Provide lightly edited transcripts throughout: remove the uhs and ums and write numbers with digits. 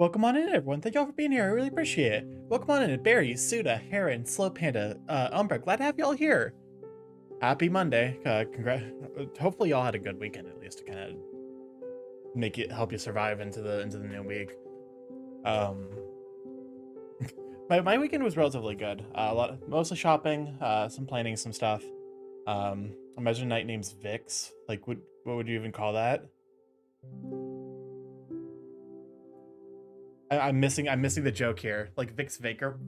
Welcome on in, everyone. Thank y'all for being here. I really appreciate it. Welcome on in, Barry, Suda, Heron, Slow Panda, Umbra. Glad to have y'all here. Happy Monday. Hopefully y'all had a good weekend at least to kind of help you survive into the new week. My weekend was relatively good. Mostly shopping, some planning, some stuff. Imagine a knight name's Vix. Like, what would you even call that? I'm missing the joke here. Like Vicks Vapor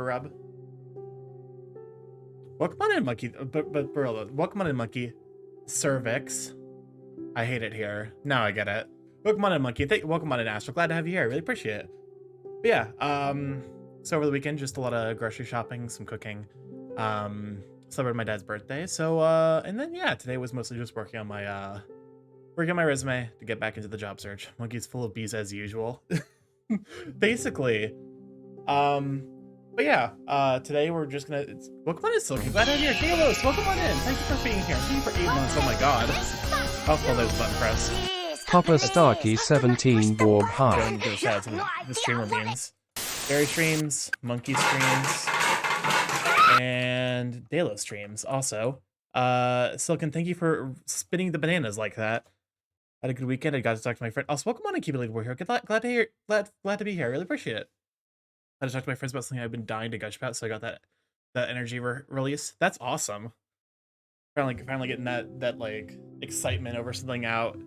Rub. Welcome on in, monkey. But welcome on in, monkey. Cervix. I hate it here. Now I get it. Welcome on in, monkey. Welcome on in, Astro. Glad to have you here. I really appreciate it. But yeah, so over the weekend, just a lot of grocery shopping, some cooking. Celebrated my dad's birthday. So and then yeah, today was mostly just working on my resume to get back into the job search. Monkey's full of bees as usual. Basically. But yeah, today we're just gonna welcome on in, Silky. Glad to have you here. Galos, welcome on in. Thank you for being here. Thank you for 8 months. Oh my god. Oh, well, there's button press. Copper Starkey 17 warm hi. Go shout out to the streamer beans. Berry streams, Monkey streams, and Dalo streams also. Silken, thank you for spinning the bananas like that. Had a good weekend. I got to talk to my friend. Also, welcome on and keep it we're here. Glad to be here. I really appreciate it. I just talked to my friends about something I've been dying to gush about, so I got that energy release. That's awesome. Finally getting that like excitement over something out.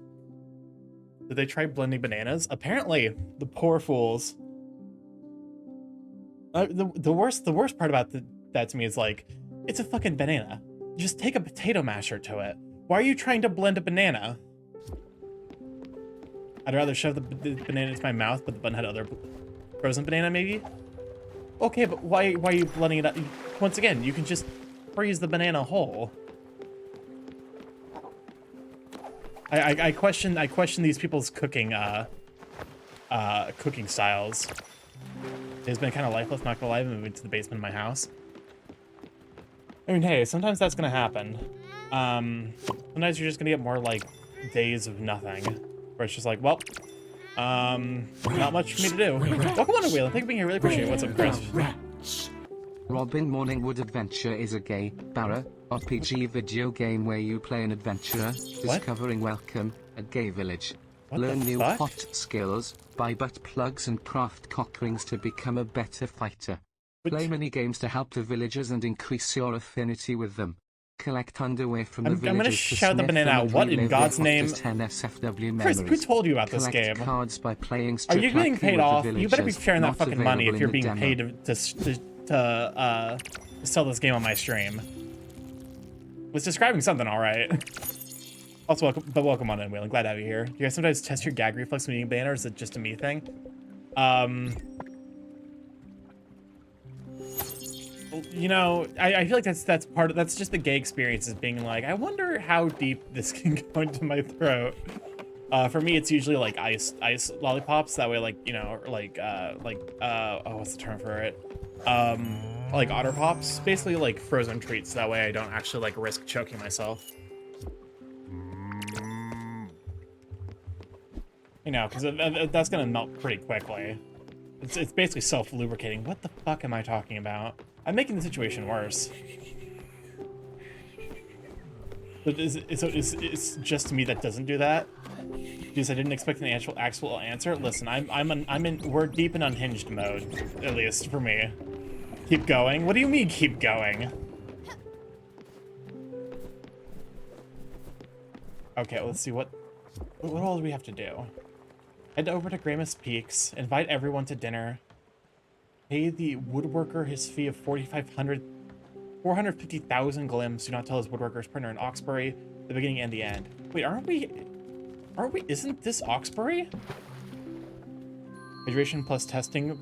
Did they try blending bananas? Apparently, the poor fools. The worst part about that to me is like, it's a fucking banana. Just take a potato masher to it. Why are you trying to blend a banana? I'd rather shove the banana into my mouth, but the bun had other frozen banana, maybe? Okay, but why are you blending it up? Once again, you can just freeze the banana whole. I question these people's cooking styles. It's been kind of lifeless, not gonna lie, moving to the basement of my house. I mean, hey, sometimes that's gonna happen. Sometimes you're just gonna get more like days of nothing. Where it's just like, well, not much for me to do. Welcome on to Wheel. Thank you for being here. Really appreciate it. What's up, Chris? Robin Morningwood Adventure is a gay, barra, RPG video game where you play an adventurer, discovering welcome, a gay village. Learn new hot skills, buy butt plugs and craft cock rings to become a better fighter. Play mini games to help the villagers and increase your affinity with them. Collect underwear from the villagers. I'm gonna shout the banana out. What in God's name? 10 SFW Chris, who told you about this game? Cards by playing Are you getting paid off? You better be sharing that not fucking money if available you're in being the paid to sell this game on my stream. Was describing something, all right. Also, welcome on in, Whalen. Glad to have you here. Do you guys sometimes test your gag reflex when eating a banana, or is it just a me thing? You know, I feel like that's just the gay experience, is being like, I wonder how deep this can go into my throat. For me, it's usually like ice lollipops. That way, like, you know, oh, what's the term for it? Like otter pops, basically like frozen treats. That way I don't actually like risk choking myself. You know, because that's gonna melt pretty quickly. It's basically self-lubricating. What the fuck am I talking about? I'm making the situation worse. But it's just me that doesn't do that? Because I didn't expect an actual answer. Listen, we're deep in unhinged mode, at least for me. Keep going? What do you mean keep going? Okay, let's see what all do we have to do? Head over to Gramus Peaks, invite everyone to dinner, pay the woodworker his fee of 450,000 glims. Do not tell his woodworker's partner in Oxbury, the beginning and the end. Wait, aren't we, isn't this Oxbury? Hydration plus testing,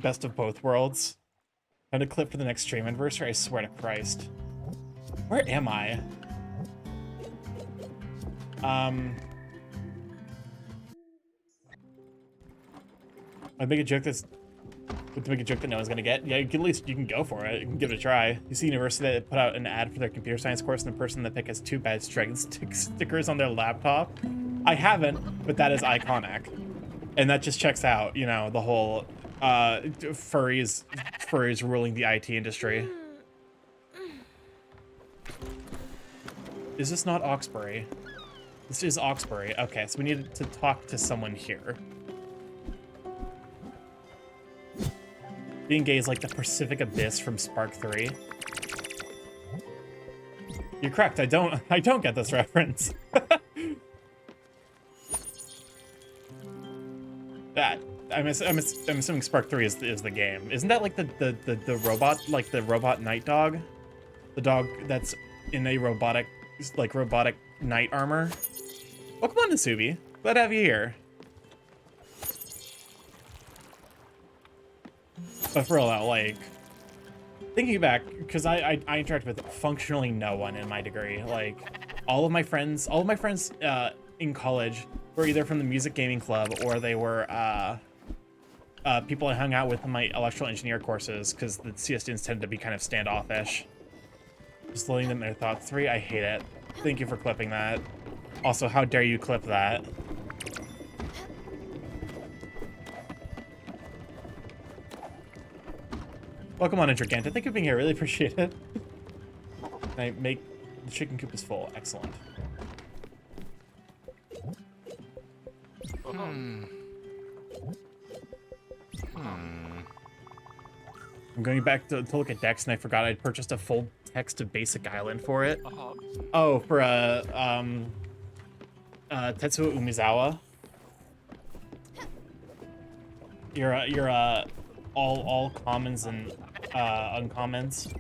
best of both worlds. Found a clip for the next stream anniversary, I swear to Christ. Where am I? I'd make a joke that no one's gonna get. Yeah, at least you can go for it. You can give it a try. You see university that put out an ad for their computer science course, and the person that pick has 2 bad dragon stickers on their laptop. I haven't, but that is iconic. And that just checks out, you know, the whole furries ruling the IT industry. Is this not Oxbury? This is Oxbury. Okay, so we need to talk to someone here. Being gay is like the Pacific Abyss from Spark 3. You're correct. I don't get this reference. That I'm assuming Spark 3 is the game. Isn't that like the robot, like the robot night dog? The dog that's in a robotic night armor? Welcome on, Nasubi. Glad to have you here. But for real though, like, thinking back, because I interact with functionally no one in my degree. Like, all of my friends in college were either from the music gaming club or they were people I hung out with in my electrical engineer courses, because the CS students tended to be kind of standoffish. Just letting them their thoughts. 3, I hate it. Thank you for clipping that. Also, how dare you clip that? Welcome on in, Giganta. Thank you for being here. Really appreciate it. Can I make the chicken coop is full? Excellent. I'm going back to look at decks, and I forgot I'd purchased a full text to Basic Island for it. Oh, for Tetsuo Umizawa. You're all commons and uncommons.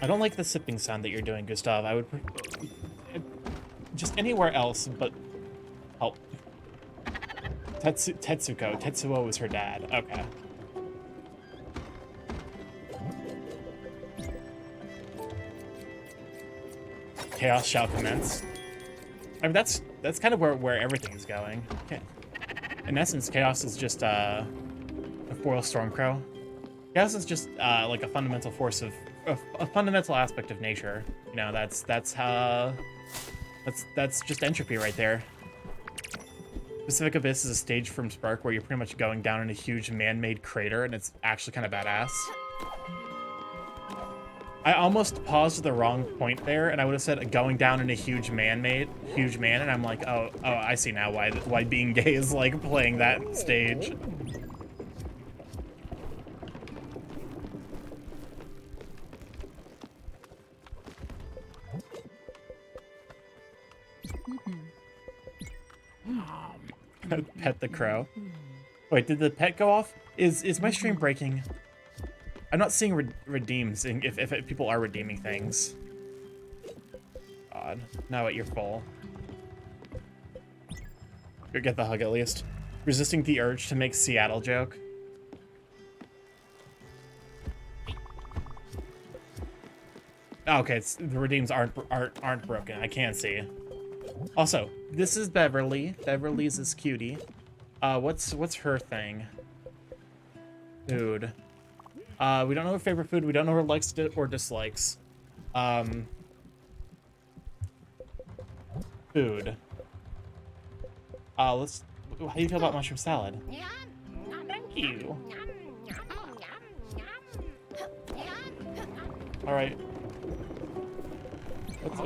I don't like the sipping sound that you're doing, Gustav. I would just anywhere else but help. Tetsuo is her dad. Okay. Chaos shall commence. I mean, that's kind of where everything is going. Okay. In essence, Chaos is just a foil Stormcrow. Chaos is just like a fundamental force of a fundamental aspect of nature. You know, that's just entropy right there. Pacific Abyss is a stage from Spark where you're pretty much going down in a huge man-made crater, and it's actually kind of badass. I almost paused at the wrong point there, and I would have said going down in a huge man, and I'm like, oh, I see now why being gay is like playing that stage. Pet the crow. Wait, did the pet go off? Is my stream breaking? I'm not seeing redeems if people are redeeming things. God. Now you're full. You'll get the hug at least. Resisting the urge to make Seattle joke. Oh, okay, the redeems aren't broken. I can't see. Also, this is Beverly. Beverly's is cutie. What's her thing? Food. We don't know her favorite food. We don't know her likes or dislikes. Food. How do you feel about mushroom salad? Thank you. All right. Let's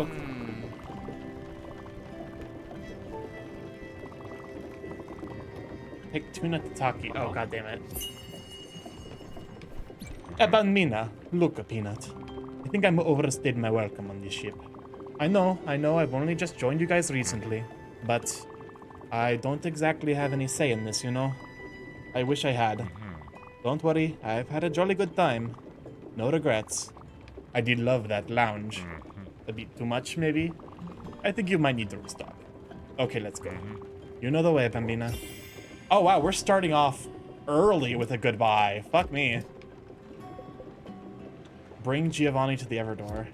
pick tuna tataki. Oh, god damn it. Bambina, look, Peanut. I think I'm overstayed my welcome on this ship. I know, I've only just joined you guys recently, but I don't exactly have any say in this, you know? I wish I had. Don't worry, I've had a jolly good time. No regrets. I did love that lounge. A bit too much, maybe? I think you might need to restock. Okay, let's go. You know the way, Bambina. Oh wow, we're starting off early with a goodbye. Fuck me. Bring Giovanni to the Everdor.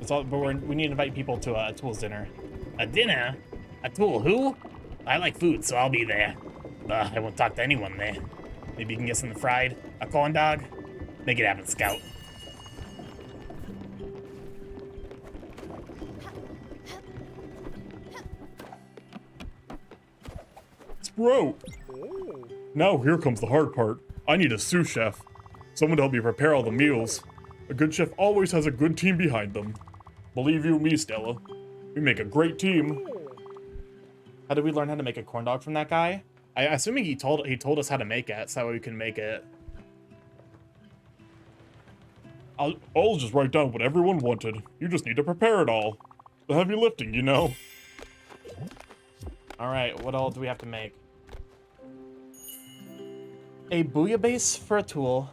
It's all, but we need to invite people to a Tool's dinner. A dinner? A Tool who? I like food, so I'll be there. I won't talk to anyone there. Maybe you can get something fried. A corn dog? Make it happen, Scout. Bro! Now here comes the hard part. I need a sous chef. Someone to help me prepare all the meals. A good chef always has a good team behind them. Believe you me, Stella. We make a great team. How did we learn how to make a corn dog from that guy? Assuming he told us how to make it, so we can make it. I'll just write down what everyone wanted. You just need to prepare it all. The heavy lifting, you know. Alright, what all do we have to make? A bouillabaisse for a tool,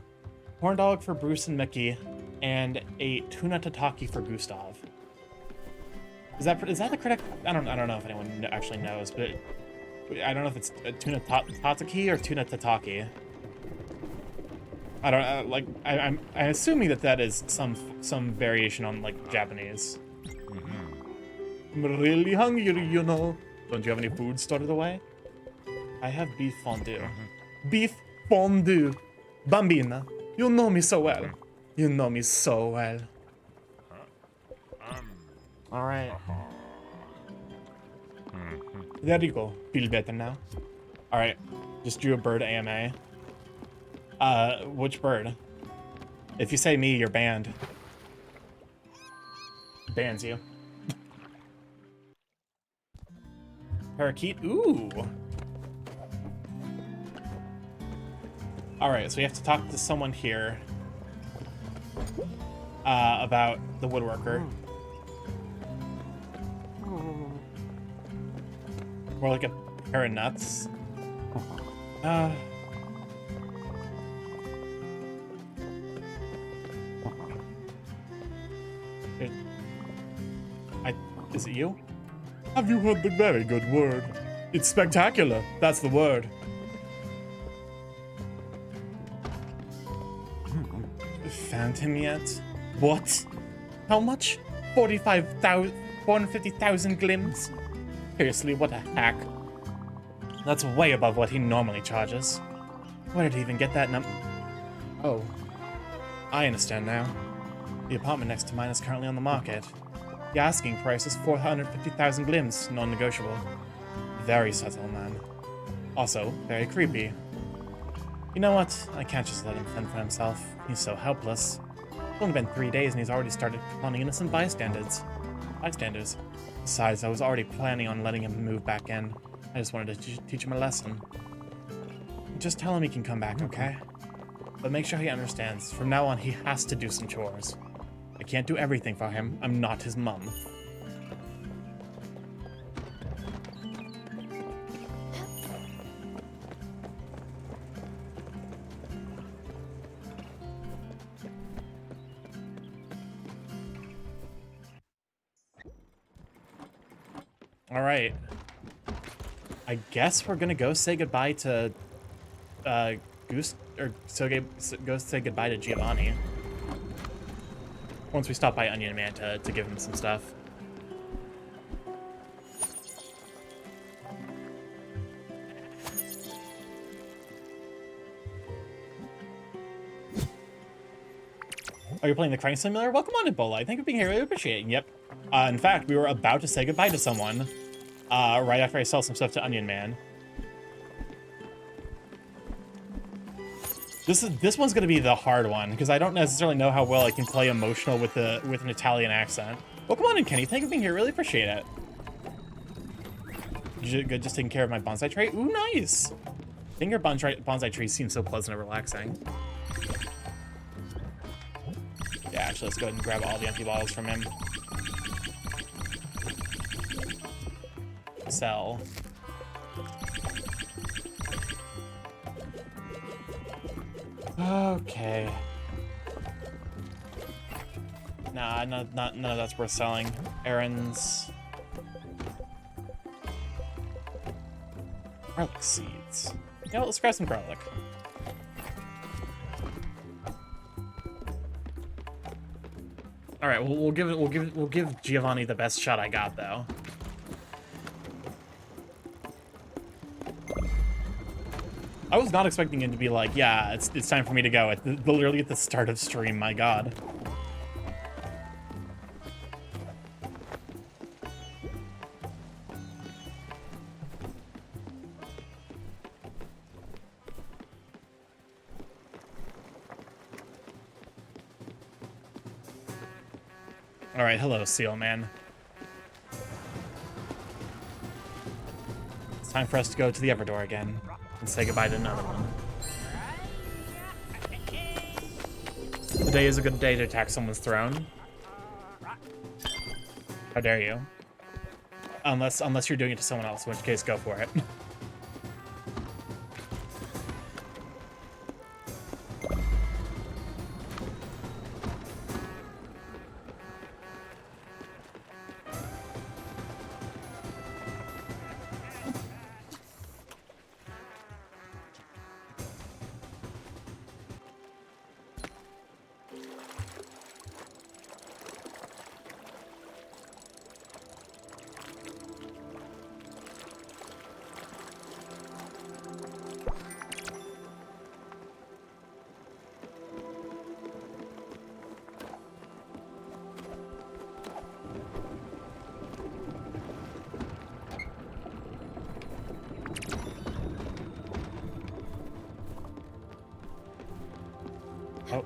corn dog for Bruce and Mickey, and a tuna tataki for Gustav. Is that the correct? I don't know if anyone actually knows, but I don't know if it's a tuna tataki or tuna tataki. I don't like. I'm assuming that is some variation on like Japanese. I'm really hungry, you know. Don't you have any food stored away? I have beef fondue. Beef fondue. Bambina, you know me so well. You know me so well. Alright. There you go. Feel better now. Alright. Just drew a bird AMA. Which bird? If you say me, you're banned. Bans you. Parakeet? Ooh! Alright, so we have to talk to someone here. About the woodworker. More like a pair of nuts. Is it you? Have you heard the very good word? It's spectacular. That's the word. Found him yet? What? How much? 450,000 glims? Seriously, what a hack. That's way above what he normally charges. Where did he even get that number? Oh. I understand now. The apartment next to mine is currently on the market. The asking price is 450,000 glims, non-negotiable. Very subtle, man. Also, very creepy. You know what? I can't just let him fend for himself. He's so helpless. It's only been 3 days and he's already started cloning innocent bystanders. Besides, I was already planning on letting him move back in. I just wanted to teach him a lesson. Just tell him he can come back, okay? But make sure he understands. From now on, he has to do some chores. I can't do everything for him. I'm not his mum. All right. I guess we're gonna go say goodbye to Goose, or go say goodbye to Giovanni. Once we stop by Onion Man to give him some stuff. Are you playing the Crank Simulator? Welcome on, Ebola. Thank you for being here. Really appreciate it. Yep. In fact, we were about to say goodbye to someone right after I sell some stuff to Onion Man. This one's gonna be the hard one because I don't necessarily know how well I can play emotional with an Italian accent. Welcome on in, Kenny. Thank you for being here. Really appreciate it. Good, just taking care of my bonsai tree. Ooh, nice. I think your bonsai tree seems so pleasant and relaxing. Yeah, actually, let's go ahead and grab all the empty bottles from him. Sell. Okay. Nah, none of that's worth selling. Errands. Garlic seeds. Yeah, let's grab some garlic. All right, we'll give Giovanni the best shot I got though. I was not expecting it to be like, yeah, it's time for me to go. Literally at the start of stream, my god. All right, hello, Seal Man. It's time for us to go to the Everdor again and say goodbye to another one. Today is a good day to attack someone's throne. How dare you? Unless you're doing it to someone else, in which case, go for it. Oh.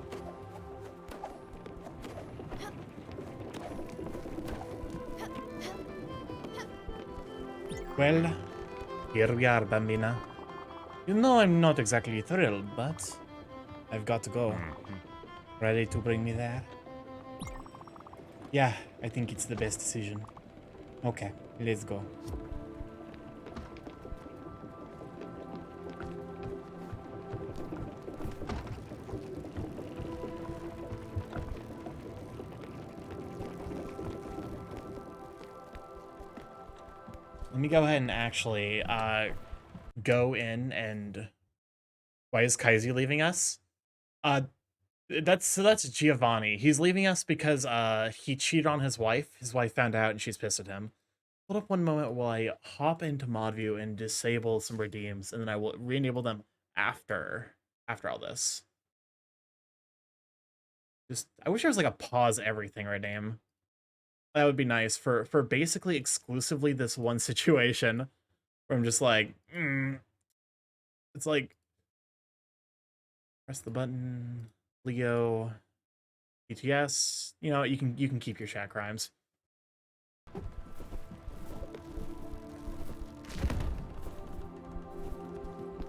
Well, here we are, Bambina. You know I'm not exactly thrilled, but I've got to go. Ready to bring me there? Yeah, I think it's the best decision. Okay, let's go. Let me go ahead and actually go in and... Why is Kaiser leaving us? That's Giovanni. He's leaving us because he cheated on his wife. His wife found out and she's pissed at him. Hold up one moment while I hop into mod view and disable some redeems, and then I will re-enable them after all this. Just I wish there was like a pause everything redeem. That would be nice for basically exclusively this one situation where I'm just like, it's like press the button, Leo, BTS. You know, you can keep your chat crimes.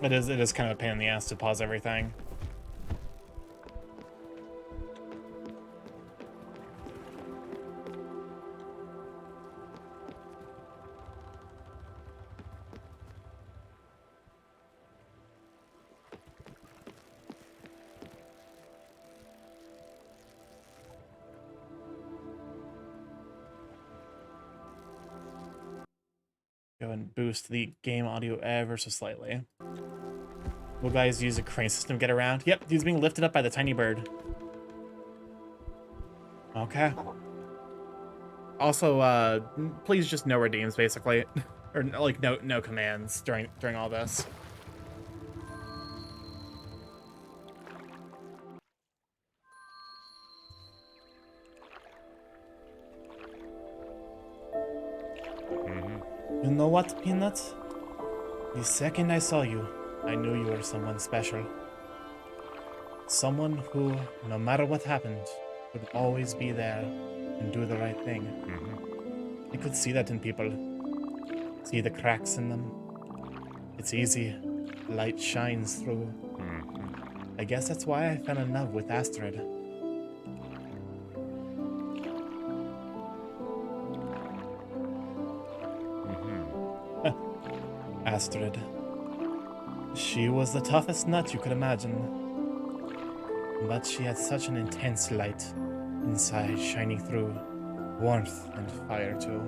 It is kind of a pain in the ass to pause everything. Go and boost the game audio ever so slightly. Will guys use a crane system to get around? Yep, he's being lifted up by the tiny bird. Okay. Also, please just no redeems, basically. Or, like, no commands during all this. You know what, Peanut? The second I saw you, I knew you were someone special. Someone who, no matter what happened, would always be there and do the right thing. I could see that in people. See the cracks in them. It's easy. Light shines through. I guess that's why I fell in love with Astrid. Astrid. She was the toughest nut you could imagine. But she had such an intense light inside shining through. Warmth and fire too.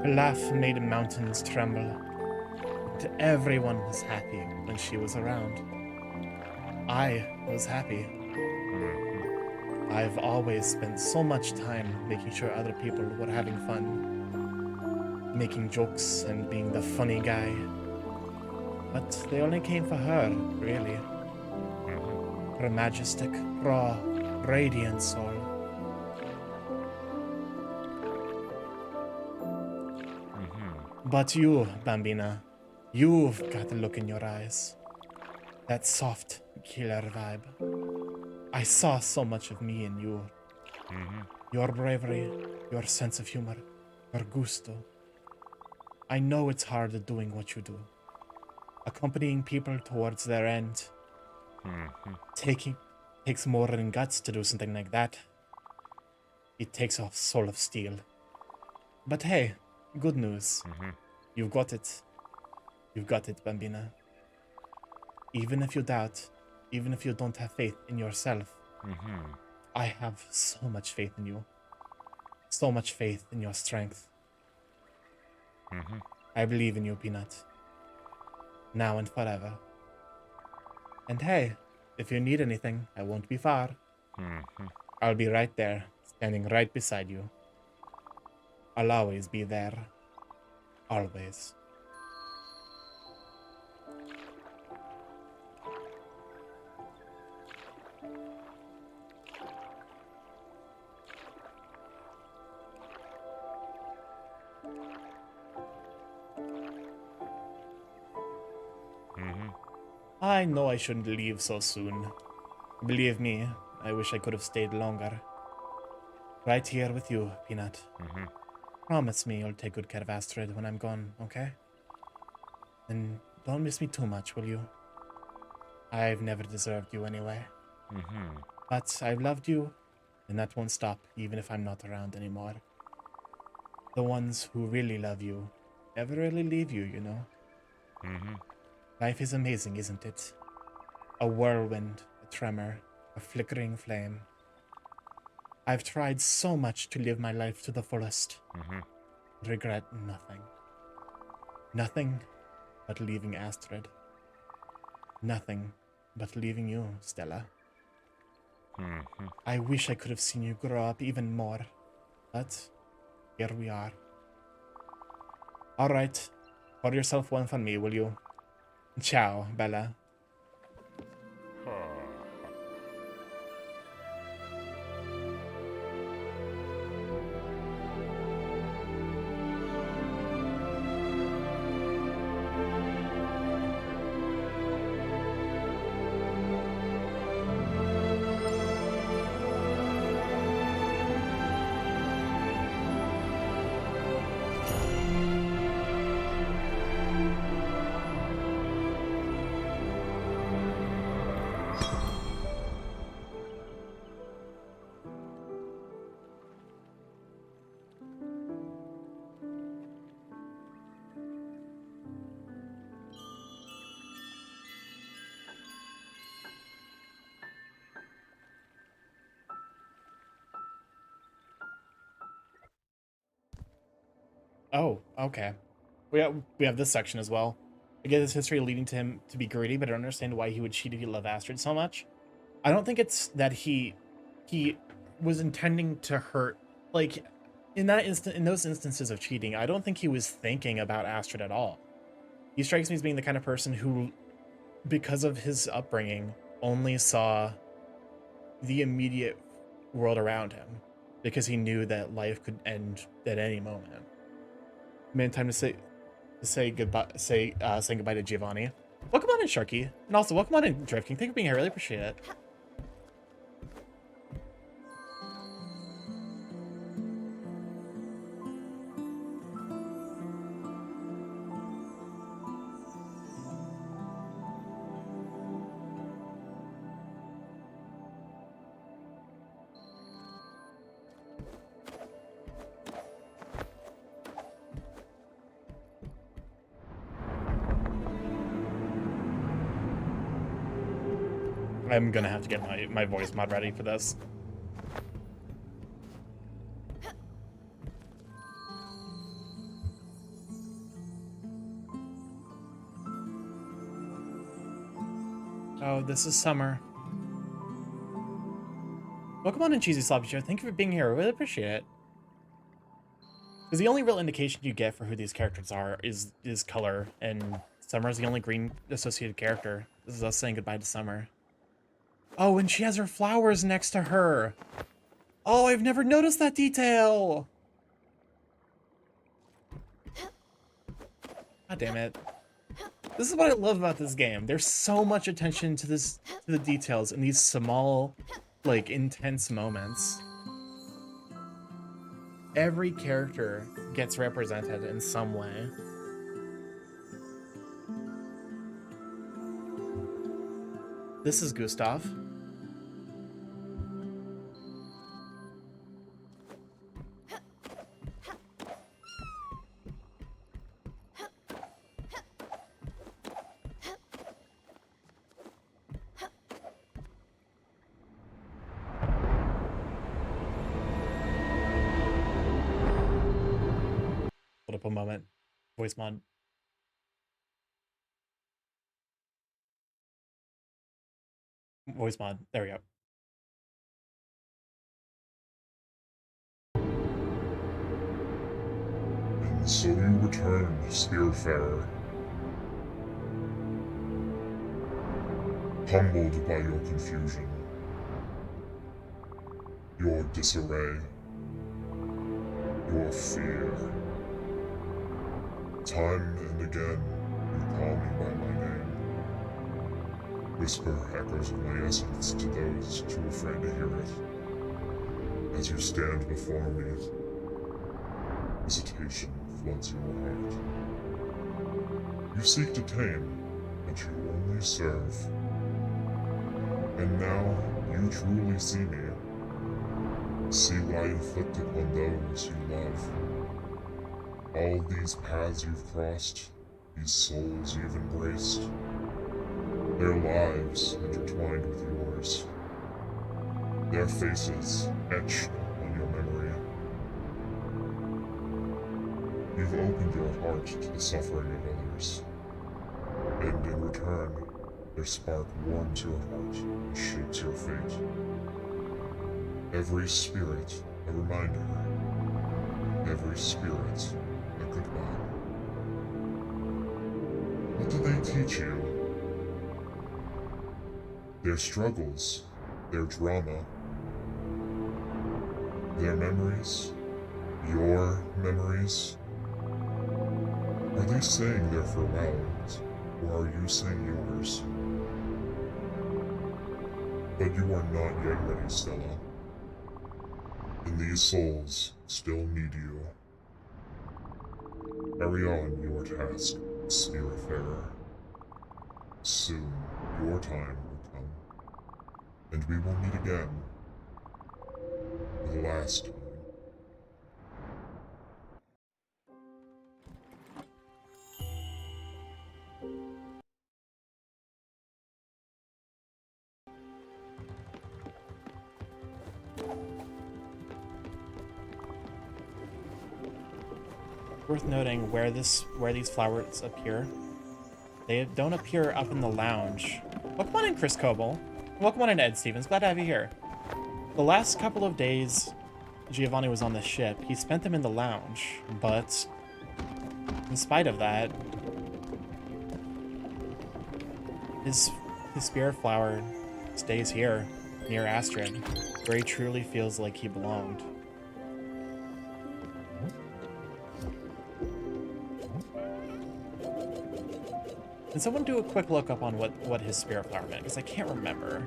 Her laugh made mountains tremble. And everyone was happy when she was around. I was happy. I've always spent so much time making sure other people were having fun. Making jokes and being the funny guy. But they only came for her, really. Her majestic, raw, radiant soul. But you, Bambina, you've got a look in your eyes. That soft, killer vibe. I saw so much of me in you. Your bravery, your sense of humor, your gusto. I know it's hard doing what you do. Accompanying people towards their end. Takes more than guts to do something like that. It takes a soul of steel. But hey, good news. You've got it. You've got it, Bambina. Even if you doubt, even if you don't have faith in yourself, I have so much faith in you. So much faith in your strength. I believe in you, Peanut. Now and forever. And hey, if you need anything, I won't be far. I'll be right there, standing right beside you. I'll always be there. Always. I know I shouldn't leave so soon. Believe me, I wish I could have stayed longer. Right here with you, Peanut. Promise me you'll take good care of Astrid when I'm gone, okay? And don't miss me too much, will you? I've never deserved you anyway. But I've loved you, and that won't stop even if I'm not around anymore. The ones who really love you never really leave you, you know? Life is amazing, isn't it? A whirlwind, a tremor, a flickering flame. I've tried so much to live my life to the fullest. Regret nothing. Nothing but leaving Astrid. Nothing but leaving you, Stella. I wish I could have seen you grow up even more, but here we are. Alright, pour yourself one for me, will you? Ciao, Bella. Oh, okay. We have this section as well. I get his history leading to him to be greedy, but I don't understand why he would cheat if he loved Astrid so much. I don't think it's that he was intending to hurt. Like in those instances of cheating, I don't think he was thinking about Astrid at all. He strikes me as being the kind of person who, because of his upbringing, only saw the immediate world around him because he knew that life could end at any moment. Man, time to say goodbye. Saying goodbye to Giovanni. Welcome on in, Sharky, and also welcome on in, Drift King. Thank you for being here. I really appreciate it. I'm gonna have to get my voice mod ready for this. Oh, this is summer. Welcome on in, Cheesy Sloppy Show. Thank you for being here. I really appreciate it. Because the only real indication you get for who these characters are is color, and Summer is the only green associated character. This is us saying goodbye to Summer. Oh, and she has her flowers next to her. Oh, I've never noticed that detail. God damn it. This is what I love about this game. There's so much attention to the details in these small, like, intense moments. every character gets represented in some way. This is Gustav. Hold up a moment. Voice mod. Voice mod. There we go. And so you returned, Spiritfarer. Humbled by your confusion, your disarray, your fear. Time and again, you call me by my name. Whisper echoes of my essence to those too afraid to hear it. As you stand before me, hesitation floods your heart. You seek to tame, but you only serve. And now you truly see me. See what I inflict upon those you love. All these paths you've crossed, these souls you've embraced, their lives intertwined with yours, their faces etched on your memory. You've opened your heart to the suffering of others, and in return, their spark warms your heart and shapes your fate. Every spirit a reminder, every spirit a goodbye. What do they teach you? Their struggles, their drama, their memories, your memories? Are they saying their farewells, or are you saying yours? But you are not yet ready, Stella. And these souls still need you. Carry on your task, Spiritfarer. Soon, your time will come, and we will meet again. For the last time. Worth noting where these flowers appear. They don't appear up in the lounge. Welcome on in, Chris Coble. Welcome on in, Ed Stevens. Glad to have you here. The last couple of days Giovanni was on the ship, he spent them in the lounge, but in spite of that, his spirit flower stays here, near Astrid, where he truly feels like he belonged. Can someone do a quick look up on what his spirit flower meant? Because I can't remember.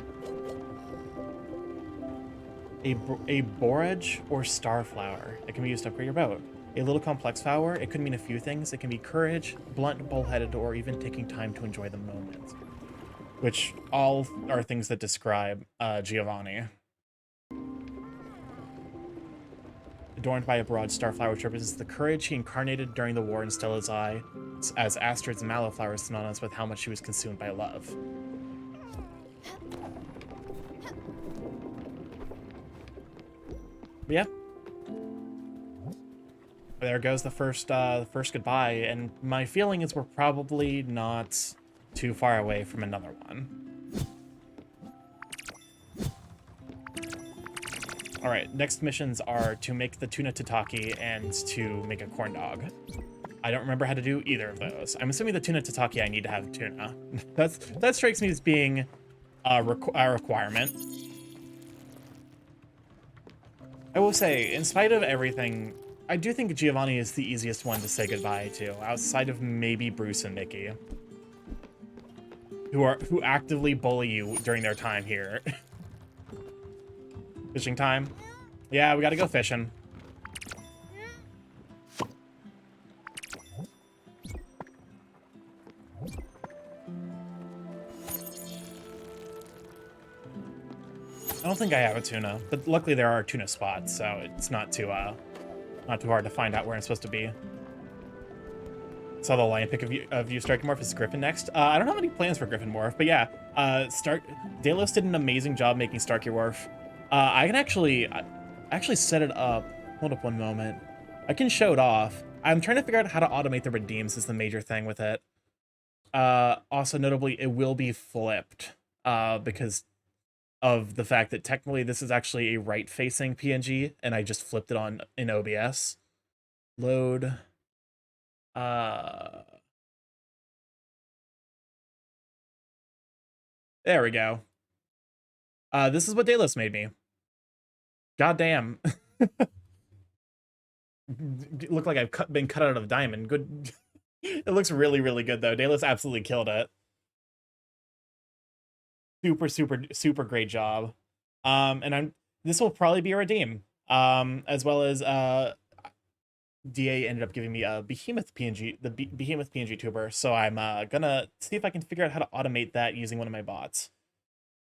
A borage or star flower. It can be used to upgrade your boat. A little complex flower. It could mean a few things. It can be courage, blunt, bullheaded, or even taking time to enjoy the moment. Which all are things that describe Giovanni. Adorned by a broad starflower, which represents the courage he incarnated during the war in Stella's eye, as Astrid's mallow flower is synonymous with how much she was consumed by love. But yeah. There goes the first goodbye, and my feeling is we're probably not too far away from another one. All right, next missions are to make the tuna tataki and to make a corn dog. I don't remember how to do either of those. I'm assuming the tuna tataki I need to have tuna. That strikes me as being a requirement. I will say, in spite of everything, I do think Giovanni is the easiest one to say goodbye to, outside of maybe Bruce and Mickey, who actively bully you during their time here. Fishing time? Yeah, we gotta go fishing. I don't think I have a tuna, but luckily there are tuna spots, so it's not too hard to find out where I'm supposed to be. Saw the lion pick of you Starky Morph. Is Griffin next? I don't have any plans for Griffin Morph, but yeah, Delos did an amazing job making Starky Morph. I can actually set it up. Hold up one moment. I can show it off. I'm trying to figure out how to automate the redeems is the major thing with it. Also notably, it will be flipped because of the fact that technically this is actually a right-facing PNG, and I just flipped it on in OBS. Load. There we go. This is what Delos made me. God damn. Look like I've been cut out of diamond. Good. It looks really, really good though. Delos absolutely killed it. Super great job. And this will probably be a redeem. As well as DA ended up giving me a Behemoth PNG, the Behemoth PNG tuber. So I'm gonna see if I can figure out how to automate that using one of my bots.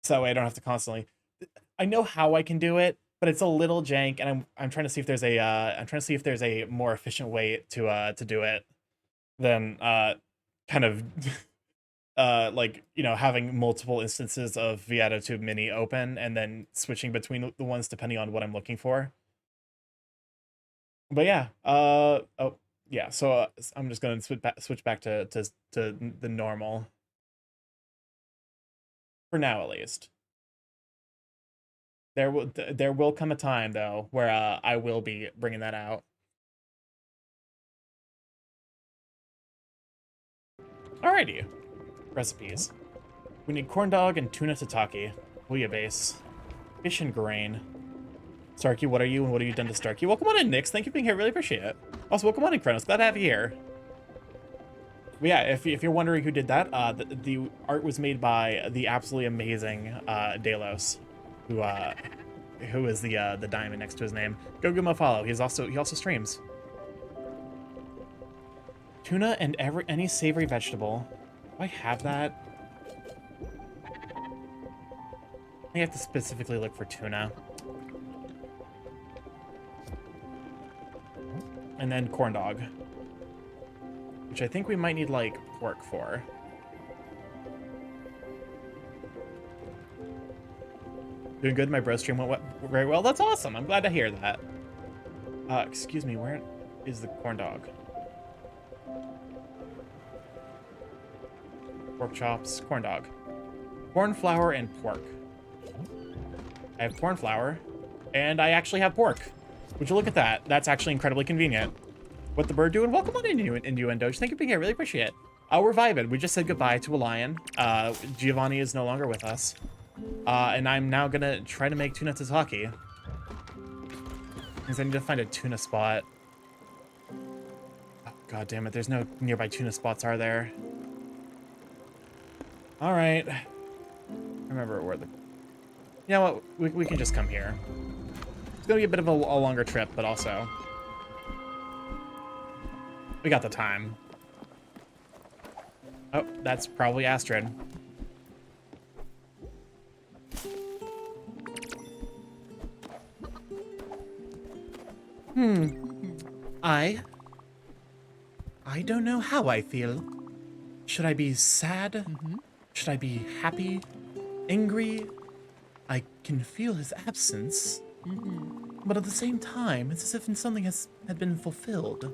So that way I don't have to constantly. I know how I can do it, but it's a little jank, and I'm trying to see if there's a more efficient way to do it than kind of like, you know, having multiple instances of ViatoTube Mini open and then switching between the ones depending on what I'm looking for. But yeah, oh yeah, so I'm just gonna switch back to the normal for now at least. There will come a time though where I will be bringing that out. Alrighty, recipes. We need corn dog and tuna tataki, bouillabaisse, fish and grain. Starkey, what are you and what have you done to Starkey? Welcome on in, Nix. Thank you for being here. Really appreciate it. Also, welcome on in, Kronos. Glad to have you here. But yeah, if you're wondering who did that, the art was made by the absolutely amazing Delos, who is the diamond next to his name. Go give him a follow. He also streams. Tuna and any savory vegetable. Do I have that? I have to specifically look for tuna. And then corn dog, which I think we might need like pork for. Doing good. My bro stream went very well. That's awesome. I'm glad to hear that. Excuse me, where is the corn dog? Pork chops, corn dog, corn flour, and pork. I have corn flour, and I actually have pork. Would you look at that? That's actually incredibly convenient. What the bird doing? Welcome on in, Innuendo. Thank you for being here. Really appreciate it. We're vibing. We just said goodbye to a lion. Giovanni is no longer with us. And I'm now gonna try to make tuna tataki. Because I need to find a tuna spot. Oh, God damn it. There's no nearby tuna spots, are there? Alright. Remember where the... You know what? We can just come here. It's gonna be a bit of a longer trip, but also we got the time. Oh, that's probably Astrid. I don't know how I feel. Should I be sad? Should I be happy? Angry? I can feel his absence. But at the same time, it's as if something had been fulfilled,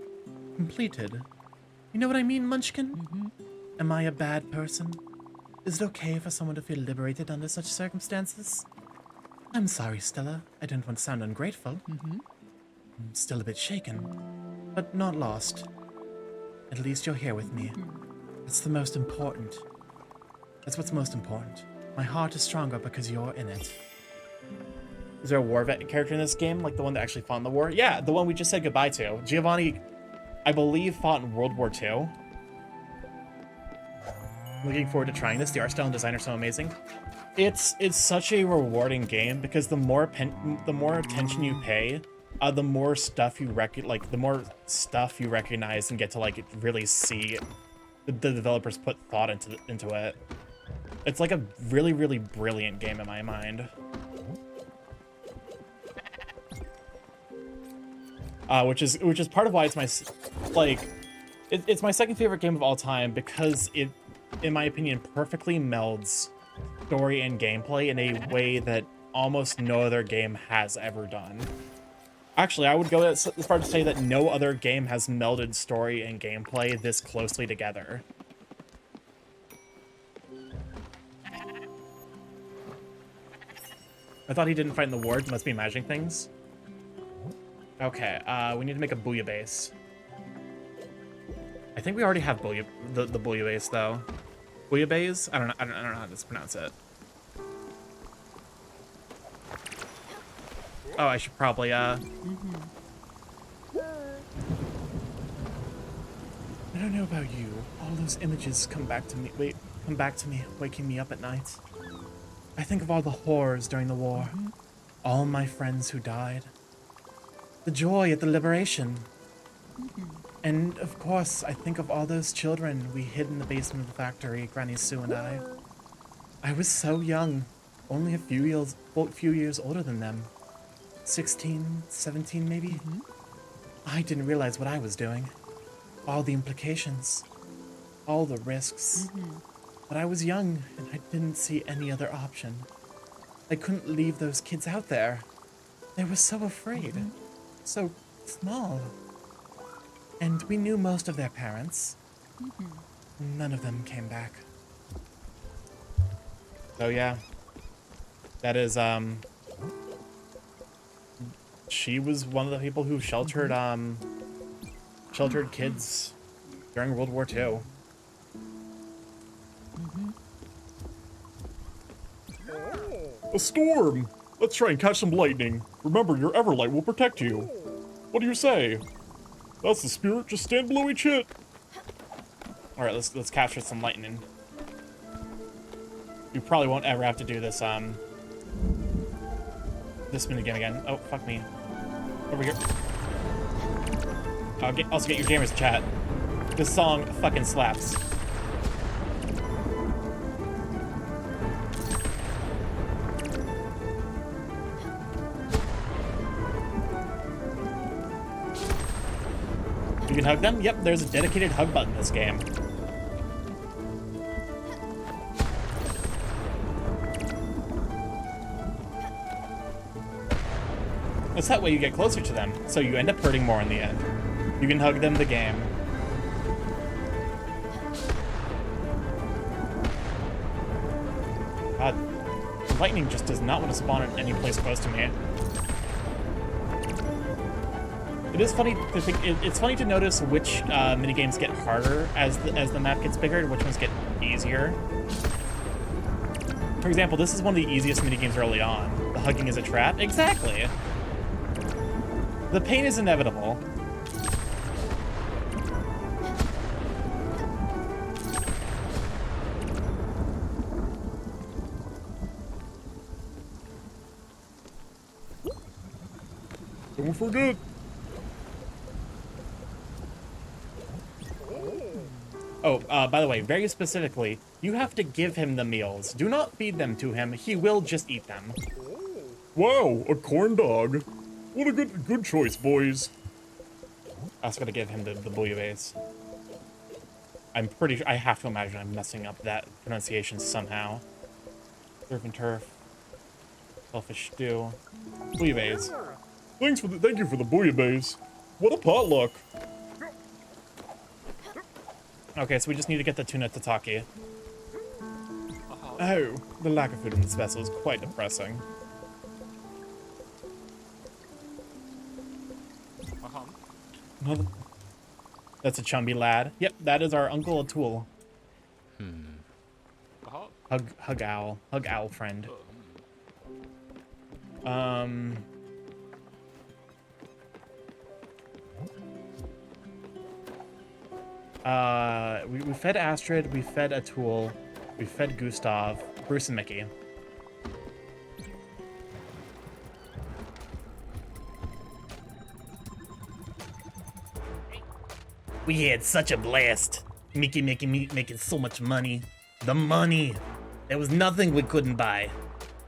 completed. You know what I mean, Munchkin? Am I a bad person? Is it okay for someone to feel liberated under such circumstances? I'm sorry, Stella. I don't want to sound ungrateful. I'm still a bit shaken, but not lost. At least you're here with me. That's the most important. That's what's most important. My heart is stronger because you're in it. Is there a war vet character in this game? Like the one that actually fought in the war? Yeah, the one we just said goodbye to. Giovanni, I believe, fought in World War II. Looking forward to trying this. The art style and design are so amazing. It's such a rewarding game because the more attention you pay, the more stuff you recognize and get to like really see the developers put thought into it. It's like a really brilliant game in my mind. which is part of why it's it's my second favorite game of all time, because it, in my opinion, perfectly melds story and gameplay in a way that almost no other game has ever done. Actually, I would go as far to say that no other game has melded story and gameplay this closely together. I thought he didn't fight in the ward. Must be imagining things. Okay, we need to make a bouillabaisse. I think we already have the bouillabaisse though. Bouillabaisse? I don't know how to pronounce it. Oh, I should probably I don't know about you. All those images come back to me, waking me up at night. I think of all the horrors during the war. All my friends who died. The joy at the liberation. And of course, I think of all those children we hid in the basement of the factory, Granny Sue and I. I was so young, only a few years older than them. 16, 17 maybe? I didn't realize what I was doing. All the implications. All the risks. But I was young, and I didn't see any other option. I couldn't leave those kids out there. They were so afraid. So small. And we knew most of their parents. None of them came back. So yeah. That is, she was one of the people who sheltered, sheltered kids during World War II. A storm! Let's try and catch some lightning. Remember, your Everlight will protect you. What do you say? That's the spirit, just stand below each hit. Alright, let's capture some lightning. You probably won't ever have to do this, this minigame again. Oh, fuck me. Over here. Also get your gamers chat. This song fucking slaps. You can hug them? Yep, there's a dedicated hug button in this game. It's that way you get closer to them, so you end up hurting more in the end. You can hug them the game. God, lightning just does not want to spawn in any place close to me. It is funny to think. It's funny to notice which minigames get harder as the map gets bigger, and which ones get easier. For example, this is one of the easiest minigames early on. The hugging is a trap. Exactly. The pain is inevitable. Don't forget. Oh, by the way, very specifically, you have to give him the meals. Do not feed them to him. He will just eat them. Wow, a corn dog. What a good choice, boys. I was gonna give him the bouillabaisse. I'm pretty sure, I have to imagine I'm messing up that pronunciation somehow. Surf and turf. Selfish stew. Bouillabaisse. Thank you for the bouillabaisse. What a potluck. Okay, so we just need to get the tuna tataki. Oh, the lack of food in this vessel is quite depressing. Another... That's a chumby lad. Yep, that is our Uncle Atul. Hug owl friend. We fed Astrid, we fed Atul, we fed Gustav, Bruce and Mickey. We had such a blast. Mickey making so much money. The money. There was nothing we couldn't buy.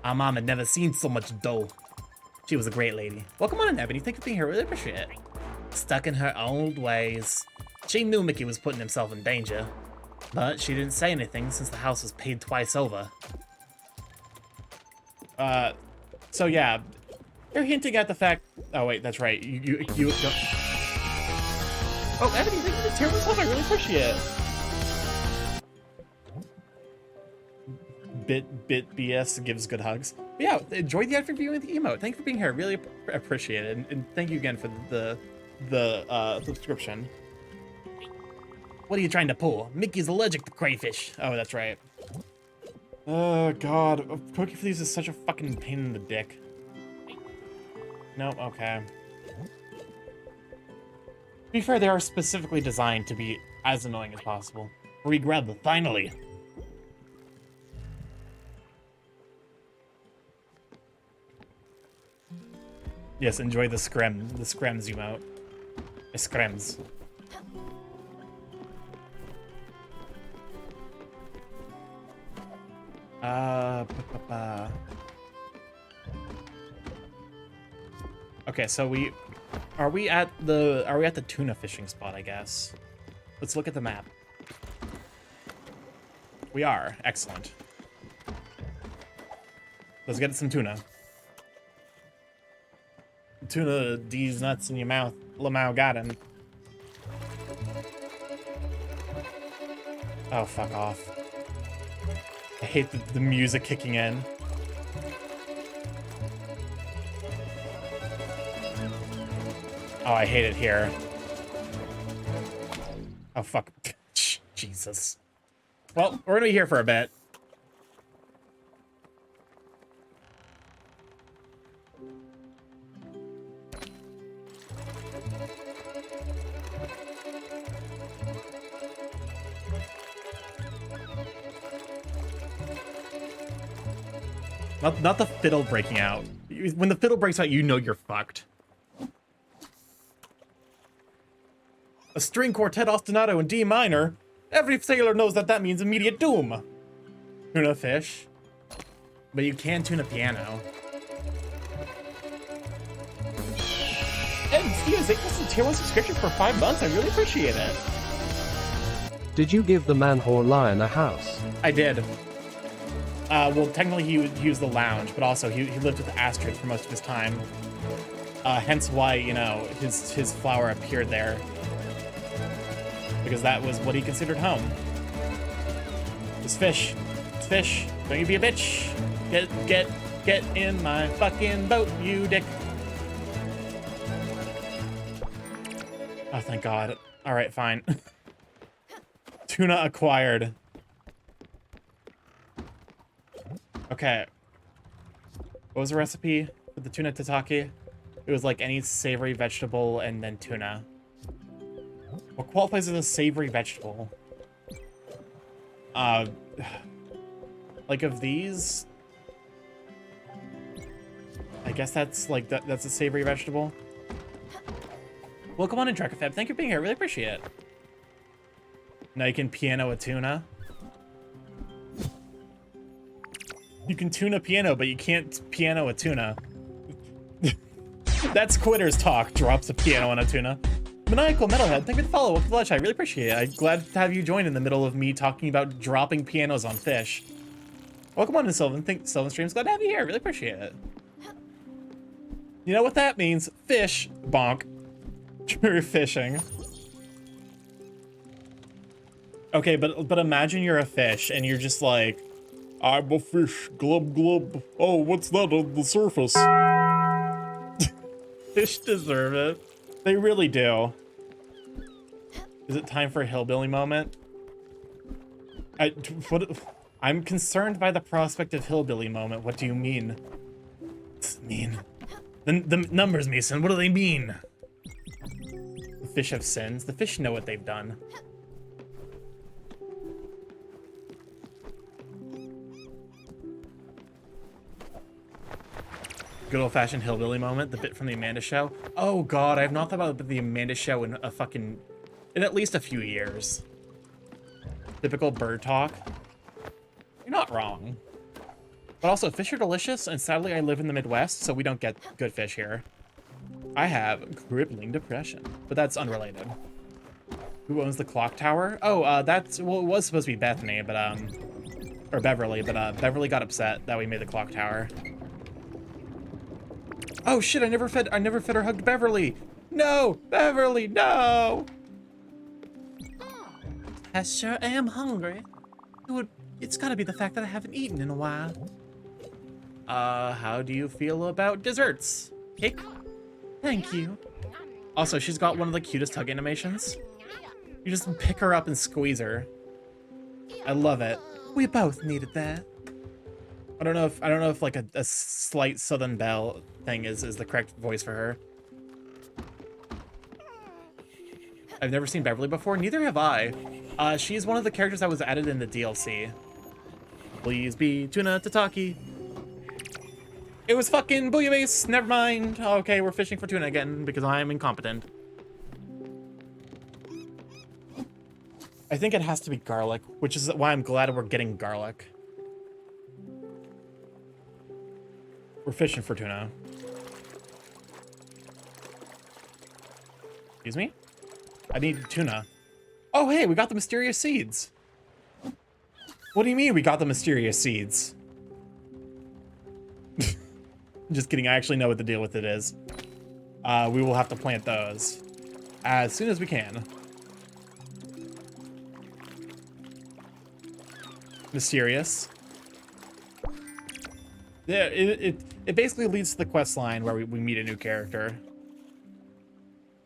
Our mom had never seen so much dough. She was a great lady. Welcome on in, Ebony. Thank you for being here. Really appreciate it. Stuck in her old ways. She knew Mickey was putting himself in danger, but she didn't say anything since the house was paid twice over. So yeah, they're hinting at the fact. Oh wait, that's right. You don't. Oh, Ebony, thank you for the tier 1 sub. I really appreciate it. Bit BS gives good hugs. But yeah, enjoy the effort viewing the emote. Thank you for being here. Really appreciate it, and thank you again for the subscription. What are you trying to pull? Mickey's allergic to crayfish. Oh, that's right. Oh god, cooking for these is such a fucking pain in the dick. Nope, okay. To be fair, they are specifically designed to be as annoying as possible. Re-grab them, finally! Yes, enjoy the screms emote. The screms. Okay, so are we at the tuna fishing spot, I guess. Let's look at the map. We are. Excellent. Let's get some tuna. Tuna D's nuts in your mouth. Lamau got him. Oh, fuck off. I hate the music kicking in. Oh, I hate it here. Oh, fuck. Jesus. Well, we're gonna be here for a bit. Not the fiddle breaking out. When the fiddle breaks out, you know you're fucked. A string quartet ostinato in D minor? Every sailor knows that means immediate doom. Tuna fish. But you can tune a piano. Ed Stevens, thank you for the tier 1 subscription for 5 months. I really appreciate it. Did you give the man whore lion a house? I did. Well, technically he used the lounge, but also he lived with Astrid for most of his time. Hence why, you know, his flower appeared there. Because that was what he considered home. It's fish. It's fish. Don't you be a bitch. Get in my fucking boat, you dick. Oh, thank God. All right, fine. Tuna acquired. Okay. What was the recipe for the tuna tataki? It was like any savory vegetable and then tuna. What qualifies as a savory vegetable? Like of these? I guess that's like, that's a savory vegetable. Welcome on in, Drakafeb. Thank you for being here. I really appreciate it. Now you can piano a tuna. You can tune a piano, but you can't piano a tuna. That's quitters talk. Drops a piano on a tuna. Maniacal Metalhead, thank you for the follow. Welcome to Lunch. I really appreciate it. I'm glad to have you join in the middle of me talking about dropping pianos on fish. Welcome on to Sylvan. Sylvan Streams. Glad to have you here. Really appreciate it. You know what that means? Fish. Bonk. True fishing. Okay, but imagine you're a fish and you're just like, I'm a fish, glub glub. Oh, what's that on the surface? Fish deserve it. They really do. Is it time for a hillbilly moment? I'm concerned by the prospect of hillbilly moment. What do you mean? What's it mean? The numbers, Mason. What do they mean? The fish have sins. The fish know what they've done. Good old-fashioned hillbilly moment, the bit from the Amanda Show. Oh God, I have not thought about the Amanda Show in in at least a few years. Typical bird talk. You're not wrong. But also, fish are delicious, and sadly I live in the Midwest, so we don't get good fish here. I have crippling depression, but that's unrelated. Who owns the clock tower? Oh, that's, well, it was supposed to be Bethany, but, or Beverly, but, Beverly got upset that we made the clock tower. Oh shit, I never fed or hugged Beverly. No, Beverly, no. I sure am hungry. It's gotta be the fact that I haven't eaten in a while. How do you feel about desserts? Cake? Thank you. Also, she's got one of the cutest hug animations. You just pick her up and squeeze her. I love it. We both needed that. I don't know if like a slight Southern Belle thing is the correct voice for her. I've never seen Beverly before, neither have I. She's one of the characters that was added in the DLC. Please be Tuna Tataki. It was fucking bouillabaisse, never mind. Okay, we're fishing for tuna again because I'm incompetent. I think it has to be garlic, which is why I'm glad we're getting garlic. We're fishing for tuna. Excuse me? I need tuna. Oh, hey, we got the mysterious seeds. What do you mean we got the mysterious seeds? Just kidding, I actually know what the deal with it is. We will have to plant those as soon as we can. Mysterious. Yeah, it basically leads to the quest line where we meet a new character.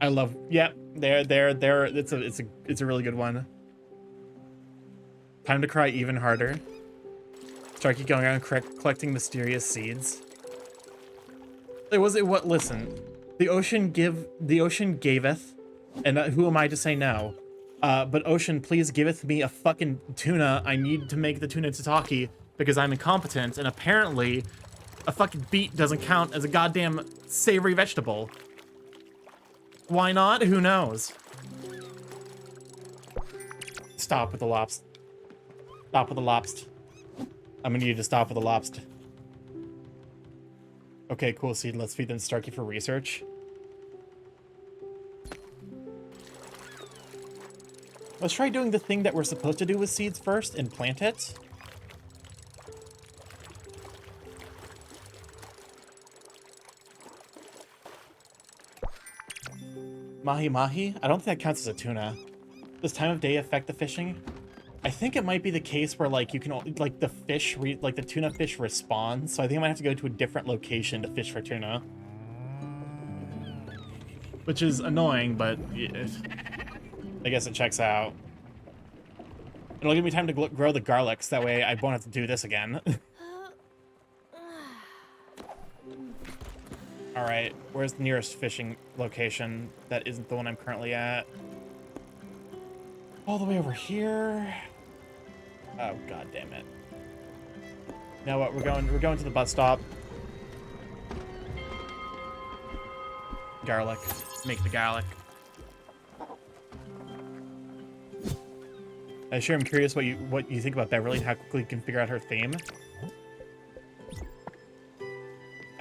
I love, yeah, there. It's a really good one. Time to cry even harder. Starkey going around collecting mysterious seeds. Listen, the ocean gaveth, and who am I to say no? But ocean, please giveth me a fucking tuna. I need to make the tuna tataki because I'm incompetent, and apparently a fucking beet doesn't count as a goddamn savory vegetable. Why not? Who knows? Stop with the lobster. Stop with the lobster. I'm gonna need you to stop with the lobster. Okay, cool, Seed. Let's feed them Starkey for research. Let's try doing the thing that we're supposed to do with seeds first and plant it. Mahi mahi? I don't think that counts as a tuna. Does time of day affect the fishing? I think it might be the case where like you can like the fish like the tuna fish respawns, so I think I might have to go to a different location to fish for tuna. Which is annoying, but I guess it checks out. It'll give me time to grow the garlics, that way I won't have to do this again. Alright, where's the nearest fishing location that isn't the one I'm currently at? All the way over here. Oh, god damn it. You know what, we're going to the bus stop. Garlic. Make the garlic. I sure am curious what you think about Beverly and how quickly you can figure out her theme.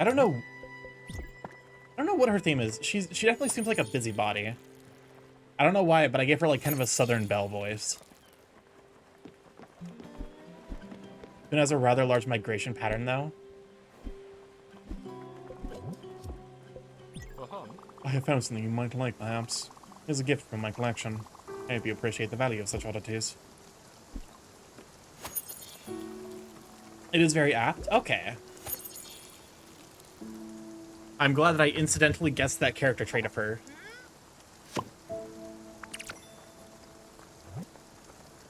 I don't know what her theme is. She definitely seems like a busybody. I don't know why, but I gave her like kind of a Southern Belle voice. It has a rather large migration pattern though. I have found something you might like, perhaps. Here's a gift from my collection. I hope you appreciate the value of such oddities. It is very apt? Okay. I'm glad that I incidentally guessed that character trait of her.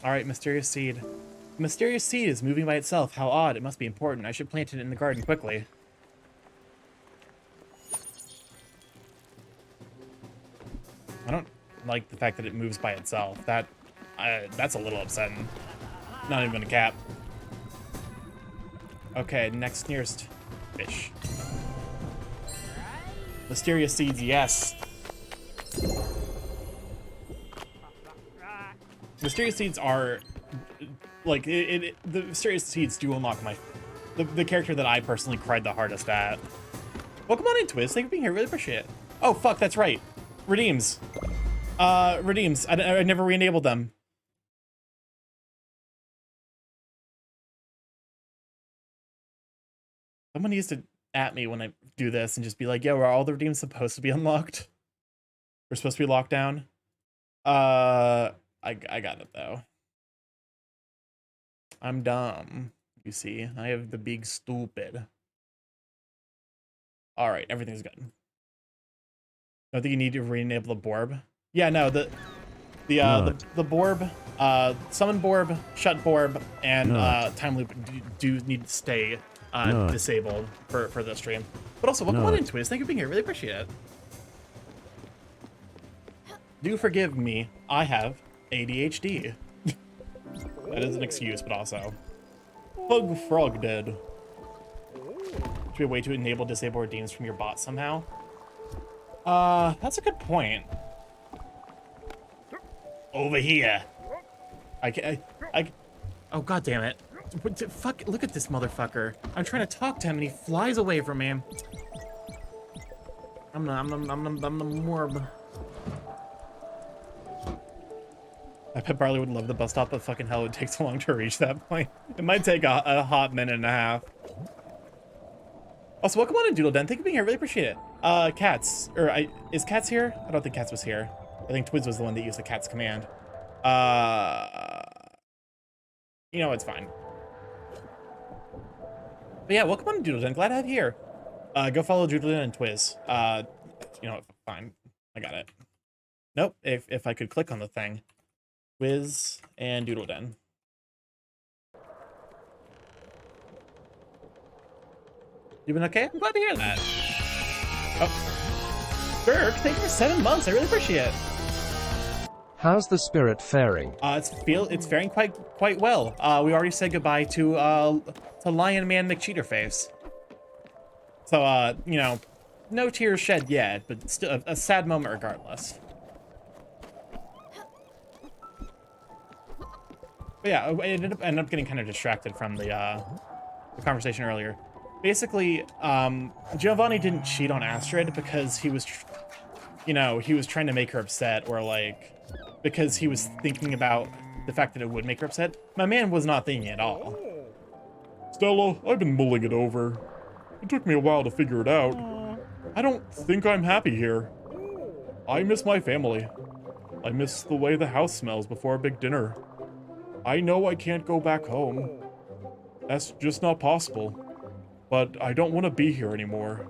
Alright, mysterious seed. The mysterious seed is moving by itself. How odd. It must be important. I should plant it in the garden quickly. I don't like the fact that it moves by itself. That's a little upsetting. Not even gonna cap. Okay, next nearest fish. Mysterious seeds, yes. Mysterious seeds are like the mysterious seeds do unlock the character that I personally cried the hardest at. Welcome on in, Twiz. Thank you for being here. Really appreciate it. Oh, fuck, that's right. Redeems. Redeems. I never re-enabled them. Someone needs to at me when I do this and just be like, yeah, were all the redeems supposed to be unlocked? We're supposed to be locked down? I got it, though. I'm dumb. You see, I have the big stupid. All right, everything's good. I think you need to re-enable the Borb. Yeah, no, the Borb, summon Borb, shut Borb, and time loop do need to stay disabled for this stream. But also, welcome on in, Twiz. Thank you for being here. Really appreciate it. Do forgive me. I have ADHD. That is an excuse, but also. Pug Frog dead. Should be a way to enable disable redeems from your bot somehow. That's a good point. Over here. Oh, god damn it. Fuck, look at this motherfucker. I'm trying to talk to him and he flies away from me. I'm the morb. I bet Barley would love the bus stop, but fucking hell, it takes so long to reach that point. It might take a hot minute and a half. Also, welcome on in, Doodle Den. Thank you for being here. Really appreciate it. Cats. Is Cats here? I don't think Cats was here. I think Twiz was the one that used the Cats command. You know, it's fine. But yeah, welcome on in, Doodle Den. Glad to have you here. Go follow Doodle Den and Twiz. You know what? Fine. I got it. Nope. If I could click on the thing. Twiz and Doodle Den. You been okay? I'm glad to hear that. Oh. Dirk, thank you for 7 months. I really appreciate it. How's the spirit faring? It's faring quite well. We already said goodbye to Lion Man McCheaterface. So you know, no tears shed yet, but still a sad moment regardless. But yeah, I ended up getting kind of distracted from the conversation earlier. Basically, Giovanni didn't cheat on Astrid because he was, you know, he was trying to make her upset, or like, because he was thinking about the fact that it would make her upset. My man was not thinking at all. Stella, I've been mulling it over. It took me a while to figure it out. I don't think I'm happy here. I miss my family. I miss the way the house smells before a big dinner. I know I can't go back home. That's just not possible. But I don't want to be here anymore.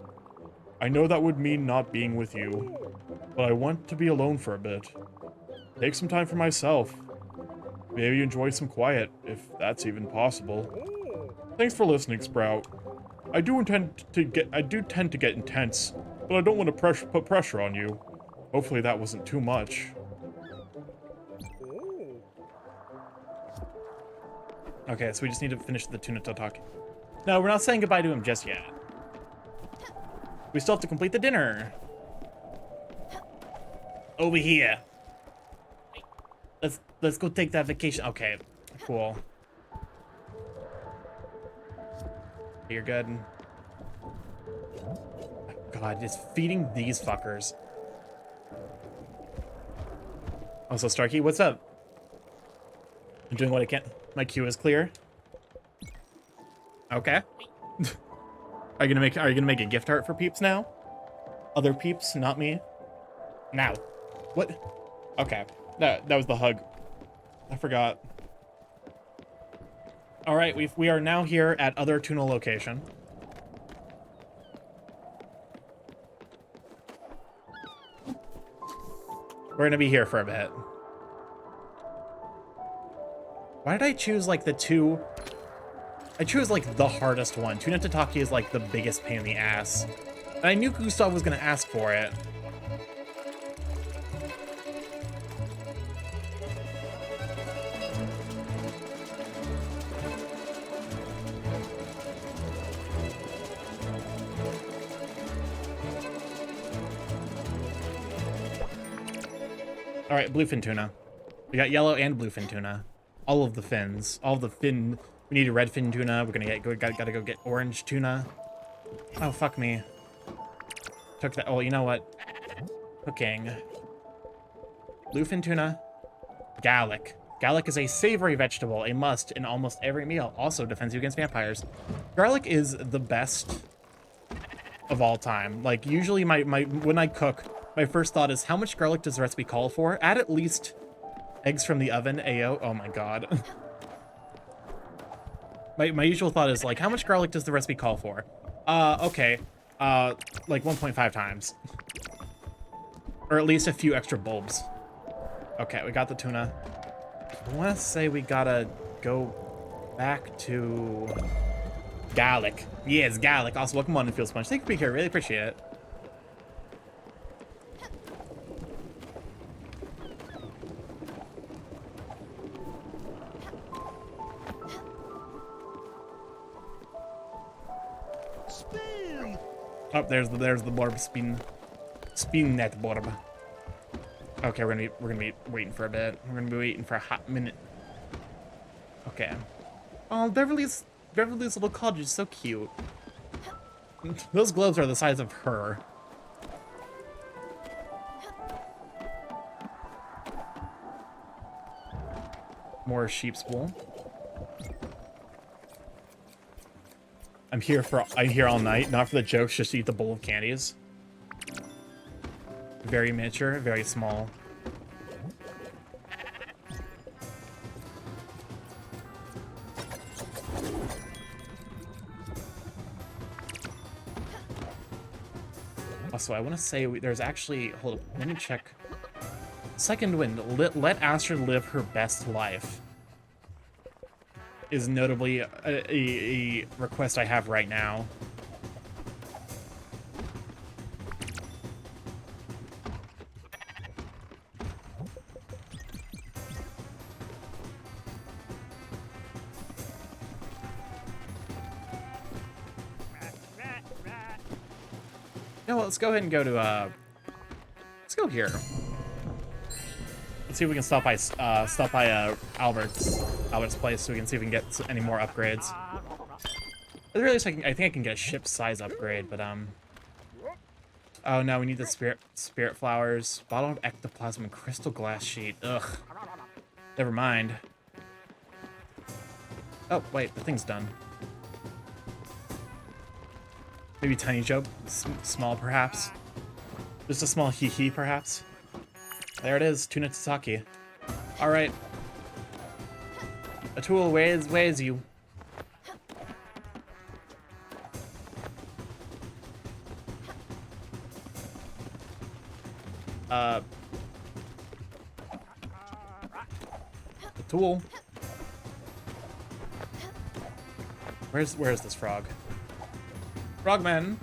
I know that would mean not being with you. But I want to be alone for a bit. Take some time for myself. Maybe enjoy some quiet, if that's even possible. Thanks for listening, Sprout. I do tend to get intense, but I don't want to put pressure on you. Hopefully that wasn't too much. Okay, so we just need to finish the tuna talk. No, we're not saying goodbye to him just yet. We still have to complete the dinner. Over here. Let's go take that vacation. Okay, cool. You're good. God, just feeding these fuckers. Also, Starkey, what's up? I'm doing what I can. My queue is clear. Okay. Are you gonna make a gift art for peeps now? Other peeps, not me. Now. What? Okay. That was the hug. I forgot. All right, we are now here at other tuna location. We're gonna be here for a bit. Why did I choose like the two? I chose like the hardest one. Tuna Tataki is like the biggest pain in the ass. And I knew Gustav was gonna ask for it. All right, bluefin tuna. We got yellow and bluefin tuna. All of the fins. All of the fin. We need a red fin tuna. We're gonna gotta go get orange tuna. Oh, fuck me. Took that. Oh, you know what? Cooking. Bluefin tuna. Garlic. Garlic is a savory vegetable, a must in almost every meal. Also defends you against vampires. Garlic is the best of all time. Like, usually when I cook, my first thought is, how much garlic does the recipe call for? Add at least eggs from the oven, AO. Oh my god. My usual thought is, like, how much garlic does the recipe call for? Okay. Like 1.5 times. Or at least a few extra bulbs. Okay, we got the tuna. I want to say we gotta go back to garlic. Yes, garlic. Also, welcome on and feel sponge. Thank you for being here. Really appreciate it. Oh, there's the borb spin net borb. Okay, we're gonna be waiting for a bit. We're gonna be waiting for a hot minute. Okay. Oh, Beverly's little cottage is so cute. Those gloves are the size of her. More sheep's wool. I'm here all night, not for the jokes, just to eat the bowl of candies. Very miniature, very small. Also, I want to say there's actually, hold up, let me check. Second wind, let Astrid live her best life, is notably a request I have right now. You know what, let's go ahead and go to, let's go here. Let's see if we can stop by Albert's place so we can see if we can get any more upgrades. At the very least, I think I can get a ship size upgrade, but oh no, we need the spirit flowers, bottle of ectoplasm, and crystal glass sheet. Ugh. Never mind. Oh wait, the thing's done. Maybe tiny joke, small perhaps. Just a small hee-hee perhaps. There it is, tuna Tasaki. All right. Atul, where's you? Atul. Where's this frog? Frogman.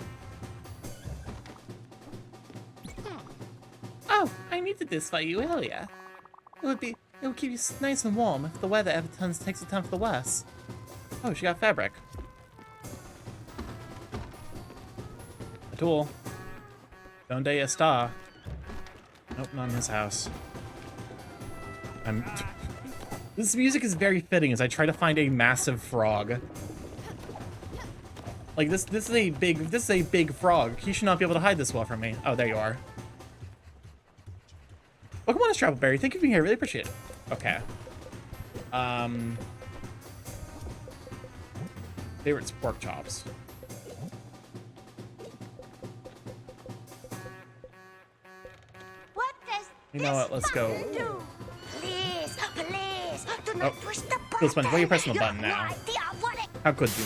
Oh, I needed this for you earlier. It would keep you nice and warm if the weather ever takes a turn for the worse. Oh, she got fabric. Atul. Donde está? Nope, not in his house. This music is very fitting as I try to find a massive frog. Like this is a big frog. He should not be able to hide this well from me. Oh, there you are. Welcome on, Travelberry. Thank you for being here. Really appreciate it. Okay. Favorites pork chops. What does You know what? Let's go. do? Please, please, do not push the button. Feels funny. Why are you pressing the button You have now? no idea what it... How could you?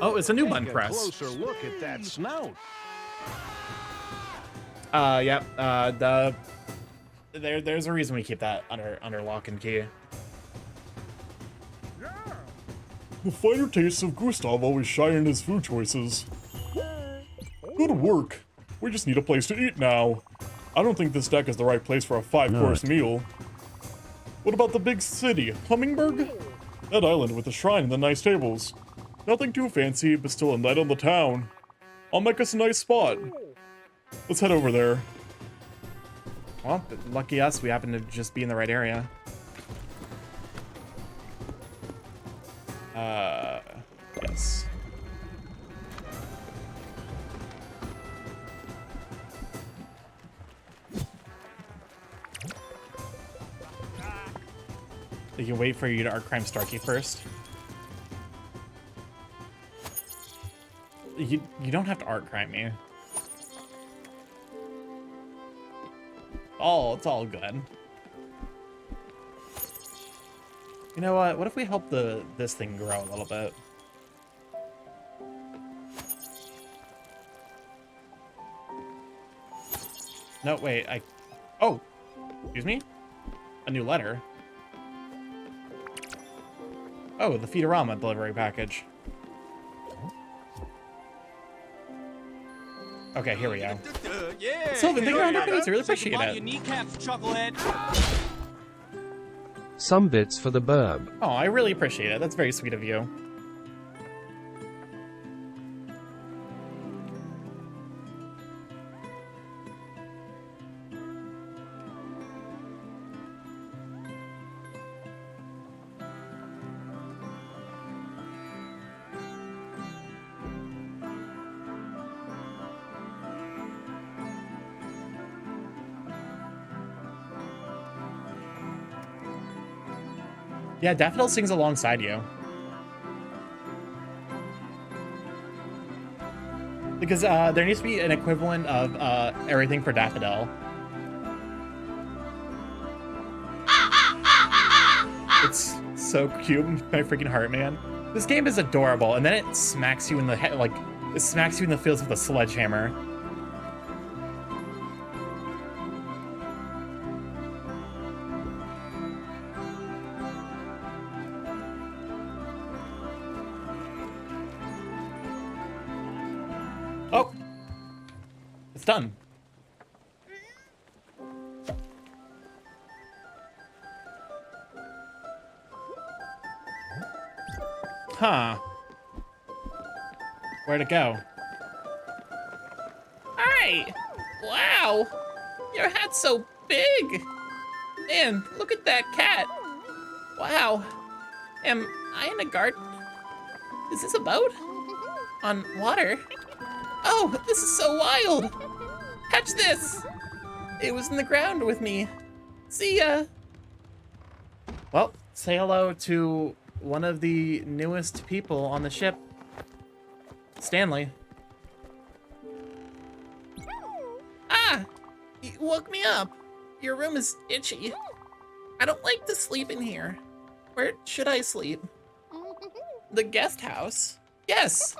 Oh, it's a new button press. Closer look at that snout. Yep. There's a reason we keep that under lock and key. The finer tastes of Gustav always shine in his food choices. Good work. We just need a place to eat now. I don't think this deck is the right place for a 5-course meal. What about the big city, Hummingberg? That island with the shrine and the nice tables. Nothing too fancy, but still a night on the town. I'll make us a nice spot. Let's head over there. Well, lucky us, we happen to just be in the right area. Yes. You can wait for you to art crime Starkey first. You don't have to art crime me. Oh, it's all good. You know what? What if we help this thing grow a little bit? No, wait, oh, excuse me? A new letter. Oh, the Feedorama delivery package. Okay, here we go. Yeah. Sylvan, thank you for 100 bits. I really appreciate Your it. kneecaps, chucklehead. Some bits for the burb. Oh, I really appreciate it. That's very sweet of you. Yeah, Daffodil sings alongside you. Because there needs to be an equivalent of everything for Daffodil. It's so cute, my freaking heart, man. This game is adorable, and then it smacks you in the head, like, it smacks you in the face with a sledgehammer. Oh, it's done. Huh. Where'd it go? Hi! Wow! Your hat's so big! Man, look at that cat! Wow! Am I in a garden? Is this a boat? On water? Oh, this is so wild! Catch this! It was in the ground with me. See ya! Well, say hello to one of the newest people on the ship. Stanley. Ah! You woke me up. Your room is itchy. I don't like to sleep in here. Where should I sleep? The guest house? Yes!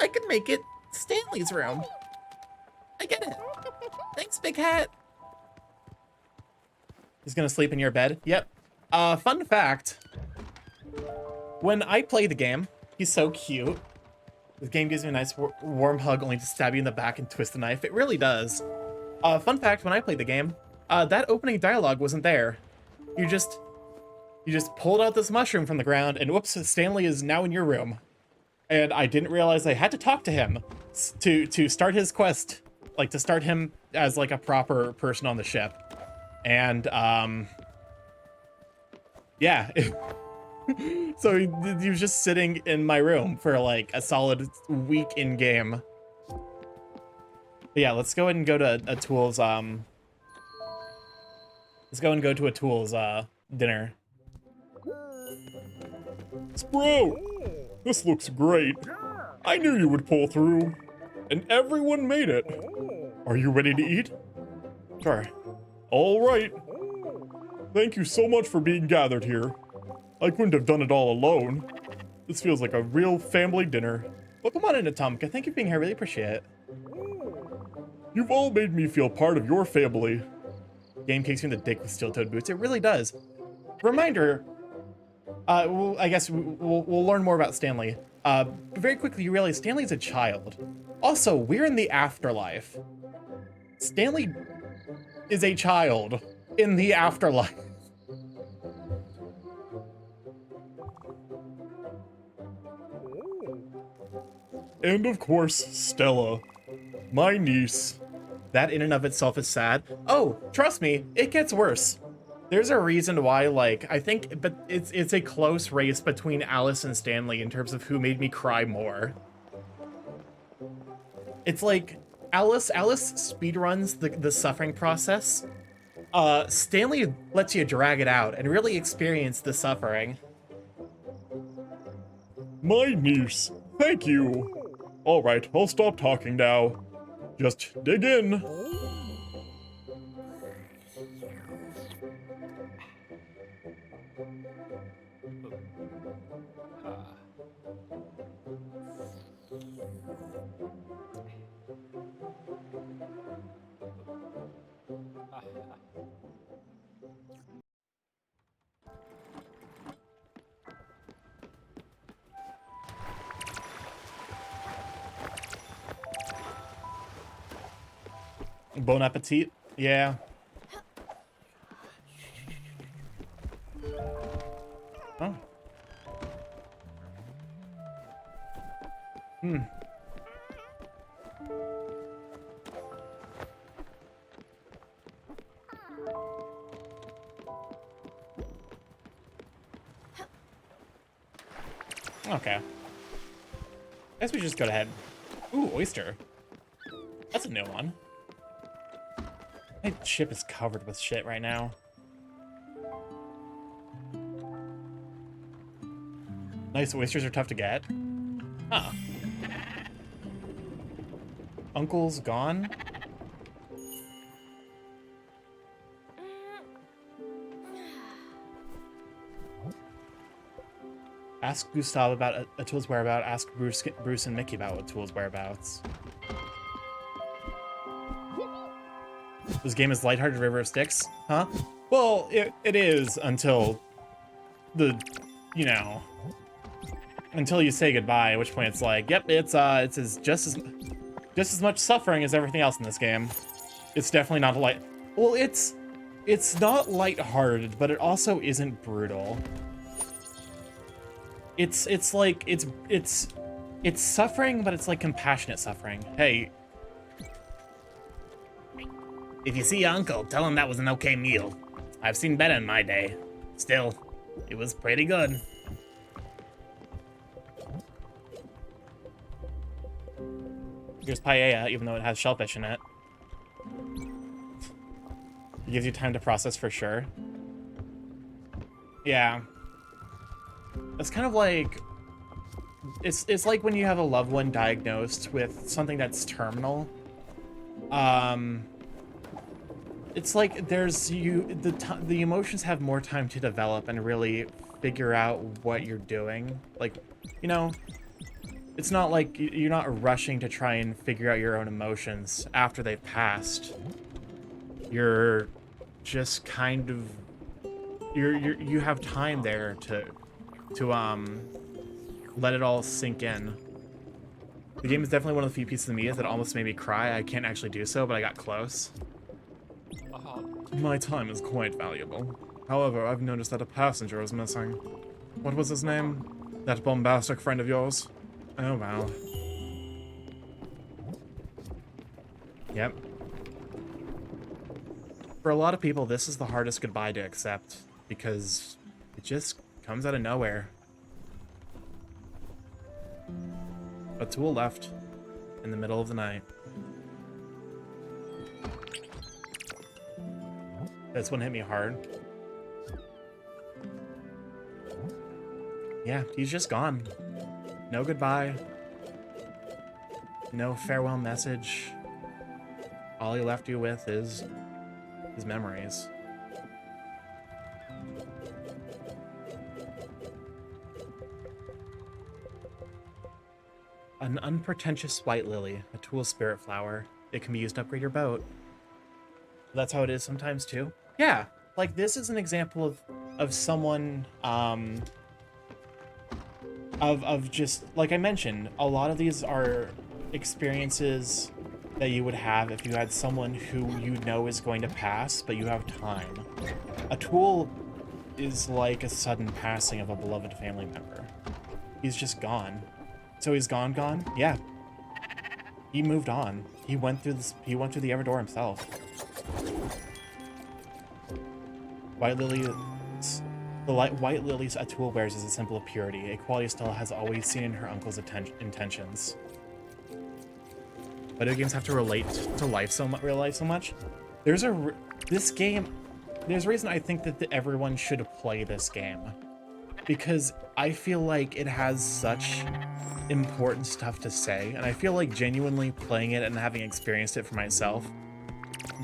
I could make it Stanley's room. I get it. Thanks, Big Hat. He's gonna sleep in your bed? Yep. Fun fact. When I play the game, he's so cute. The game gives me a nice warm hug only to stab you in the back and twist the knife. It really does. Fun fact, when I played the game, that opening dialogue wasn't there. You just pulled out this mushroom from the ground and whoops, Stanley is now in your room. And I didn't realize I had to talk to him to start his quest, like to start him as like a proper person on the ship. And yeah. So he was just sitting in my room for like a solid week in game. But yeah, let's go ahead and go to a tools let's go and go to a tools dinner. Spro! This looks great. I knew you would pull through. And everyone made it. Are you ready to eat? Sure. All right. Thank you so much for being gathered here. I couldn't have done it all alone. This feels like a real family dinner. Welcome on in, Atomka. Thank you for being here. I really appreciate it. You've all made me feel part of your family. Game kicks you in the dick with steel-toed boots. It really does. Reminder, I guess we'll learn more about Stanley. Very quickly, you realize Stanley's a child. Also, we're in the afterlife. Stanley is a child in the afterlife. And of course, Stella, my niece. That in and of itself is sad. Oh, trust me, it gets worse. There's a reason why, like, I think, but it's a close race between Alice and Stanley in terms of who made me cry more. It's like, Alice speedruns the suffering process Stanley lets you drag it out and really experience the suffering. My niece. Thank you. All right, I'll stop talking now. Just dig in. Bon appetit. Yeah. Oh. Hmm. Okay. Guess we just go ahead. Ooh, oyster. That's a new one. My ship is covered with shit right now. Nice oysters are tough to get. Huh. Uncle's gone? Ask Gustav about Atul's whereabouts. Ask Bruce and Mickey about Atul's whereabouts. This game is lighthearted River of Styx, huh? Well, it is until the, you know, until you say goodbye, at which point it's like, yep, it's just as much suffering as everything else in this game. It's definitely not well, it's not lighthearted, but it also isn't brutal. It's suffering, but it's like compassionate suffering. Hey, if you see your uncle, tell him that was an okay meal. I've seen better in my day. Still, it was pretty good. Here's paella, even though it has shellfish in it. It gives you time to process for sure. Yeah. It's kind of like... It's like when you have a loved one diagnosed with something that's terminal. It's like there's the emotions have more time to develop and really figure out what you're doing. Like, you know, it's not like you're not rushing to try and figure out your own emotions after they've passed. You're just kind of you have time there to let it all sink in. The game is definitely one of the few pieces of media that almost made me cry. I can't actually do so, but I got close. My time is quite valuable. However, I've noticed that a passenger is missing. What was his name? That bombastic friend of yours? Oh, wow. Yep. For a lot of people, this is the hardest goodbye to accept, because it just comes out of nowhere. Atul left in the middle of the night. This one hit me hard. Yeah, he's just gone. No goodbye. No farewell message. All he left you with is his memories. An unpretentious white lily, a tool spirit flower. It can be used to upgrade your boat. That's how it is sometimes too. Yeah, like this is an example of someone of just, like I mentioned, a lot of these are experiences that you would have if you had someone who you know is going to pass, but you have time. A tool is like a sudden passing of a beloved family member. He's just gone. So he's gone? Yeah. He moved on. He went through the Ever Door himself. White lilies, white lilies Atul wears is a symbol of purity, a quality Stella has always seen in her uncle's intentions. Video games have to relate to life real life so much. This game there's a reason I think that everyone should play this game. Because I feel like it has such important stuff to say, and I feel like genuinely playing it and having experienced it for myself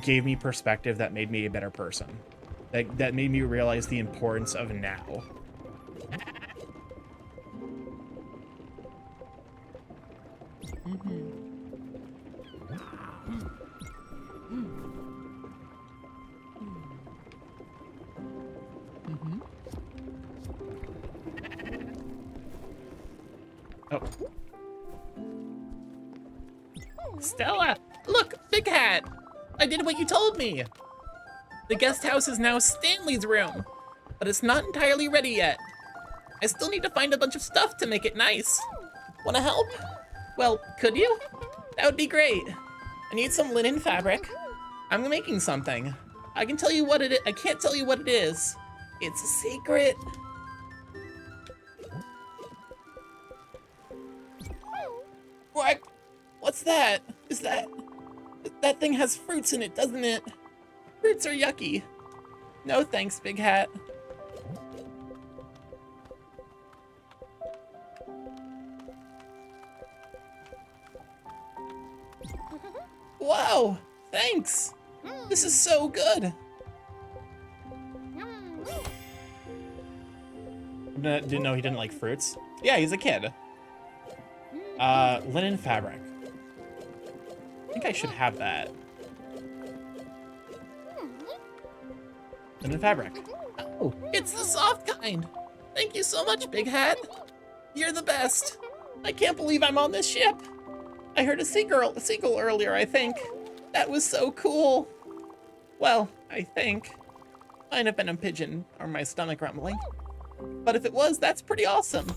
gave me perspective that made me a better person. That made me realize the importance of now. Oh. Stella! Look! Big Hat! I did what you told me! The guest house is now Stanley's room, but it's not entirely ready yet. I still need to find a bunch of stuff to make it nice. Wanna help? Well, could you? That would be great. I need some linen fabric. I'm making something. I can tell you what it is. I can't tell you what it is. It's a secret. What? What's that? Is that thing has fruits in it, doesn't it? Fruits are yucky. No thanks, Big Hat. Wow, thanks. This is so good. Didn't know he didn't like fruits. Yeah, he's a kid. Linen fabric. I think I should have that. Linen fabric. Oh, it's the soft kind. Thank you so much, Big Hat. You're the best. I can't believe I'm on this ship. I heard a seagull earlier, I think. That was so cool. Well, I think. Might have been a pigeon or my stomach rumbling. But if it was, that's pretty awesome.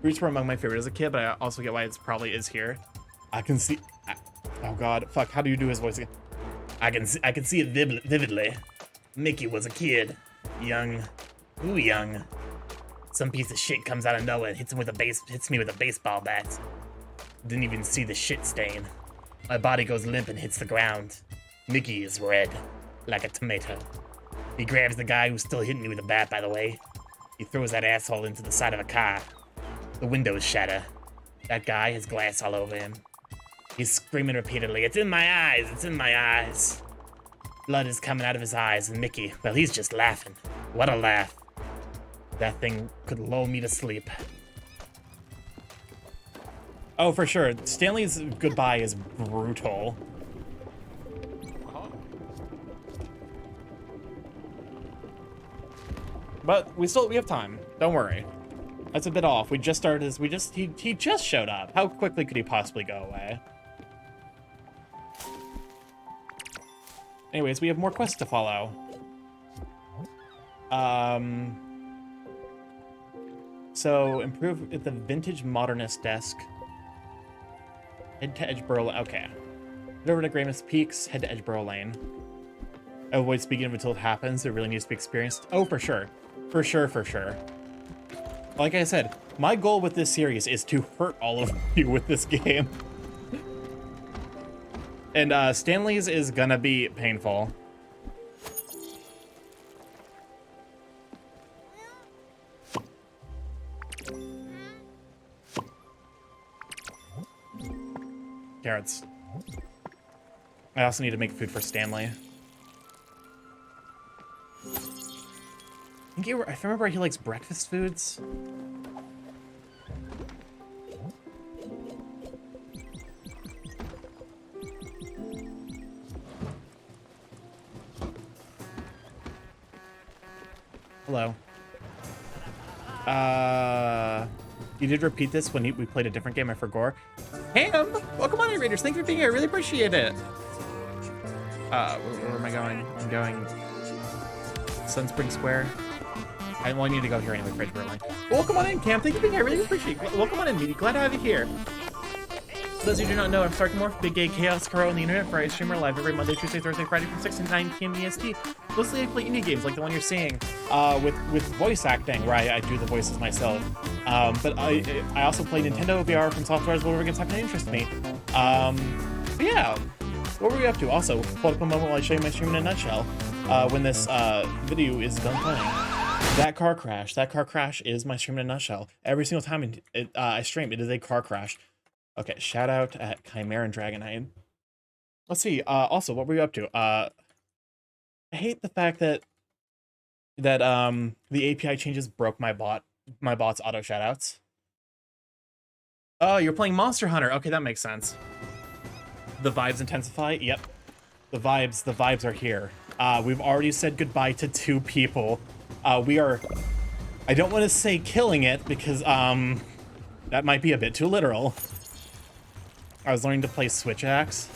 Fruits were among my favorite as a kid, but I also get why it probably is here. I can see. Oh God, fuck! How do you do his voice again? I can see it vividly. Mickey was a kid, young, ooh young. Some piece of shit comes out of nowhere and hits me with a baseball bat. Didn't even see the shit stain. My body goes limp and hits the ground. Mickey is red, like a tomato. He grabs the guy who's still hitting me with a bat, by the way. He throws that asshole into the side of a car. The windows shatter. That guy has glass all over him. He's screaming repeatedly, "It's in my eyes! It's in my eyes!" Blood is coming out of his eyes, and Mickey, well, he's just laughing. What a laugh. That thing could lull me to sleep. Oh, for sure. Stanley's goodbye is brutal. But we have time. Don't worry. That's a bit off. We just started this. He just showed up. How quickly could he possibly go away? Anyways, we have more quests to follow. So improve at the vintage modernist desk. Head to Edgeboro. Okay. Head over to Gramus Peaks. Head to Edgeboro Lane. Avoid speaking until it happens. It really needs to be experienced. Oh, for sure. For sure, for sure. Like I said, my goal with this series is to hurt all of you with this game. And Stanley's is gonna be painful. Carrots. I also need to make food for Stanley. I remember he likes breakfast foods. Hello. You did repeat this when we played a different game, I forgot. Ham! Welcome on, Raiders. Thank you for being here. I really appreciate it. Where am I going? I'm going Sunspring Square. I need to go here anyway, Fridgeboro Line. Welcome on in, Cam. Thank you for being here. I really appreciate it. Welcome on in, Meaty. Glad to have you here. For those of you who do not know, I'm Starkmorph, Big Gay Chaos Karo on the internet, where I stream live every Monday, Tuesday, Thursday, Friday from 6 to 9 p.m. EST. Mostly I play indie games like the one you're seeing, with voice acting, where I do the voices myself. But I also play Nintendo VR from software as well, where it's not going to interest me. But yeah, what were we up to? Also, hold up a moment while I show you my stream in a nutshell. When this video is done playing. That car crash is my stream in a nutshell. Every single time I stream, it is a car crash. Okay, shout out at Chimera and Dragonite. Let's see, also, what were you up to? I hate the fact that the API changes broke my bot's auto shoutouts. Oh, you're playing Monster Hunter. Okay, that makes sense. The vibes intensify. Yep. The vibes are here. We've already said goodbye to 2 people. We are, I don't want to say killing it because that might be a bit too literal. I was learning to play Switch Axe.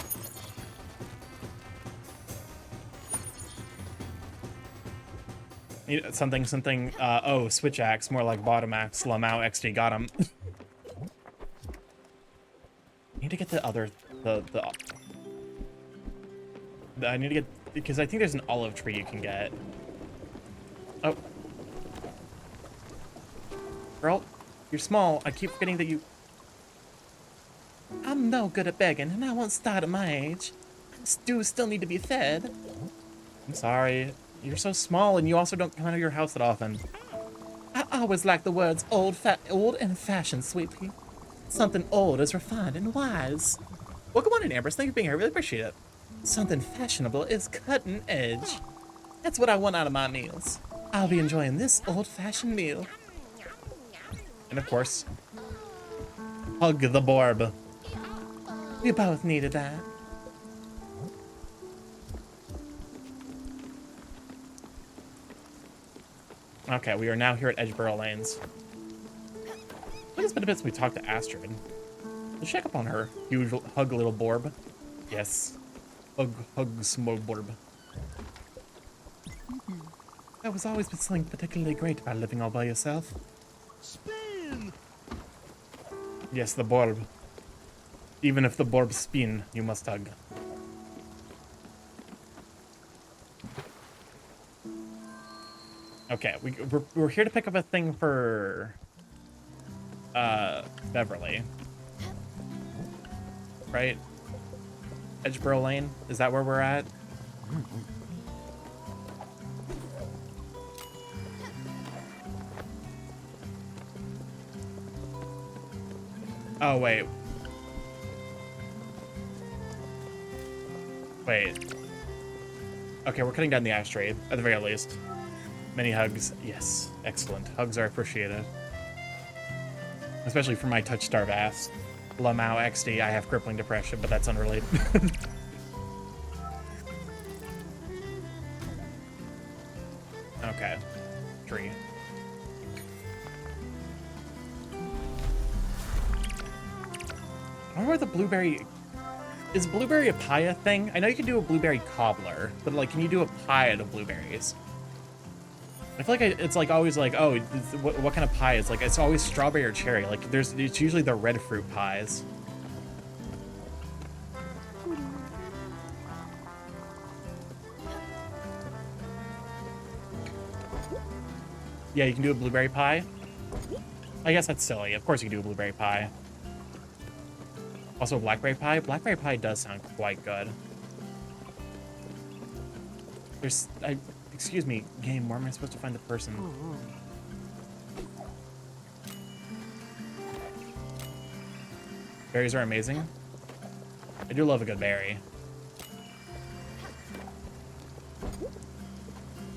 Something, oh, Switch Axe, more like Bottom Axe, Lamau XD, got him. Need to get the other, I need to get, because I think there's an olive tree you can get. Oh. Girl, you're small. I keep forgetting that you... I'm no good at begging, and I won't start at my age. I still need to be fed. I'm sorry. You're so small, and you also don't come out of your house that often. I always like the words old and fashioned, sweet pea. Something old is refined and wise. Welcome on in, Ambrose. Thank you for being here. I really appreciate it. Something fashionable is cutting edge. That's what I want out of my meals. I'll be enjoying this old-fashioned meal. And of course, hug the Borb. We both needed that. Okay, we are now here at Edgeboro Lanes. I think it's been a bit since we talked to Astrid. Let's check up on her. You hug little Borb. Yes. Hug small Borb. That was always been something particularly great about living all by yourself. Spin! Yes, the Borb. Even if the Borb spin, you must hug. Okay, we're here to pick up a thing for Beverly. Right? Edgeboro Lane? Is that where we're at? Oh, wait. Wait. Okay, we're cutting down the ashtray, at the very least. Many hugs. Yes. Excellent. Hugs are appreciated. Especially for my touch-starved ass. Lamau XD, I have crippling depression, but that's unrelated. Okay. Tree. I wonder where the blueberry... Is blueberry a pie a thing? I know you can do a blueberry cobbler, but like, can you do a pie out of blueberries? I feel like it's like always like, oh, what kind of pie? It's like, it's always strawberry or cherry. Like, it's usually the red fruit pies. Yeah, you can do a blueberry pie. I guess that's silly. Of course you can do a blueberry pie. Also a blackberry pie. Blackberry pie does sound quite good. Excuse me, game, where am I supposed to find the person? Berries are amazing. I do love a good berry.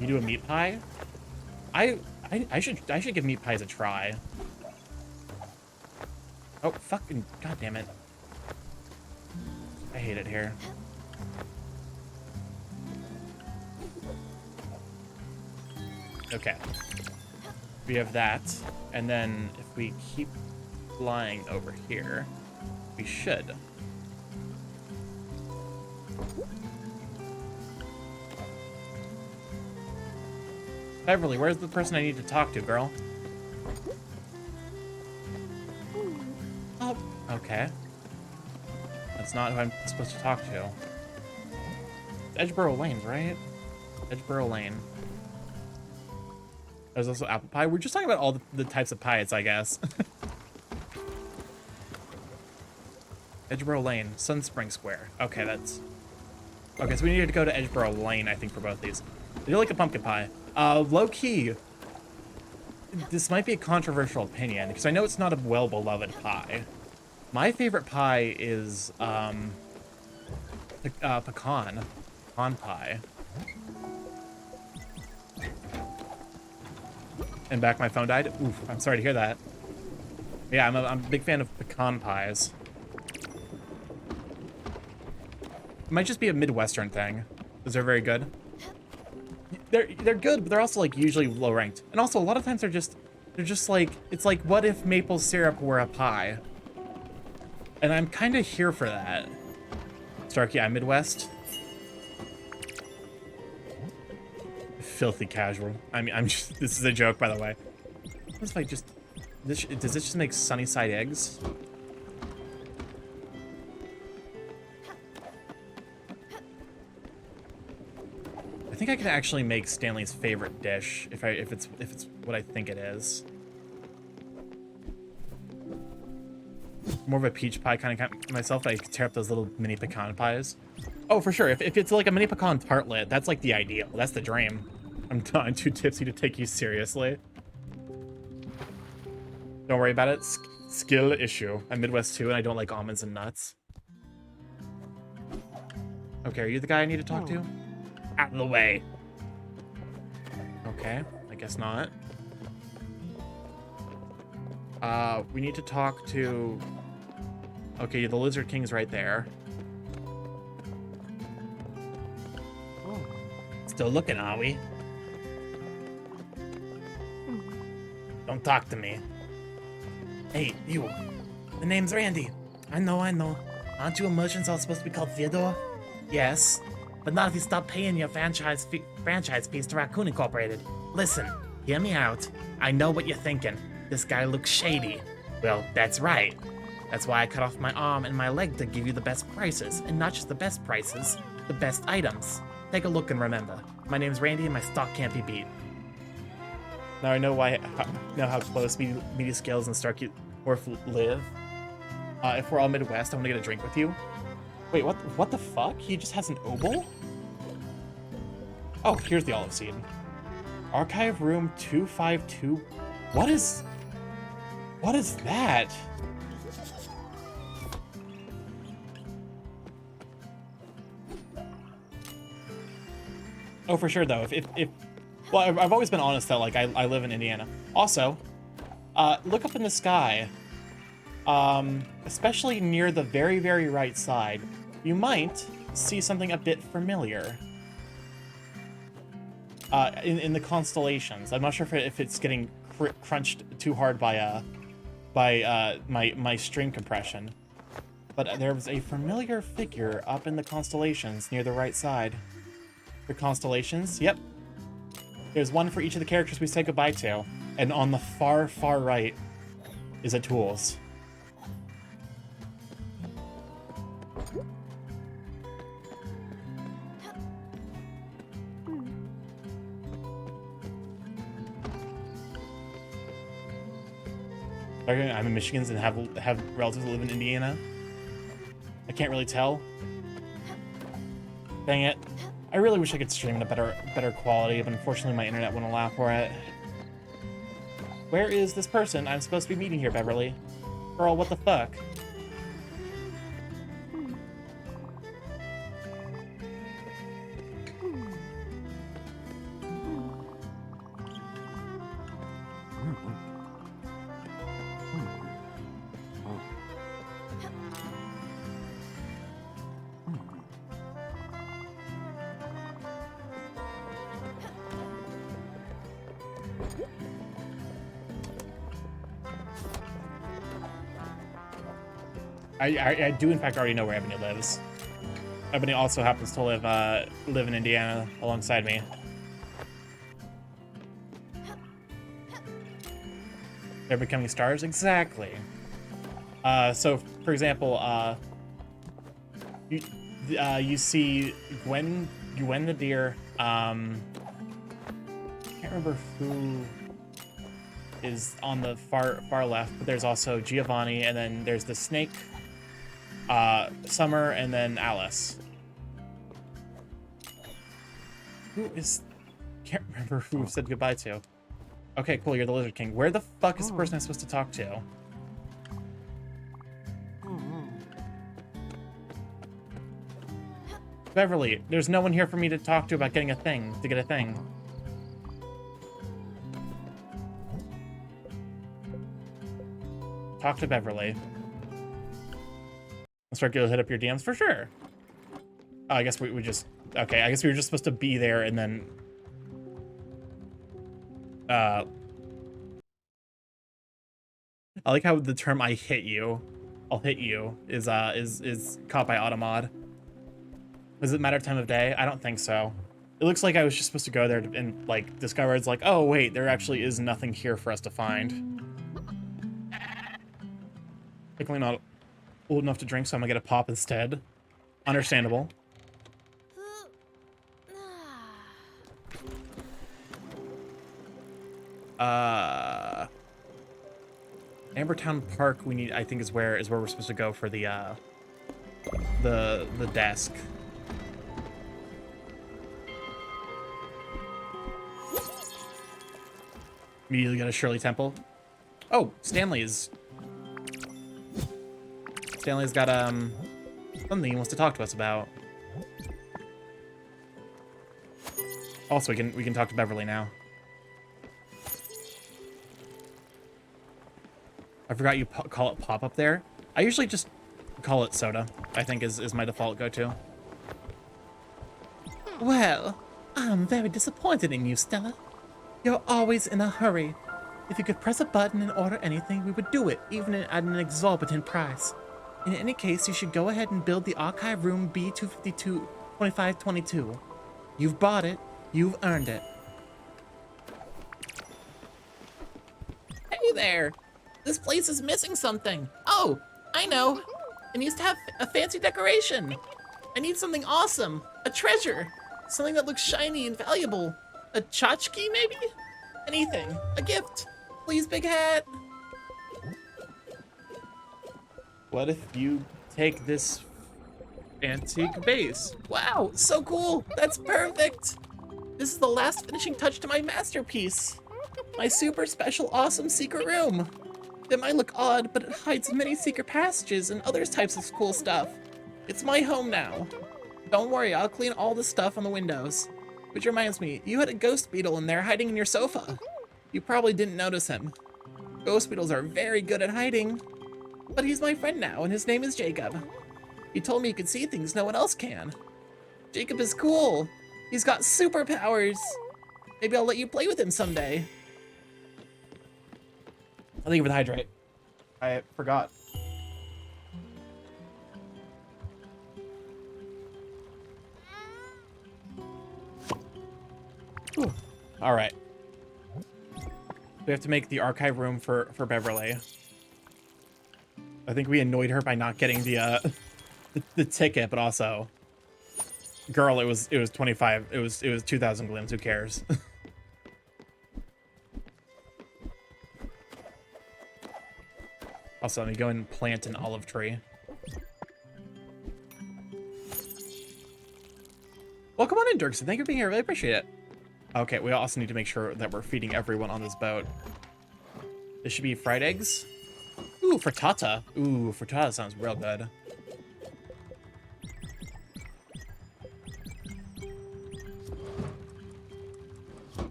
You do a meat pie? I should give meat pies a try. Oh, fucking god damn it. I hate it here. Okay. We have that, and then if we keep flying over here, we should. Beverly, where's the person I need to talk to, girl? Oh, okay. That's not who I'm supposed to talk to. Edgeboro Lane, right? Edgeboro Lane. There's also apple pie. We're just talking about all the types of pies, I guess. Edgeboro Lane, Sunspring Square. Okay, that's... Okay, so we need to go to Edgeboro Lane, I think, for both these. I do like a pumpkin pie. Low-key, this might be a controversial opinion, because I know it's not a well-beloved pie. My favorite pie is, pecan pie. And back my phone died. Oof, I'm sorry to hear that. Yeah, I'm a big fan of pecan pies. It might just be a Midwestern thing, because they're very good. They're good, but they're also like usually low ranked. And also a lot of times they're just like, it's like, what if maple syrup were a pie? And I'm kind of here for that. Starkey, I'm Midwest. Filthy casual. I mean, this is a joke, by the way. What if I just, does this just make sunny side eggs? I think I can actually make Stanley's favorite dish if it's what I think it is. More of a peach pie kind of myself. I could tear up those little mini pecan pies. Oh, for sure. If it's like a mini pecan tartlet, that's like the ideal. That's the dream. I'm too tipsy to take you seriously. Don't worry about it. Skill issue. I'm Midwest too, and I don't like almonds and nuts. Okay, are you the guy I need to talk to? Out of the way. Okay, I guess not. We need to talk to... Okay, the Lizard King's right there. Still looking, are we? Don't talk to me. Hey, you. The name's Randy. I know. Aren't you a merchant all supposed to be called Theodore? Yes. But not if you stop paying your franchise fees to Raccoon Incorporated. Listen, hear me out. I know what you're thinking. This guy looks shady. Well, that's right. That's why I cut off my arm and my leg to give you the best prices. And not just the best prices, the best items. Take a look and remember. My name's Randy and my stock can't be beat. Now I know how close media scales and Starkey live. If we're all Midwest, I'm gonna get a drink with you. Wait, what the fuck? He just has an obol? Oh, here's the olive seed. Archive room 252. What is that? Oh, for sure though. Well, I've always been honest that like I live in Indiana. Also, look up in the sky. Especially near the very, very right side, you might see something a bit familiar. In the constellations. I'm not sure if it's getting crunched too hard by my stream compression. But there was a familiar figure up in the constellations near the right side. The constellations, yep. There's one for each of the characters we say goodbye to. And on the far, far right is a tools. I'm in Michigan and have relatives that live in Indiana. I can't really tell. Dang it. I really wish I could stream in a better quality, but unfortunately my internet won't allow for it. Where is this person I'm supposed to be meeting here, Beverly? Girl, what the fuck? I do in fact already know where Ebony lives. Ebony also happens to live in Indiana alongside me. They're becoming stars? Exactly. So for example, you see Gwen the deer. I can't remember who is on the far left, but there's also Giovanni, and then there's the snake. Summer, and then Alice. Who is... Can't remember who we said goodbye to. Okay, cool, you're the Lizard King. Where the fuck is the person I'm supposed to talk to? Beverly, there's no one here for me to talk to about getting a thing, to get a thing. Talk to Beverly. Let's start to hit up your DMs for sure. Oh, I guess we just... Okay, I guess we were just supposed to be there and then... I like how the term "I hit you," I'll hit you, is caught by Automod. Does it matter time of day? I don't think so. It looks like I was just supposed to go there and like discover it's like, oh wait, there actually is nothing here for us to find. Definitely not old enough to drink, so I'm gonna get a pop instead. Understandable. Ambertown Park, we need, I think is where we're supposed to go for the desk. Immediately got a Shirley Temple. Oh, Stanley's got something he wants to talk to us about. Also, we can talk to Beverly now. I forgot you call it pop up there. I usually just call it soda, I think is my default go-to. Well, I'm very disappointed in you, Stella. You're always in a hurry. If you could press a button and order anything, we would do it, even at an exorbitant price. In any case, you should go ahead and build the archive room B252-2522. You've bought it, you've earned it. Hey there! This place is missing something. Oh, I know. It needs to have a fancy decoration. I need something awesome. A treasure. Something that looks shiny and valuable. A tchotchke, maybe? Anything. A gift. Please, big hat. What if you take this antique vase? Wow, so cool. That's perfect. This is the last finishing touch to my masterpiece. My super special, awesome secret room. It might look odd, but it hides many secret passages and other types of cool stuff. It's my home now. Don't worry, I'll clean all the stuff on the windows. Which reminds me, you had a ghost beetle in there hiding in your sofa. You probably didn't notice him. Ghost beetles are very good at hiding. But he's my friend now, and his name is Jacob. He told me he could see things no one else can. Jacob is cool. He's got superpowers. Maybe I'll let you play with him someday. Thank you for the hydrate. I forgot. Whew. All right. We have to make the archive room for Beverly. I think we annoyed her by not getting the ticket, but also, girl, it was 25. It was 2,000 glims. Who cares? Also, let me go and plant an olive tree. Welcome on in, Dirkson. Thank you for being here. Really appreciate it. Okay, we also need to make sure that we're feeding everyone on this boat. This should be fried eggs. Ooh, frittata. Ooh, frittata sounds real good.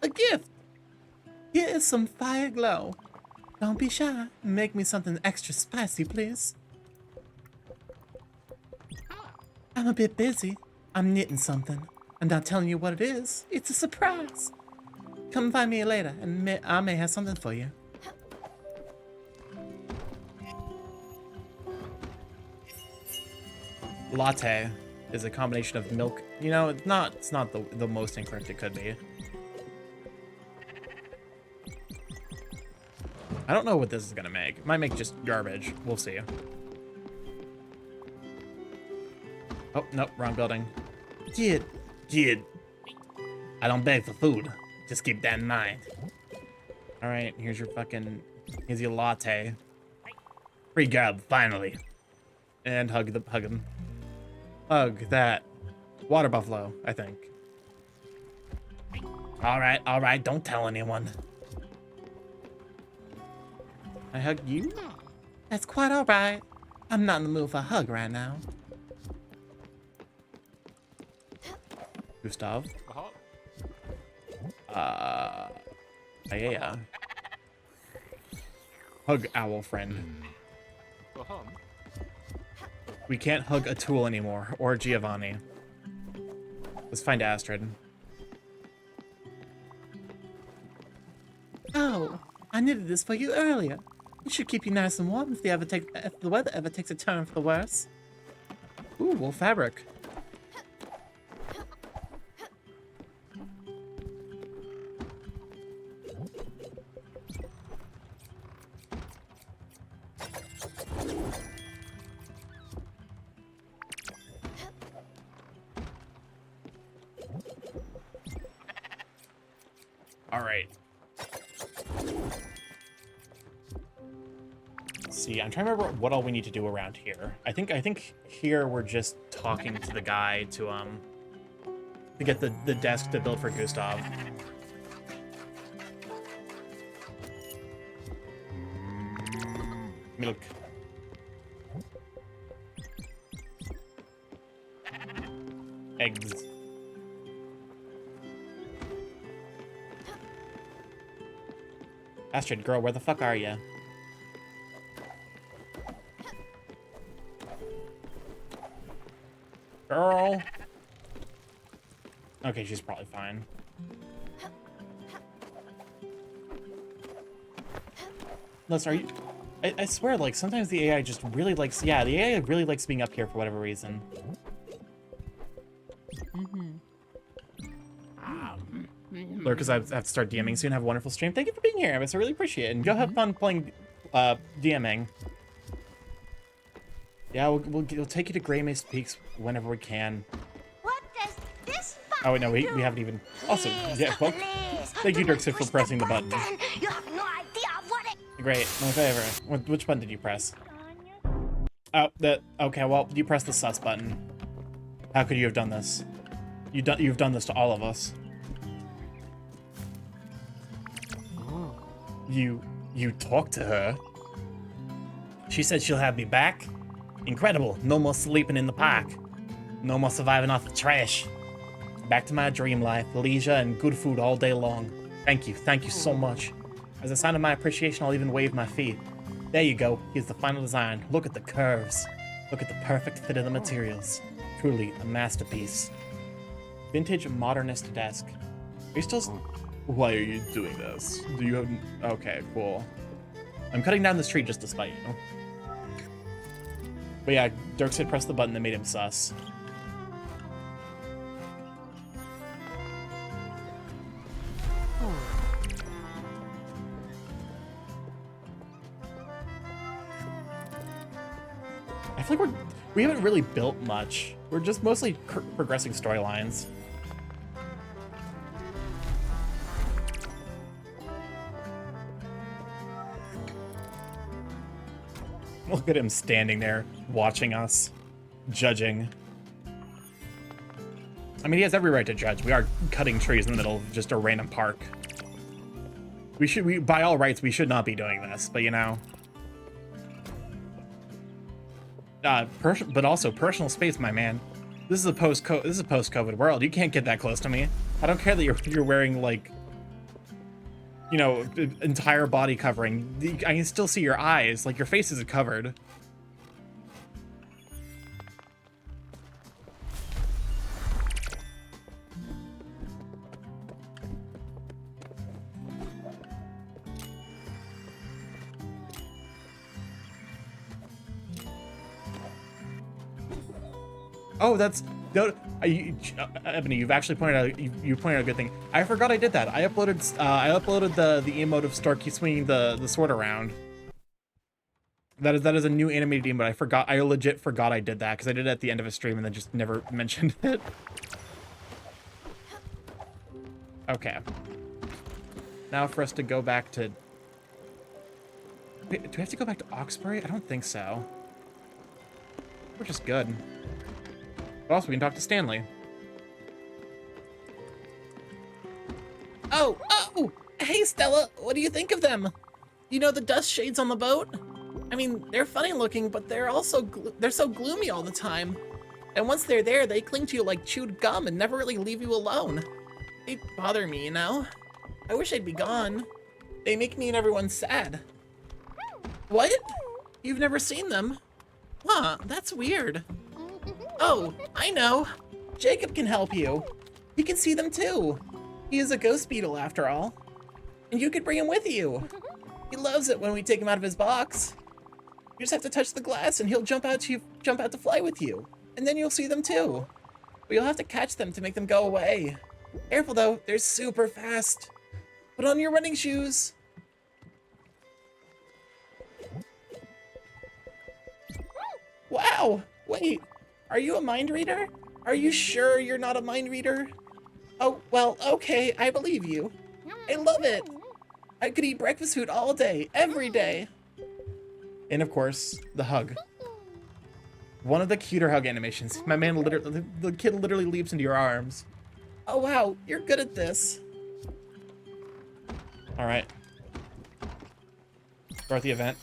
A gift! Here is some fire glow. Don't be shy. Make me something extra spicy, please. I'm a bit busy. I'm knitting something. I'm not telling you what it is. It's a surprise. Come find me later, and I may have something for you. Latte is a combination of milk. You know, it's not the most incorrect it could be. I don't know what this is gonna make. It might make just garbage. We'll see. Oh, nope, wrong building. Kid. I don't beg for food. Just keep that in mind. All right, here's your latte. Free gab, finally. And hug him. Hug that water buffalo, I think. All right, don't tell anyone. I hug you? That's quite all right. I'm not in the mood for a hug right now. Gustav? Yeah. Hug owl friend. We can't hug Atul anymore, or Giovanni. Let's find Astrid. Oh, I needed this for you earlier. It should keep you nice and warm if the weather ever takes a turn for the worse. Ooh, wool fabric. All right. See, I'm trying to remember what all we need to do around here. I think here we're just talking to the guy to get the desk to build for Gustav. Milk. Eggs. Astrid, girl, where the fuck are you? Girl. Okay, she's probably fine. Listen, are you... I swear, like, sometimes the AI just really likes... Yeah, the AI really likes being up here for whatever reason. Lurkers, I have to start DMing soon. Have a wonderful stream. Thank you for being here, Amos. I really appreciate it. And go have fun playing DMing. Yeah, we'll take you to Grey Mist Peaks whenever we can. What does this Oh, wait, no, we haven't even... Also, yeah, well, thank you, Dirksit, for pressing the button. You have no idea what it... Great, my favorite. Which button did you press? Oh, okay, well, you pressed the sus button. How could you have done this? You've done this to all of us. You talked to her? She said she'll have me back? Incredible. No more sleeping in the park. No more surviving off the trash. Back to my dream life, leisure and good food all day long. Thank you so much. As a sign of my appreciation, I'll even wave my feet. There you go. Here's the final design. Look at the curves. Look at the perfect fit of the materials. Truly a masterpiece. Vintage modernist desk. Are you still... Why are you doing this? Do you have... Okay, cool. I'm cutting down this tree just to spite you. But yeah, Dirksit pressed the button that made him sus. I feel like we haven't really built much. We're just mostly progressing storylines. Look at him standing there, watching us, judging. I mean, he has every right to judge. We are cutting trees in the middle of just a random park. By all rights, we should not be doing this, but you know. But also personal space, my man. This is a post-COVID world. You can't get that close to me. I don't care that you're wearing like, you know, entire body covering. I can still see your eyes. Like, your face is covered. Oh, that's... Ebony, you've actually pointed out you pointed out a good thing. I forgot I did that. I uploaded the emote of Starkey swinging the sword around. That is a new animated emote. I legit forgot I did that because I did it at the end of a stream and then just never mentioned it. Okay. Now for us to go back to Wait, do we have to go back to Oxbury? I don't think so. We're just good. But also, we can talk to Stanley. Oh! Hey, Stella! What do you think of them? You know the dust shades on the boat? I mean, they're funny looking, but they're also they're so gloomy all the time. And once they're there, they cling to you like chewed gum and never really leave you alone. They bother me, you know? I wish they'd be gone. They make me and everyone sad. What? You've never seen them? Huh, that's weird. Oh, I know. Jacob can help you. He can see them too. He is a ghost beetle after all. And you could bring him with you. He loves it when we take him out of his box. You just have to touch the glass and he'll jump out to fly with you. And then you'll see them too. But you'll have to catch them to make them go away. Careful though, they're super fast. Put on your running shoes. Wow, wait, are you a mind reader? Are you sure you're not a mind reader? Oh, well, okay, I believe you. I love it. I could eat breakfast food all day, every day. And of course, the hug. One of the cuter hug animations. My man literally, the kid literally leaps into your arms. Oh wow, you're good at this. All right. Start the event.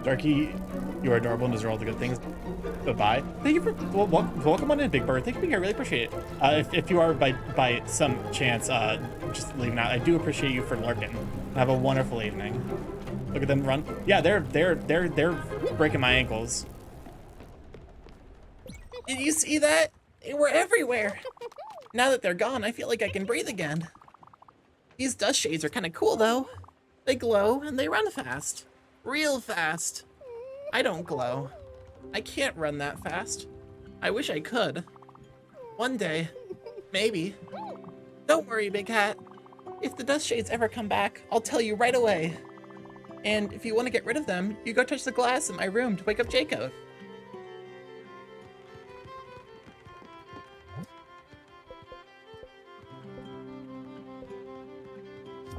Darky, you are adorable and deserve all the good things. Bye-bye. Thank you for welcome on in, Big Bird. Thank you for being here. I really appreciate it. If you are by some chance just leaving out, I do appreciate you for lurking. Have a wonderful evening. Look at them run. Yeah, they're breaking my ankles. Did you see that? They were everywhere. Now that they're gone, I feel like I can breathe again. These dust shades are kind of cool though. They glow and they run fast. Real fast. I don't glow. I can't run that fast. I wish I could. One day. Maybe. Don't worry, Big Hat. If the dust shades ever come back, I'll tell you right away. And if you want to get rid of them, you go touch the glass in my room to wake up Jacob.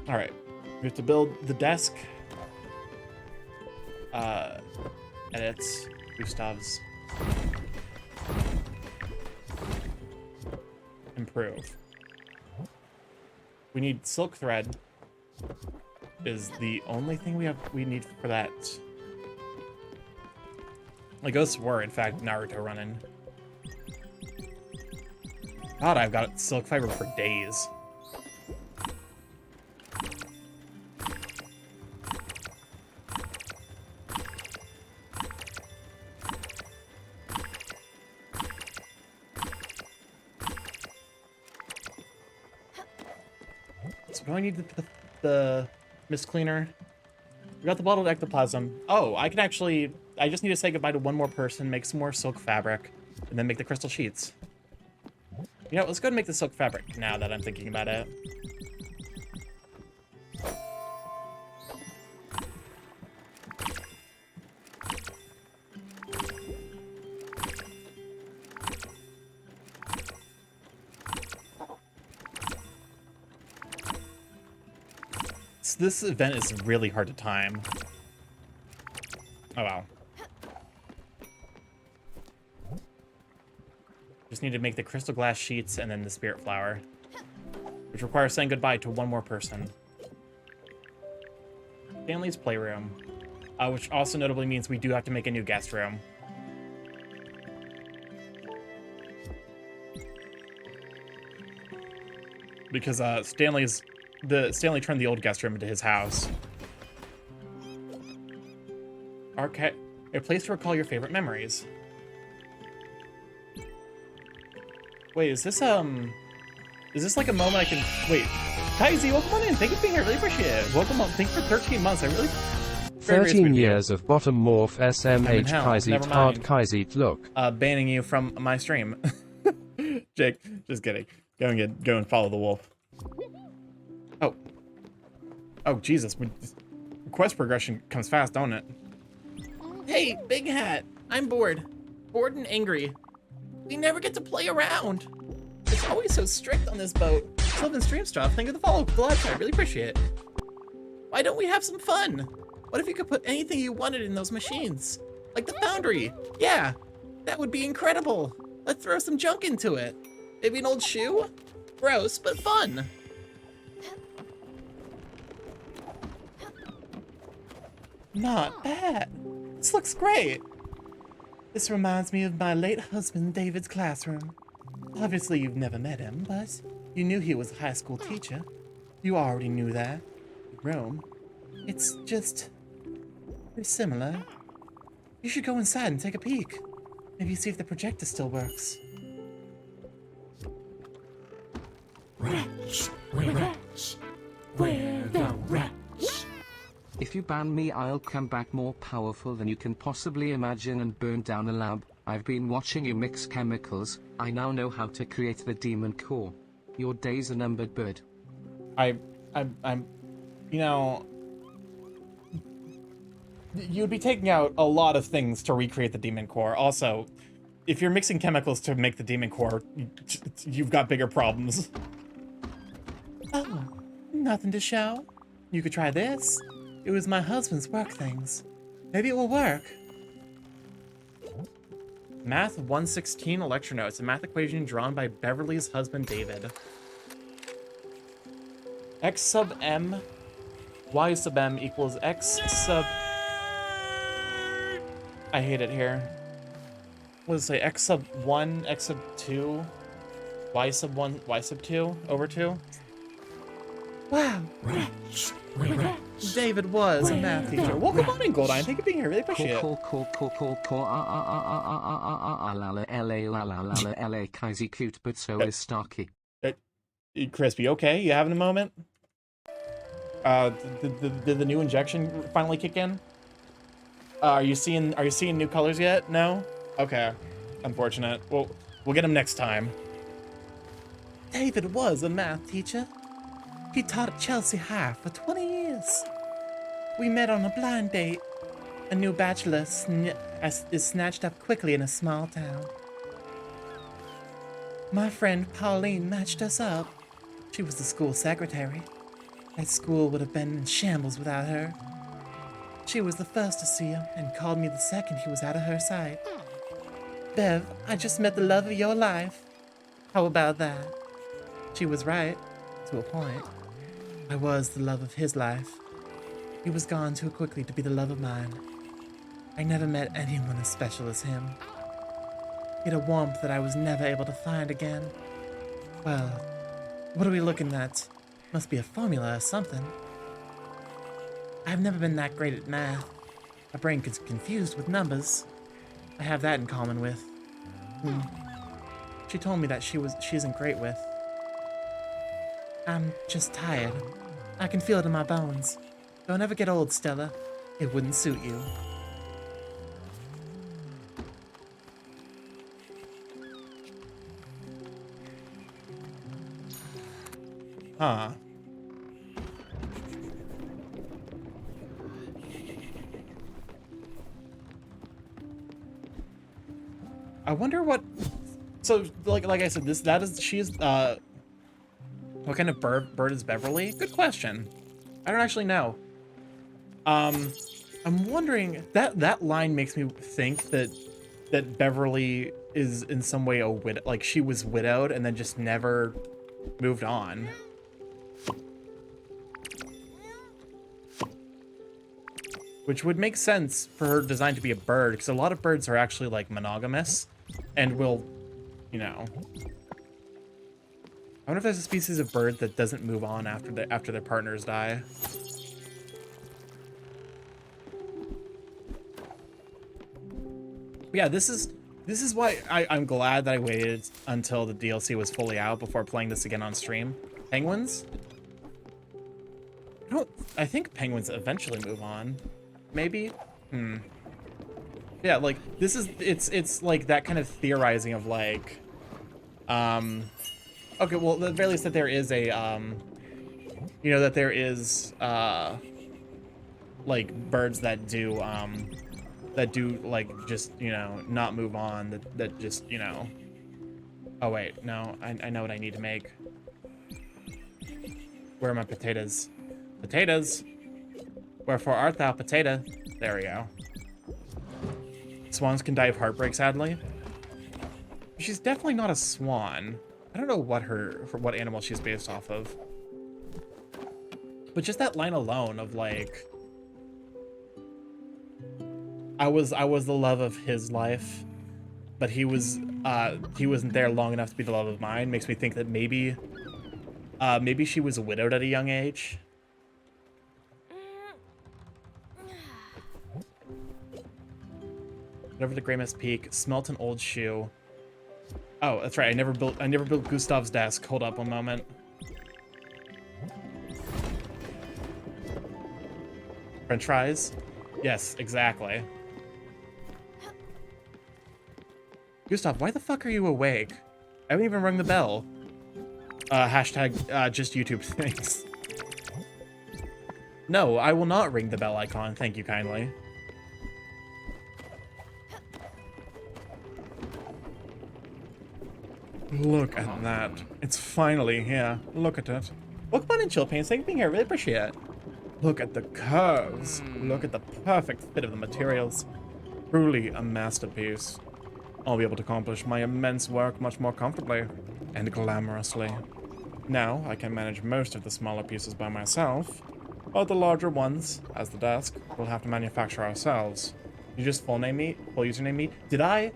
All right. We have to build the desk. Edits, Gustav's. Improve. We need silk thread. Is the only thing we need for that. Like ghosts were, in fact, Naruto running. God, I've got silk fiber for days. Do I need the mist cleaner? We got the bottled ectoplasm. Oh, I just need to say goodbye to one more person, make some more silk fabric, and then make the crystal sheets. You know, let's go and make the silk fabric now that I'm thinking about it. This event is really hard to time. Oh, wow. Just need to make the crystal glass sheets and then the spirit flower, which requires saying goodbye to one more person. Stanley's playroom, which also notably means we do have to make a new guest room. Because Stanley turned the old guest room into his house. Archive. A place to recall your favorite memories. Wait, is this like a moment I can wait? Kaizy, welcome on in. Thank you for being here. Really appreciate it. Welcome on. Thank you for 13 months. I really. 13 years of bottom morph SMH hell, Kaisit never hard mind. Kaisit look. Banning you from my stream. Jake, just kidding. Go and follow the wolf. Oh. Oh Jesus. Quest progression comes fast, don't it? Hey, Big Hat. I'm bored. Bored and angry. We never get to play around. It's always so strict on this boat. Sylvan Stream Stuff, thank you for the follow. Glad I really appreciate it. Why don't we have some fun? What if you could put anything you wanted in those machines? Like the foundry. Yeah, that would be incredible. Let's throw some junk into it. Maybe an old shoe? Gross, but fun. Not bad. This looks great. This reminds me of my late husband David's classroom. Obviously you've never met him, but you knew he was a high school teacher. You already knew that. Rome. It's just very similar. You should go inside and take a peek. Maybe see if the projector still works. Rats, we're rats, we're the rats. If you ban me, I'll come back more powerful than you can possibly imagine and burn down a lab. I've been watching you mix chemicals. I now know how to create the demon core. Your days are numbered, bird. I'm, you know, you'd be taking out a lot of things to recreate the demon core. Also, if you're mixing chemicals to make the demon core, you've got bigger problems. Oh, nothing to show. You could try this. It was my husband's work things. Maybe it will work. Math 116 lecture notes, a math equation drawn by Beverly's husband David. X sub m, y sub m equals x sub... I hate it here. What does it say? X sub 1, x sub 2, y sub 1, y sub 2 over 2? Wow. Rats, we're rats. David was a math teacher. Welcome on in, Goldine. Thank you for being here. Really appreciate it. Call, LA Kaisi cute, but so is Starkey. Crispy, okay? You having a moment? Did the new injection finally kick in? Are you seeing new colors yet? No? Okay. Unfortunate. We'll get them next time. David was a math teacher. He taught at Chelsea High for 20 years. We met on a blind date. A new bachelor is snatched up quickly in a small town. My friend Pauline matched us up. She was the school secretary. That school would have been in shambles without her. She was the first to see him and called me the second he was out of her sight. Bev, I just met the love of your life. How about that? She was right, to a point. I was the love of his life. He was gone too quickly to be the love of mine. I never met anyone as special as him. He had a warmth that I was never able to find again. Well, what are we looking at? Must be a formula or something. I've never been that great at math. My brain gets confused with numbers. I have that in common with... She told me that she isn't great with... I'm just tired. I can feel it in my bones. Don't ever get old, Stella. It wouldn't suit you. Huh. I wonder what... So, like I said, what kind of bird is Beverly? Good question. I don't actually know. I'm wondering, that line makes me think that Beverly is in some way a widow, like she was widowed and then just never moved on. Which would make sense for her design to be a bird, because a lot of birds are actually like monogamous and will, you know. I wonder if there's a species of bird that doesn't move on after their partners die. Yeah, this is why I'm glad that I waited until the DLC was fully out before playing this again on stream. Penguins? I think penguins eventually move on. Maybe? Yeah, like this is it's like that kind of theorizing of like okay, well, at the very least that there is a you know, that there is like birds that do like just, you know, not move on, that just, you know. Oh wait, no, I know what I need to make. Where are my potatoes? Potatoes! Wherefore art thou, potato? There we go. Swans can die of heartbreak, sadly. She's definitely not a swan. I don't know what what animal she's based off of. But just that line alone of like, I was the love of his life, but he wasn't there long enough to be the love of mine, makes me think that maybe she was widowed at a young age. Over the Grey Mist Peak, smelt an old shoe. Oh, that's right. I never built Gustav's desk. Hold up one moment. French fries? Yes, exactly. Gustav, why the fuck are you awake? I haven't even rung the bell. Hashtag just YouTube things. No, I will not ring the bell icon. Thank you kindly. Look at that. It's finally here. Look at it. Welcome on in, Chill Pain. Thank you for being here. Really appreciate it. Look at the curves. Look at the perfect fit of the materials. Truly a masterpiece. I'll be able to accomplish my immense work much more comfortably and glamorously. Now, I can manage most of the smaller pieces by myself, but the larger ones, as the desk, we'll have to manufacture ourselves. You just full username me? Did I?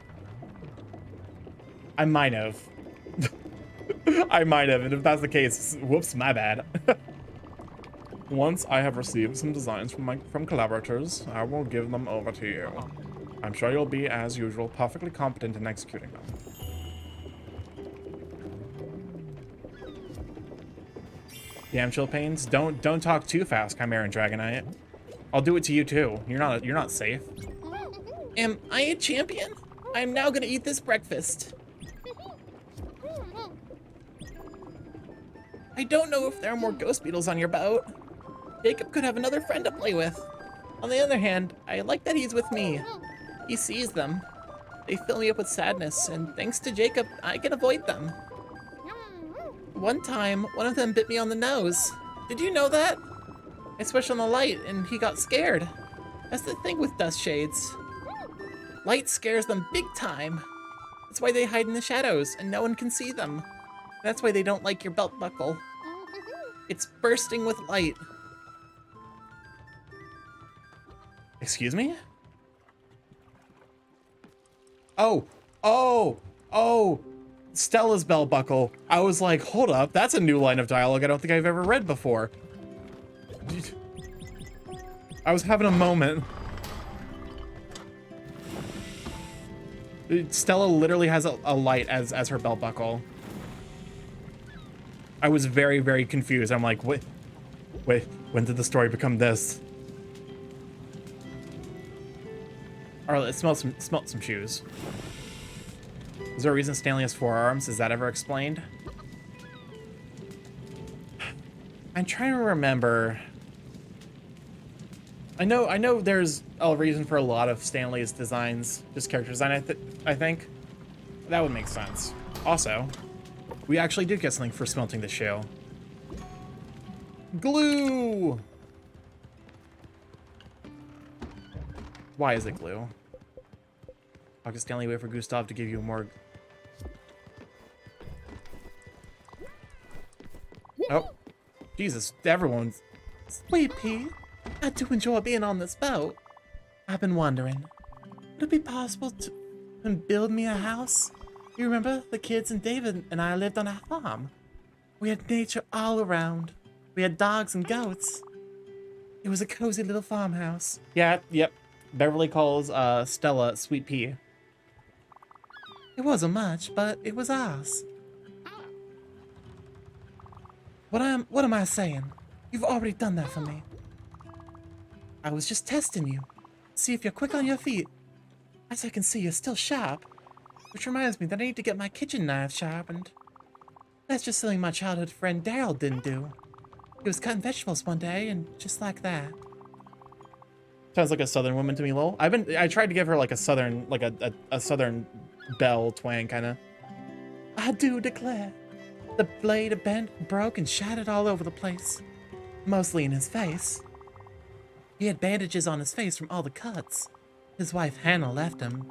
I might have. I might have, and if that's the case, whoops, my bad. Once I have received some designs from collaborators, I will give them over to you. I'm sure you'll be, as usual, perfectly competent in executing them. Damn, Chill Pains, don't talk too fast, Chimera and Dragonite. I'll do it to you too. You're not safe. Am I a champion? I'm now gonna eat this breakfast. I don't know if there are more ghost beetles on your boat. Jacob could have another friend to play with. On the other hand, I like that he's with me. He sees them. They fill me up with sadness, and thanks to Jacob, I can avoid them. One time, one of them bit me on the nose. Did you know that? I switched on the light, and he got scared. That's the thing with dust shades. Light scares them big time. That's why they hide in the shadows, and no one can see them. That's why they don't like your belt buckle. It's bursting with light. Excuse me? Oh! Stella's belt buckle. I was like, hold up, that's a new line of dialogue I don't think I've ever read before. I was having a moment. Stella literally has a light as her belt buckle. I was very, very confused. I'm like, wait, when did the story become this? Alright, smelt some shoes. Is there a reason Stanley has 4 arms? Is that ever explained? I'm trying to remember. I know there's a reason for a lot of Stanley's designs, just character design, I think. That would make sense. Also, we actually did get something for smelting the shoe. Glue! Why is it glue? How can Stanley wait for Gustav to give you more... Oh. Jesus, everyone's... Sweet Pea, I do enjoy being on this boat. I've been wondering, would it be possible to build me a house? You remember the kids and David and I lived on a farm? We had nature all around. We had dogs and goats. It was a cozy little farmhouse. Yeah, yep. Beverly calls Stella Sweet Pea. It wasn't much, but it was ours. What am I saying? You've already done that for me. I was just testing you. See if you're quick on your feet. As I can see, you're still sharp. Which reminds me that I need to get my kitchen knife sharpened. That's just something my childhood friend Daryl didn't do. He was cutting vegetables one day, and just like that. Sounds like a southern woman to me, lol. I tried to give her like a southern, like a southern belle twang, kind of. I do declare. The blade bent, broke, and shattered all over the place. Mostly in his face. He had bandages on his face from all the cuts. His wife Hannah left him.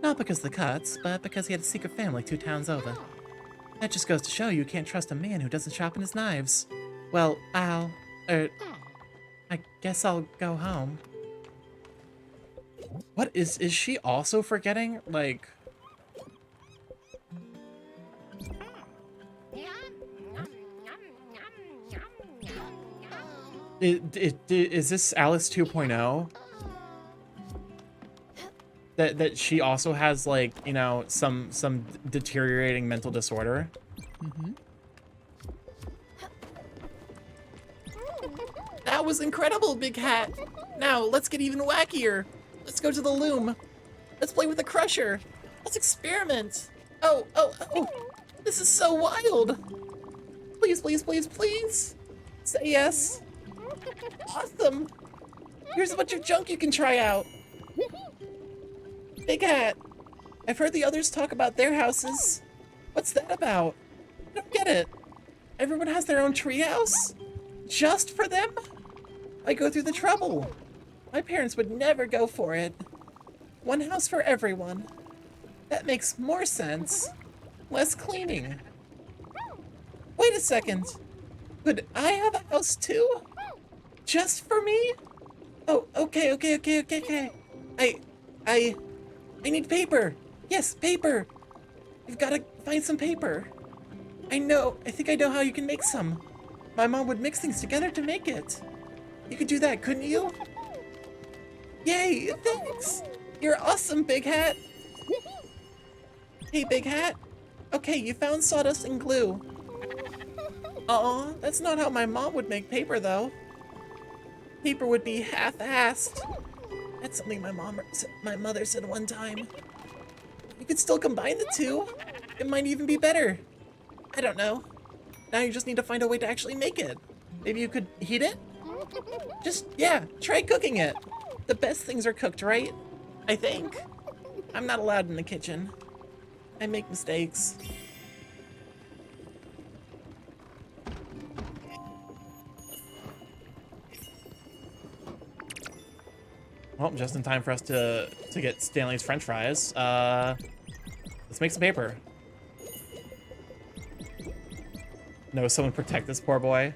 Not because of the cuts, but because he had a secret family 2 towns over. That just goes to show you can't trust a man who doesn't sharpen his knives. Well, I guess I'll go home. What is she also forgetting? Like... Is this Alice 2.0? That she also has, like, you know, some deteriorating mental disorder? Mm-hmm. That was incredible, Big Hat! Now, let's get even wackier! Let's go to the loom! Let's play with the crusher! Let's experiment! Oh! This is so wild! Please, please, please, please! Say yes! Awesome! Here's a bunch of junk you can try out! Big Hat! I've heard the others talk about their houses. What's that about? I don't get it. Everyone has their own treehouse? Just for them? I go through the trouble. My parents would never go for it. One house for everyone. That makes more sense. Less cleaning. Wait a second. Could I have a house too? Just for me? Oh, okay. I need paper. Yes, paper. You've got to find some paper. I think I know how you can make some. My mom would mix things together to make it. You could do that, couldn't you? Yay, thanks. You're awesome, Big Hat. Hey, Big Hat. Okay, you found sawdust and glue. Aw, that's not how my mom would make paper, though. Paper would be half-assed. That's something my mother said one time. You could still combine the two. It might even be better. I don't know. Now you just need to find a way to actually make it. Maybe you could heat it? Yeah, try cooking it. The best things are cooked, right? I think. I'm not allowed in the kitchen. I make mistakes. Well, just in time for us to get Stanley's French fries. Let's make some paper. No, someone protect this poor boy.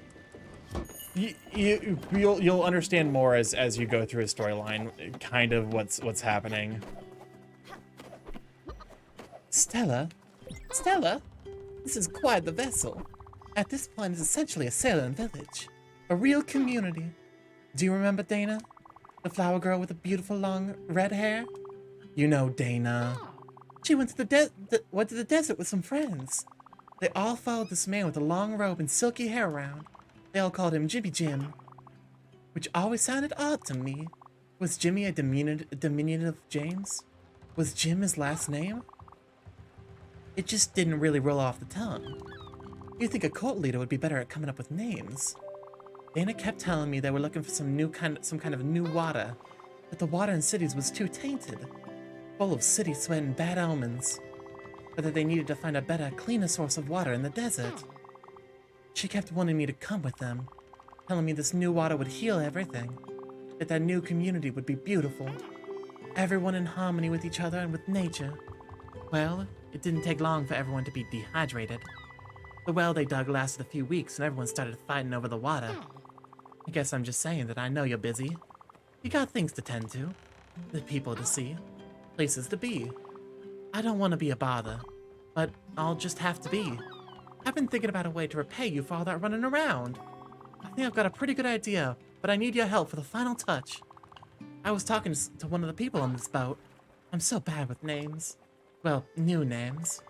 You'll understand more as you go through his storyline, kind of what's happening. Stella, this is quite the vessel. At this point, it's essentially a sailing village, a real community. Do you remember Dana? The flower girl with the beautiful long red hair? You know Dana. She went to the desert with some friends. They all followed this man with a long robe and silky hair around. They all called him Jimmy Jim, which always sounded odd to me. Was Jimmy a diminutive of James? Was Jim his last name? It just didn't really roll off the tongue. You'd think a cult leader would be better at coming up with names. Dana kept telling me they were looking for some kind of new water, but the water in cities was too tainted, full of city sweat and bad omens, but that they needed to find a better, cleaner source of water in the desert. She kept wanting me to come with them, telling me this new water would heal everything, that new community would be beautiful, everyone in harmony with each other and with nature. Well, it didn't take long for everyone to be dehydrated. The well they dug lasted a few weeks and everyone started fighting over the water. I guess I'm just saying that I know you're busy. You got things to tend to, the people to see, places to be. I don't want to be a bother, but I'll just have to be. I've been thinking about a way to repay you for all that running around. I think I've got a pretty good idea, but I need your help for the final touch. I was talking to one of the people on this boat. I'm so bad with names. Well, new names.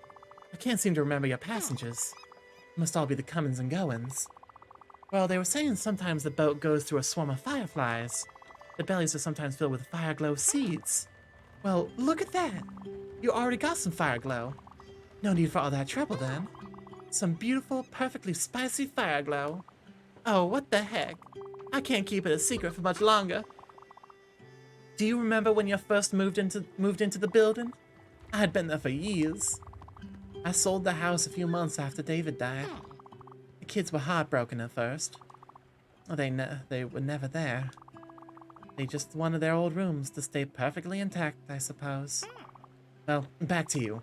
I can't seem to remember your passengers. Must all be the comings and goings. Well, they were saying sometimes the boat goes through a swarm of fireflies. The bellies are sometimes filled with fire glow seeds. Well, look at that. You already got some fire glow. No need for all that trouble then. Some beautiful, perfectly spicy fire glow. Oh, what the heck? I can't keep it a secret for much longer. Do you remember when you first moved into the building? I had been there for years. I sold the house a few months after David died. The kids were heartbroken at first. Well, they were never there. They just wanted their old rooms to stay perfectly intact, I suppose. Well, back to you.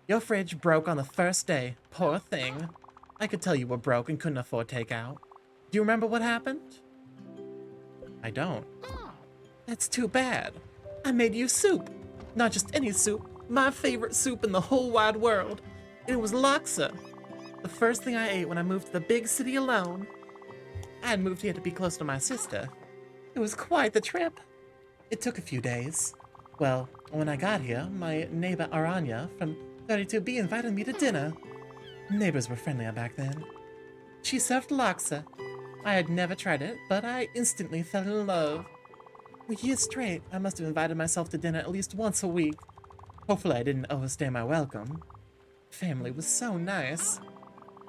Your fridge broke on the first day. Poor thing. I could tell you were broke and couldn't afford takeout. Do you remember what happened? I don't. That's too bad. I made you soup. Not just any soup. My favorite soup in the whole wide world. It was laksa. The first thing I ate when I moved to the big city alone. I had moved here to be close to my sister. It was quite the trip. It took a few days. Well, when I got here, my neighbor Aranya from 32B invited me to dinner. Neighbors were friendlier back then. She served laksa. I had never tried it, but I instantly fell in love. For years straight, I must have invited myself to dinner at least once a week. Hopefully I didn't overstay my welcome. Family was so nice.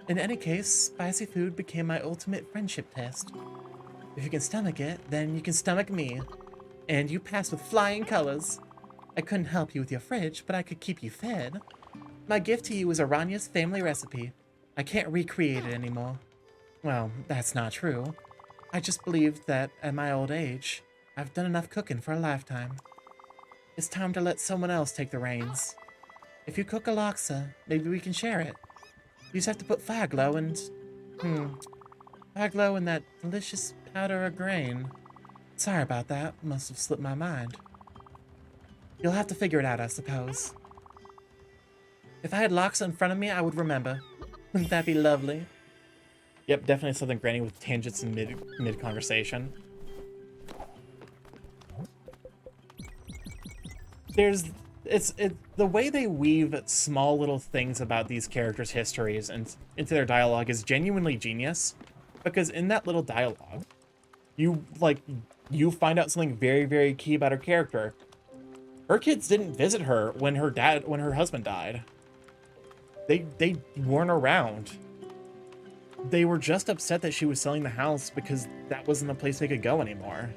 In any case, spicy food became my ultimate friendship test. If you can stomach it, then you can stomach me. And you passed with flying colors. I couldn't help you with your fridge, but I could keep you fed. My gift to you is Aranya's family recipe. I can't recreate it anymore. Well, that's not true. I just believed that, at my old age, I've done enough cooking for a lifetime. It's time to let someone else take the reins. If you cook a laksa, maybe we can share it. You just have to put fire glow and... fire glow in that delicious powder of grain. Sorry about that, must have slipped my mind. You'll have to figure it out, I suppose. If I had laksa in front of me, I would remember. Wouldn't that be lovely? Yep, definitely Southern Granny with tangents in mid-conversation. It's the way they weave small little things about these characters' histories and into their dialogue is genuinely genius. Because in that little dialogue, you find out something very, very key about her character. Her kids didn't visit her when her husband died. They weren't around. They were just upset that she was selling the house because that wasn't a place they could go anymore.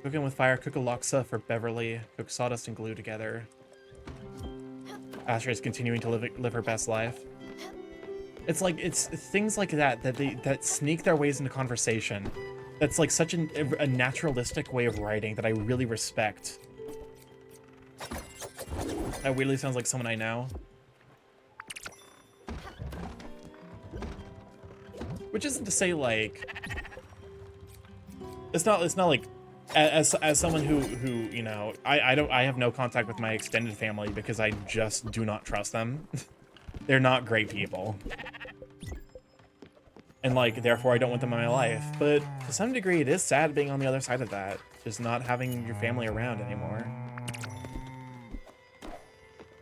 Cooking with fire, cook a laksa for Beverly, cook sawdust and glue together. Astra is continuing to live her best life. It's like, it's things like that sneak their ways into conversation. That's like such a naturalistic way of writing that I really respect. That weirdly sounds like someone I know. Which isn't to say like, it's not like, as someone who you know, I have no contact with my extended family because I just do not trust them. They're not great people. And like, therefore I don't want them in my life. But to some degree it is sad being on the other side of that. Just not having your family around anymore.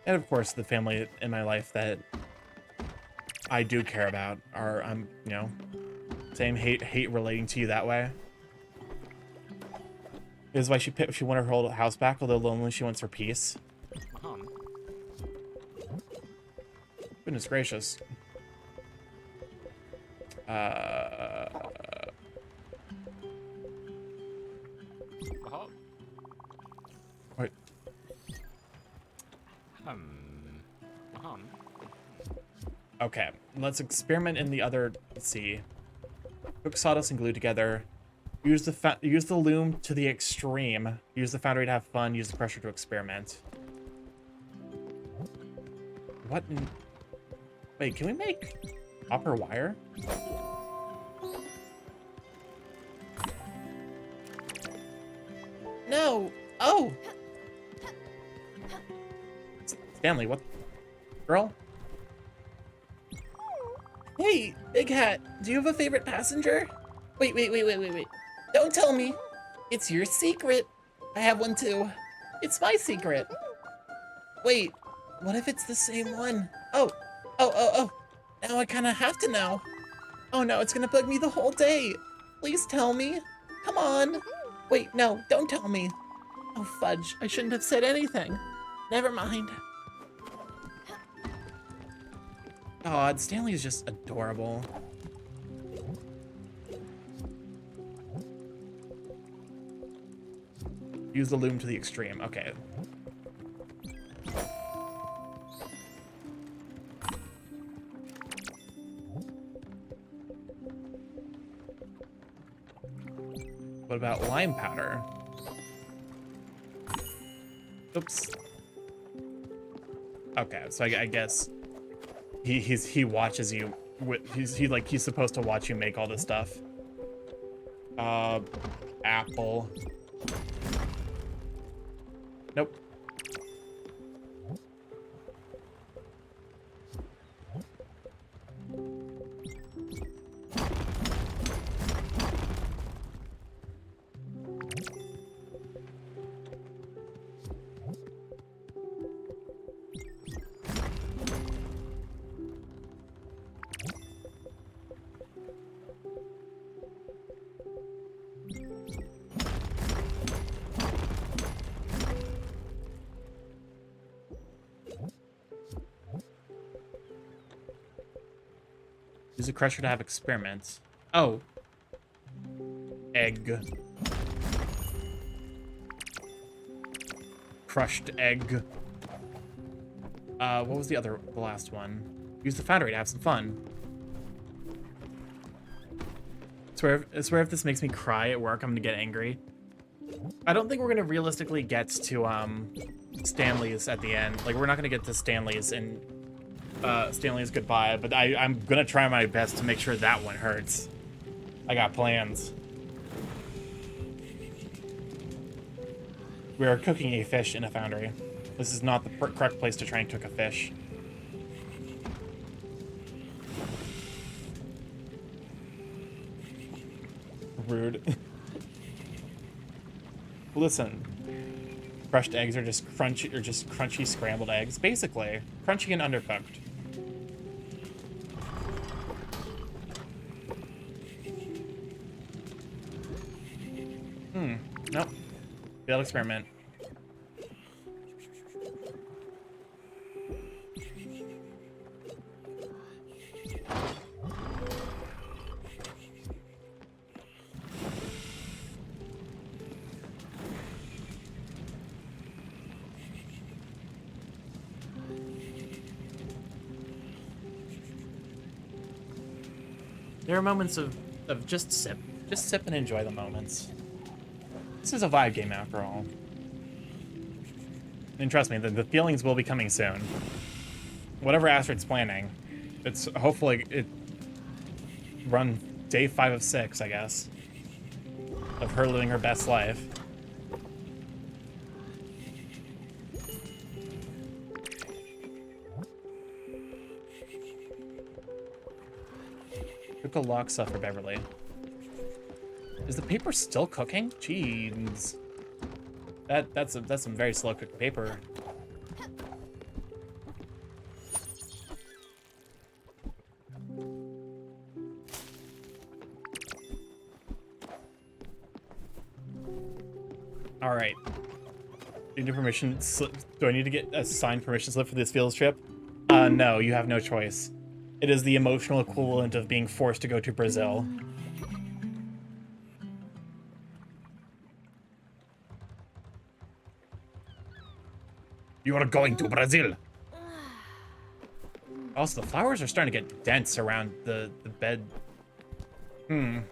And of course the family in my life that I do care about are, you know, same hate relating to you that way. This is why she wanted her whole house back, although lonely she wants her peace. Goodness gracious. Wait. Okay, let's experiment in the other. Let's see. Cook sawdust and glue together. Use the loom to the extreme. Use the foundry to have fun. Use the pressure to experiment. What? Wait, can we make copper wire? No! Oh! Stanley, what? Girl? Hey, Big Hat, do you have a favorite passenger? Wait. Don't tell me. It's your secret. I have one too. It's my secret. Wait, what if it's the same one? Oh. Now I kind of have to know. Oh no, it's gonna bug me the whole day. Please tell me. Come on. Wait, no, don't tell me. Oh, fudge, I shouldn't have said anything. Never mind. God, Stanley is just adorable. Use the loom to the extreme. Okay. What about lime powder? Oops. Okay, so I guess he watches you. He's supposed to watch you make all this stuff. Apple. Nope. Use a crusher to have experiments. Oh. Egg. Crushed egg. What was the last one? Use the foundry to have some fun. I swear if this makes me cry at work, I'm gonna get angry. I don't think we're gonna realistically get to, Stanley's at the end. Like, we're not gonna get to Stanley's and Stanley's goodbye, but I'm gonna try my best to make sure that one hurts. I got plans. We are cooking a fish in a foundry. This is not the correct place to try and cook a fish. Rude. Listen. Crushed eggs are just crunchy scrambled eggs, basically. Crunchy and undercooked. Nope. Failed experiment. There are moments of just sip and enjoy the moments. This is a vibe game after all. And trust me, the feelings will be coming soon. Whatever Astrid's planning, it's hopefully it run day 5 of 6, I guess, of her living her best life. Cook a laksa for Beverly. Is the paper still cooking? Jeez. That's some very slow cooked paper. All right. Do you need permission slip? Do I need to get a signed permission slip for this field trip? No, you have no choice. It is the emotional equivalent of being forced to go to Brazil. You are going to Brazil. Also, the flowers are starting to get dense around the bed. You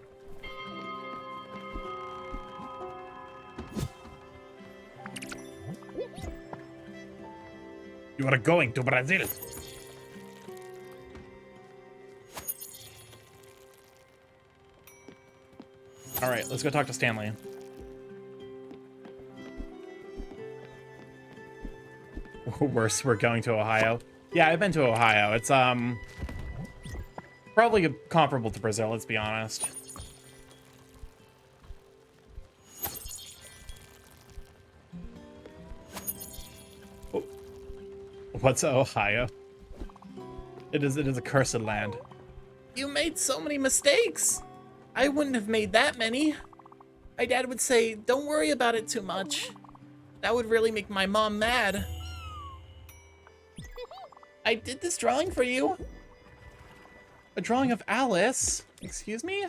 are going to Brazil. All right, let's go talk to Stanley. Worse, we're going to Ohio. Yeah, I've been to Ohio. It's probably comparable to Brazil, let's be honest. What's Ohio? It is a cursed land. You made so many mistakes. I wouldn't have made that many. My dad would say, don't worry about it too much. That would really make my mom mad. I did this drawing for you. A drawing of Alice? Excuse me?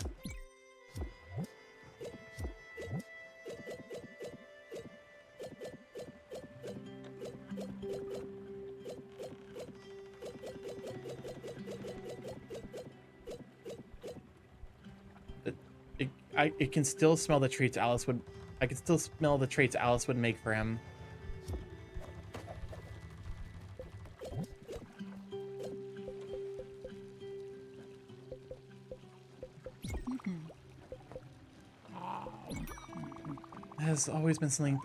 It can still smell the treats Alice would... I can still smell the treats Alice would make for him. Has always been something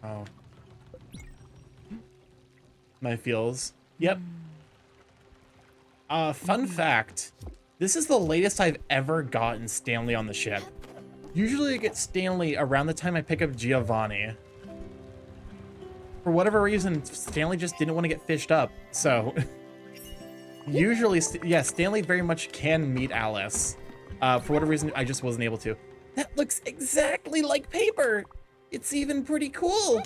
Oh. My feels. Yep. Fun fact. This is the latest I've ever gotten Stanley on the ship. Usually I get Stanley around the time I pick up Giovanni. For whatever reason, Stanley just didn't want to get fished up, so... Usually, yeah, Stanley very much can meet Alice. For whatever reason, I just wasn't able to. That looks exactly like paper! It's even pretty cool!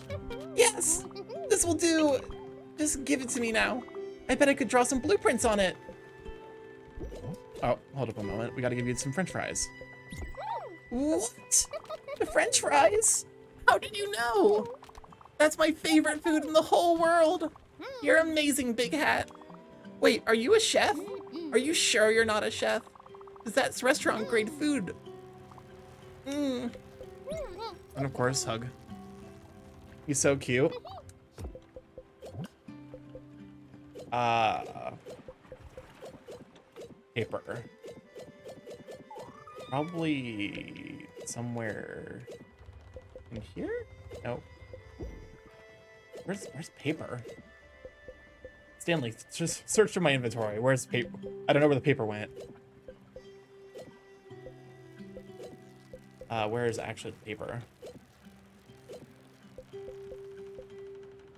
Yes! This will do! Just give it to me now. I bet I could draw some blueprints on it. Oh, hold up a moment. We gotta give you some french fries. What? The french fries? How did you know? That's my favorite food in the whole world. You're amazing, Big Hat. Wait, are you a chef? Are you sure you're not a chef? Because that's restaurant grade food. And of course, hug. He's so cute. Paper. Probably somewhere in here? No. Where's paper? Stanley, just search through my inventory. Where's paper? I don't know where the paper went. Where is actually the paper?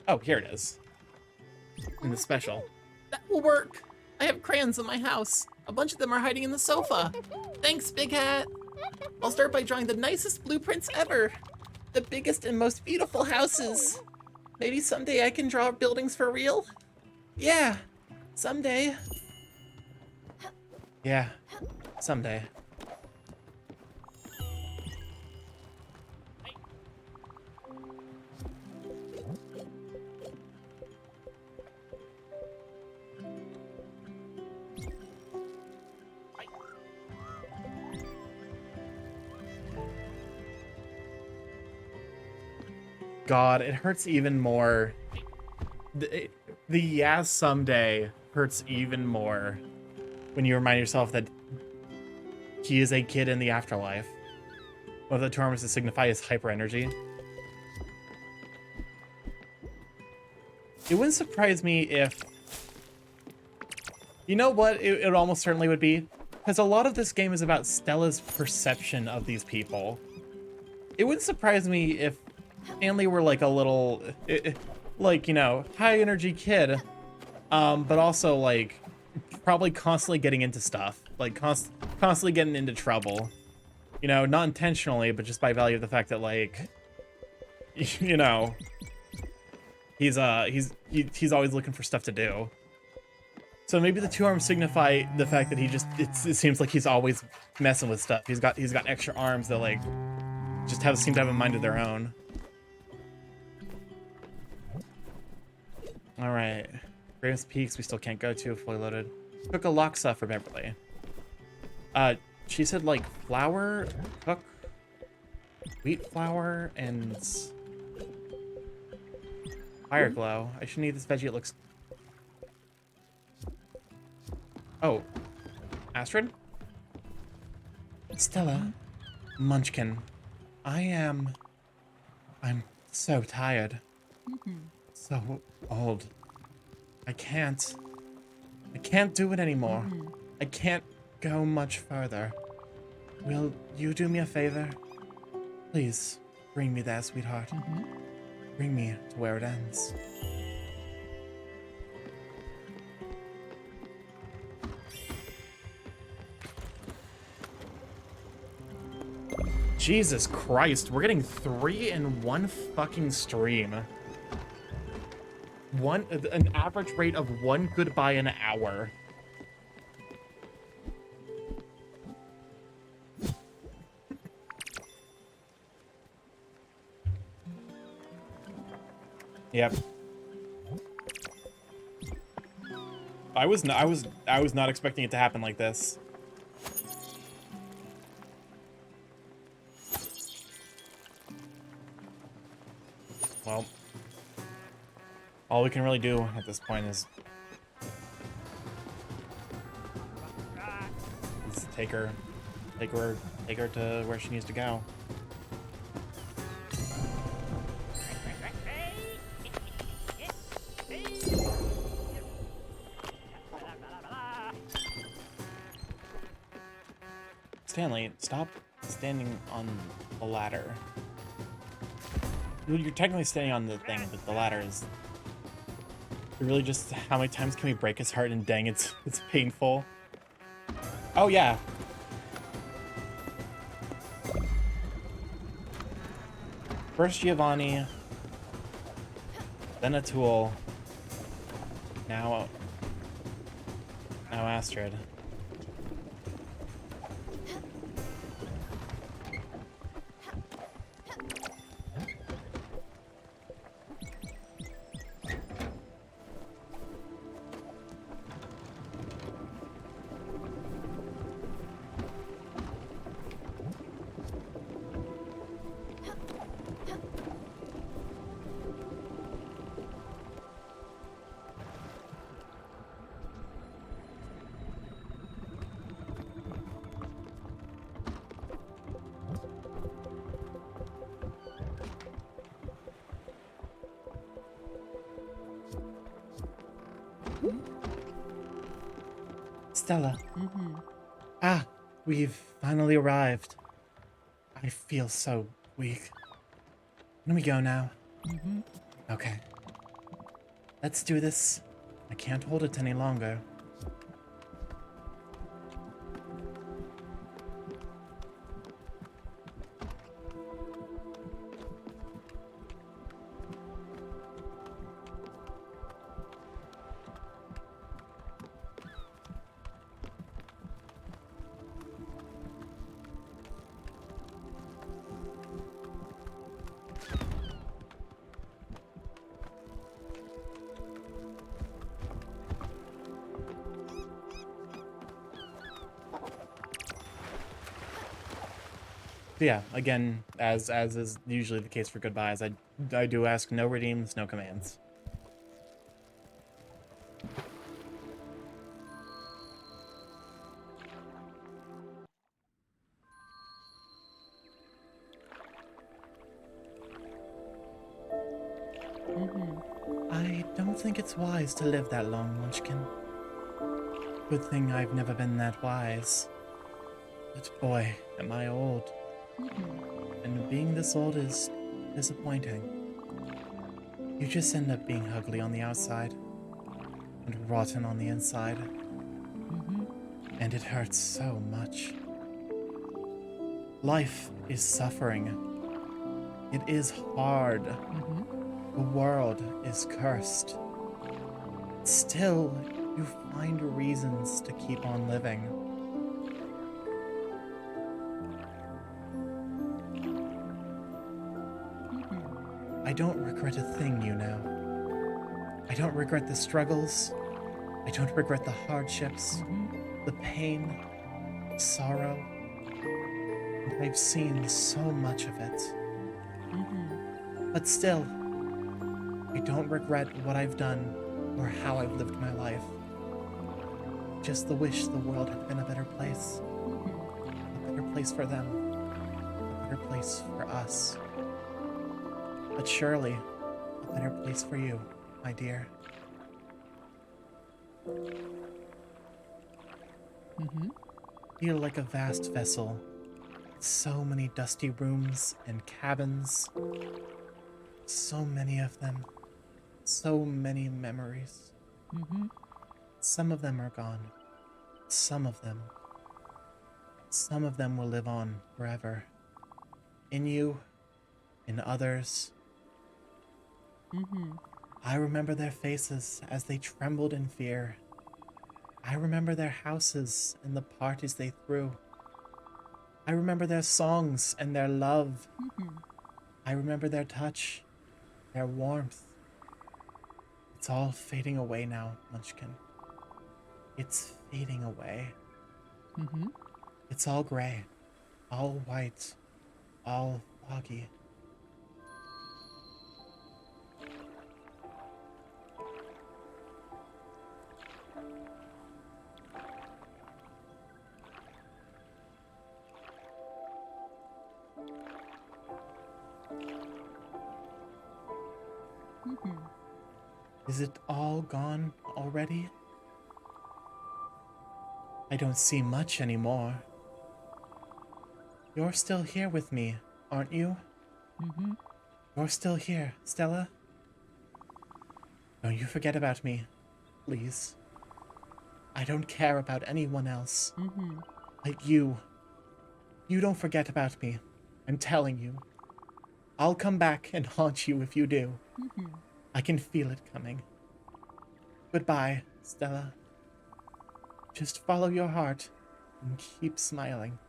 Oh, here it is. In the special. That will work. I have crayons in my house. A bunch of them are hiding in the sofa. Thanks, Big Hat. I'll start by drawing the nicest blueprints ever. The biggest and most beautiful houses. Maybe someday I can draw buildings for real? Yeah, someday. Yeah, someday. God, it hurts even more. The yeah, someday hurts even more when you remind yourself that he is a kid in the afterlife. One of the terms to signify his hyper energy. It wouldn't surprise me if... You know what it almost certainly would be? Because a lot of this game is about Stella's perception of these people. It wouldn't surprise me if Stanley were like a little, like, you know, high energy kid, but also like probably constantly getting into stuff, like constantly getting into trouble, you know, not intentionally, but just by value of the fact that, like, you know, he's always looking for stuff to do. So maybe the two arms signify the fact that he just, it seems like he's always messing with stuff. He's got extra arms that, like, just seem to have a mind of their own. All right, Graham's Peaks we still can't go to, fully loaded. Cook a laksa for Beverly. She said like flour, cook, wheat flour, and fire glow. I should eat this veggie. It looks. Oh, Astrid? Stella, Munchkin, I'm so tired. So old. I can't do it anymore. I can't go much further. Will you do me a favor? Please, bring me there, sweetheart. Bring me to where it ends. Jesus Christ, we're getting 3 in one fucking stream. An average rate of 1 goodbye an hour. Yep. I was not expecting it to happen like this. Well, all we can really do at this point is take her to where she needs to go. Stanley, stop standing on the ladder. You're technically standing on the thing, but the ladder is really just how many times can we break his heart, and dang, it's painful. Oh yeah. First Giovanni, then Atul, now Astrid. Stella. Ah, we've finally arrived. I feel so weak. Can we go now? Okay. Let's do this. I can't hold it any longer. Yeah, again, as is usually the case for goodbyes, I do ask no redeems, no commands. I don't think it's wise to live that long, Munchkin. Good thing I've never been that wise. But boy, am I old. And being this old is disappointing. You just end up being ugly on the outside and rotten on the inside. And it hurts so much. Life is suffering. It is hard. The world is cursed. Still, you find reasons to keep on living. I don't regret a thing, you know. I don't regret the struggles. I don't regret the hardships, the pain, the sorrow. And I've seen so much of it. But still, I don't regret what I've done or how I've lived my life. Just the wish the world had been a better place. A better place for them. A better place for us. But surely, a better place for you, my dear. Feel like a vast vessel. So many dusty rooms and cabins. So many of them. So many memories. Some of them are gone. Some of them will live on forever. in you, in others. I remember their faces as they trembled in fear. I remember their houses and the parties they threw. I remember their songs and their love. I remember their touch, their warmth. It's all fading away now, Munchkin. It's fading away. It's all gray, all white, all foggy. Is it all gone already? I don't see much anymore. You're still here with me, aren't you? You're still here, Stella. Don't you forget about me, please. I don't care about anyone else. Like you. You don't forget about me. I'm telling you. I'll come back and haunt you if you do. I can feel it coming. Goodbye, Stella. Just follow your heart and keep smiling.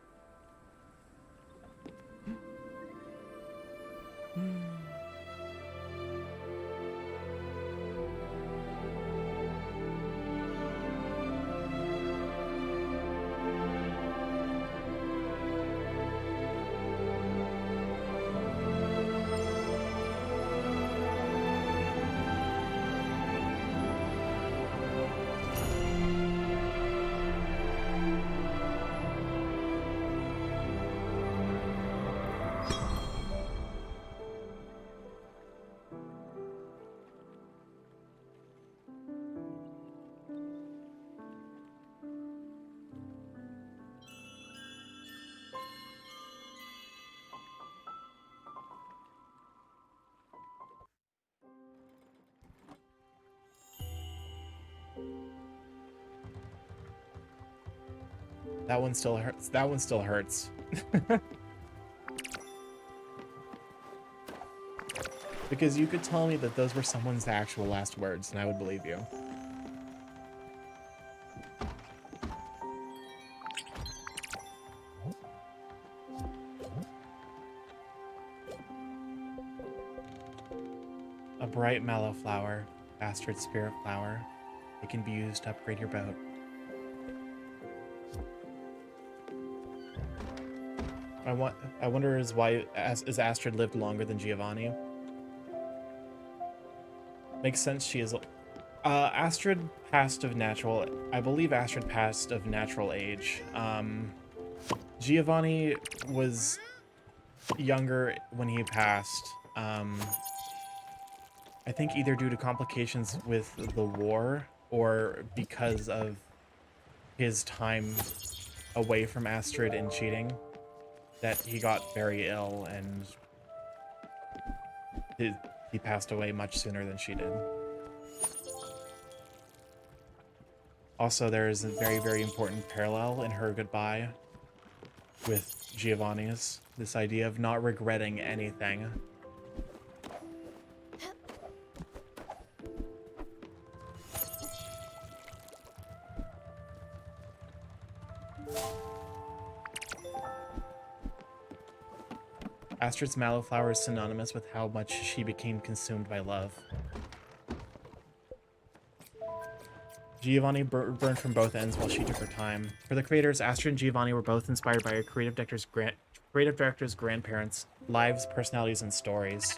That one still hurts. That one still hurts. Because you could tell me that those were someone's actual last words, and I would believe you. A bright mallow flower, bastard spirit flower. It can be used to upgrade your boat. I wonder is Astrid lived longer than Giovanni? Makes sense. She is. Astrid passed of natural. I believe Astrid passed of natural age. Giovanni was younger when he passed. I think either due to complications with the war or because of his time away from Astrid and cheating, that he got very ill and he passed away much sooner than she did. Also, there is a very, very important parallel in her goodbye with Giovanni's. This idea of not regretting anything. Astrid's mallow flower is synonymous with how much she became consumed by love. Giovanni burned from both ends while she took her time. For the creators, Astrid and Giovanni were both inspired by a creative director's grandparents' lives, personalities, and stories.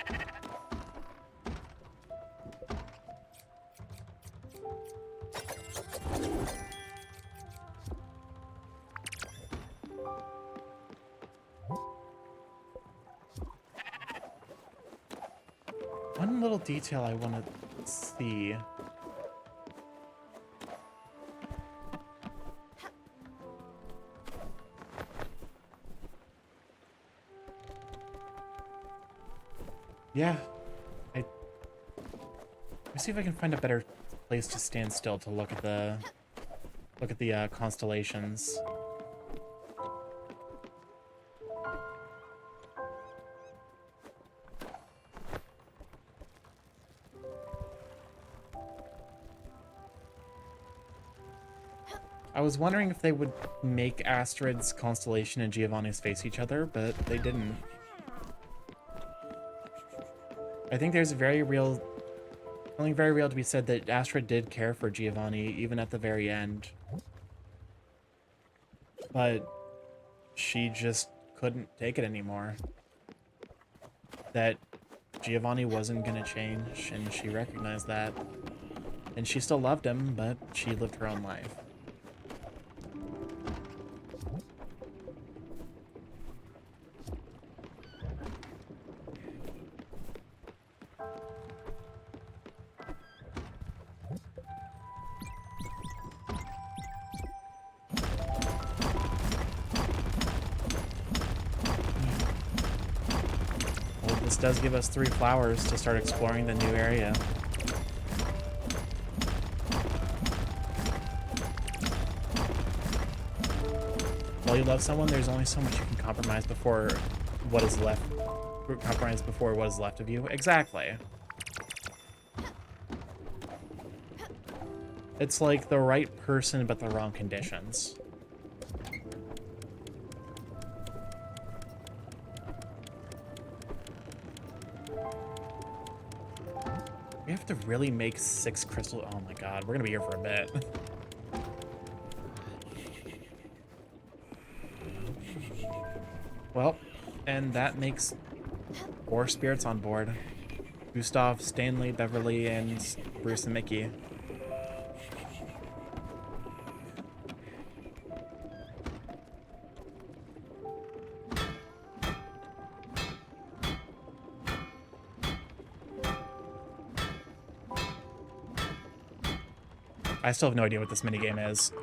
One little detail I want to see. Yeah, let me see if I can find a better place to stand still to look at the constellations. I was wondering if they would make Astrid's constellation and Giovanni's face each other, but they didn't. I think there's something very real to be said that Astrid did care for Giovanni, even at the very end. But she just couldn't take it anymore. That Giovanni wasn't gonna change, and she recognized that. And she still loved him, but she lived her own life. Well, this does give us 3 flowers to start exploring the new area. While you love someone, there's only so much you can compromise before what is left. Compromise before what is left of you. Exactly. It's like the right person, but the wrong conditions. We have to really make 6 crystal. Oh my god, we're gonna be here for a bit. Well, and that makes 4 spirits on board. Gustav, Stanley, Beverly, and Bruce and Mickey. I still have no idea what this minigame is.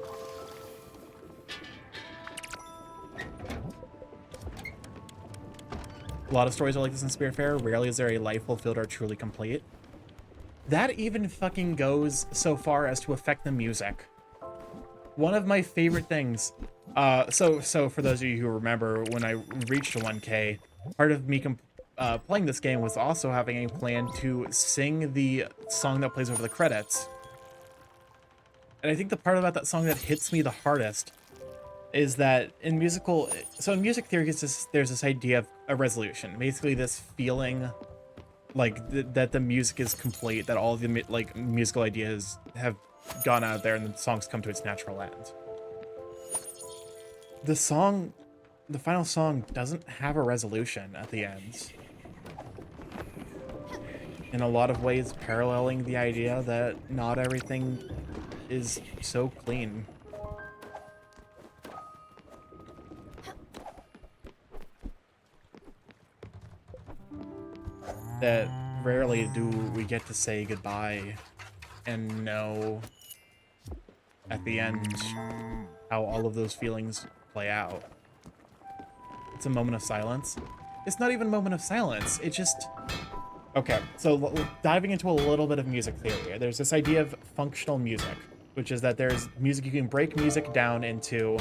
A lot of stories are like this in Spiritfarer. Rarely is there a life fulfilled or truly complete. That even fucking goes so far as to affect the music. One of my favorite things. So for those of you who remember, when I reached 1K, part of me playing this game was also having a plan to sing the song that plays over the credits. And I think the part about that song that hits me the hardest is that in music theory, there's this idea of a resolution. Basically, this feeling like that the music is complete, that all the musical ideas have gone out there and the song's come to its natural end. The final song doesn't have a resolution at the end. In a lot of ways, paralleling the idea that not everything is so clean. That rarely do we get to say goodbye and know at the end how all of those feelings play out. It's a moment of silence. It's not even a moment of silence. It just... Okay, so diving into a little bit of music theory, there's this idea of functional music, which is that there's music, you can break music down into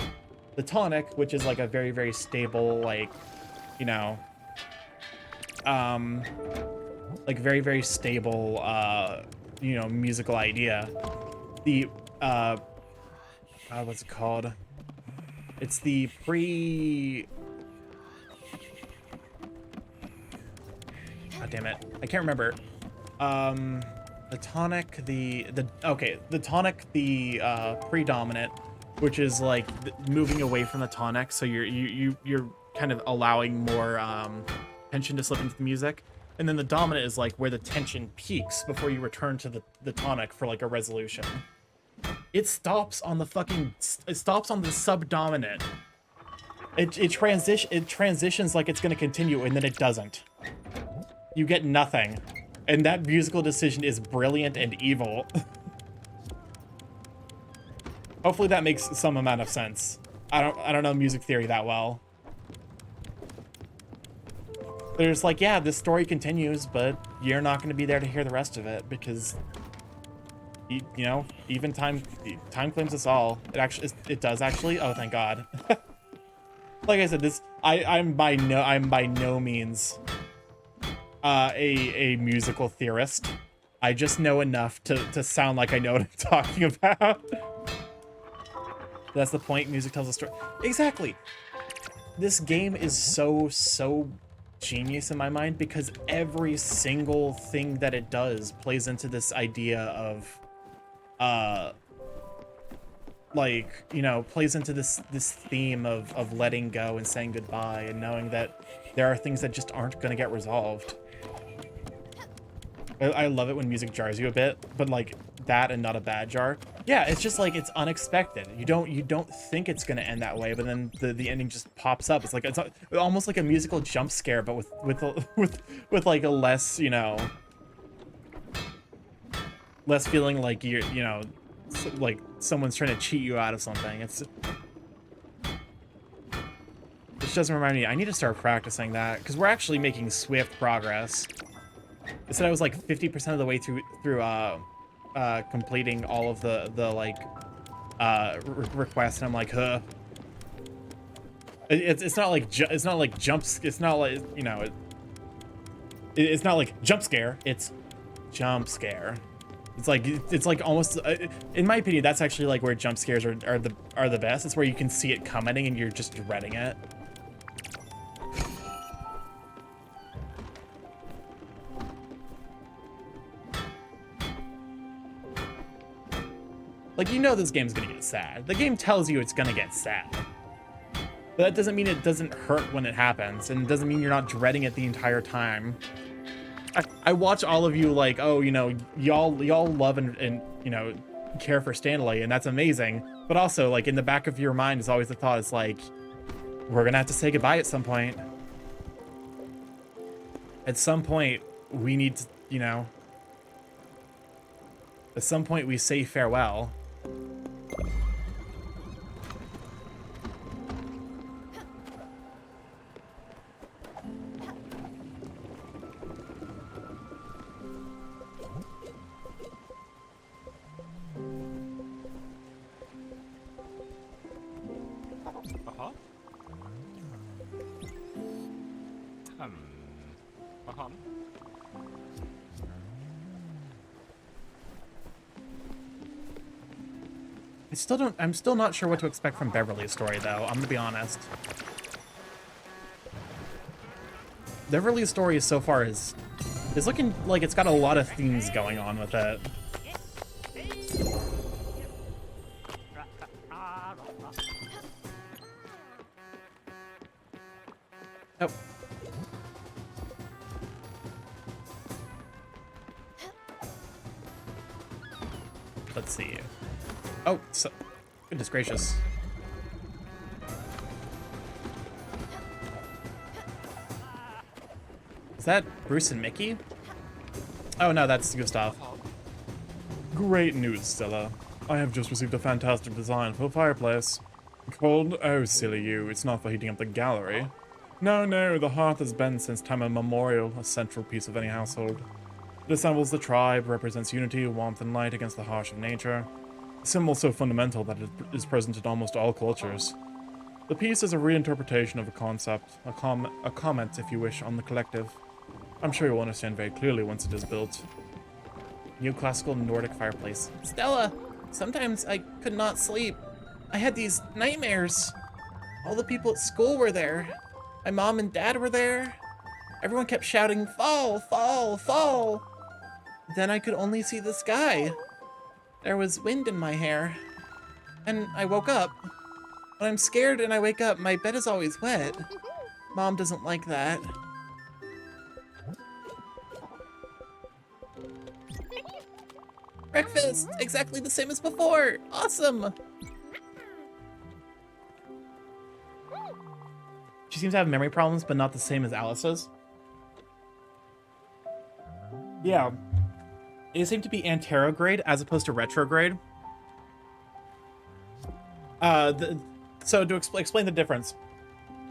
the tonic, which is like a very, very stable, like, you know, like very, very stable, you know, musical idea. The, what's it called? It's the God damn it. I can't remember. The tonic, the predominant, which is like moving away from the tonic. So you're kind of allowing more tension to slip into the music. And then the dominant is like where the tension peaks before you return to the tonic for like a resolution. It stops on the subdominant. It transitions like it's going to continue, and then it doesn't. You get nothing. And that musical decision is brilliant and evil. Hopefully that makes some amount of sense. I don't know music theory that well. There's like, yeah, this story continues, but you're not going to be there to hear the rest of it because, you know, even time claims us all. It does actually. Oh, thank God. Like I said, I'm by no means a musical theorist. I just know enough to sound like I know what I'm talking about. That's the point. Music tells a story. Exactly. This game is so genius in my mind because every single thing that it does plays into this idea of, like, you know, plays into this theme of letting go and saying goodbye and knowing that there are things that just aren't going to get resolved. I love it when music jars you a bit, but like that and not a bad jar. Yeah, it's just like it's unexpected. You don't think it's gonna end that way, but then the ending just pops up. It's like it's almost like a musical jump scare, but with like a less, you know, less feeling like you're, you know, like someone's trying to cheat you out of something. It's which doesn't remind me. I need to start practicing that because we're actually making swift progress. I said I was like 50% of the way through completing all of the like requests, and I'm like, huh. It's not like jumps. It's not like, you know, it's not like jump scare. It's jump scare. It's like almost, in my opinion, that's actually like where jump scares are the best. It's where you can see it coming and you're just dreading it. Like, you know this game's gonna get sad. The game tells you it's gonna get sad. But that doesn't mean it doesn't hurt when it happens, and it doesn't mean you're not dreading it the entire time. I watch all of you like, oh, you know, y'all love and you know, care for Stanley, and that's amazing. But also, like, in the back of your mind is always the thought, it's like, we're gonna have to say goodbye at some point. At some point, we need to, you know, at some point we say farewell. I'm still not sure what to expect from Beverly's story, though. I'm gonna be honest. Beverly's story so far is looking like it's got a lot of themes going on with it. Oh. Let's see. Oh, so, goodness gracious. Is that Bruce and Mickey? Oh no, that's Gustav. Great news, Stella. I have just received a fantastic design for the fireplace. Cold? Oh, silly you. It's not for heating up the gallery. No, the hearth has been since time immemorial a central piece of any household. It assembles the tribe, represents unity, warmth, and light against the harsh of nature. A symbol so fundamental that it is present in almost all cultures. The piece is a reinterpretation of a concept, a comment, if you wish, on the collective. I'm sure you'll understand very clearly once it is built. New classical Nordic fireplace. Stella! Sometimes I could not sleep. I had these nightmares. All the people at school were there. My mom and dad were there. Everyone kept shouting, fall, fall, fall. Then I could only see the sky. There was wind in my hair. And I woke up. When I'm scared and I wake up, my bed is always wet. Mom doesn't like that. Breakfast! Exactly the same as before! Awesome! She seems to have memory problems, but not the same as Alice's. Yeah. It seemed to be anterograde as opposed to retrograde. So to explain the difference,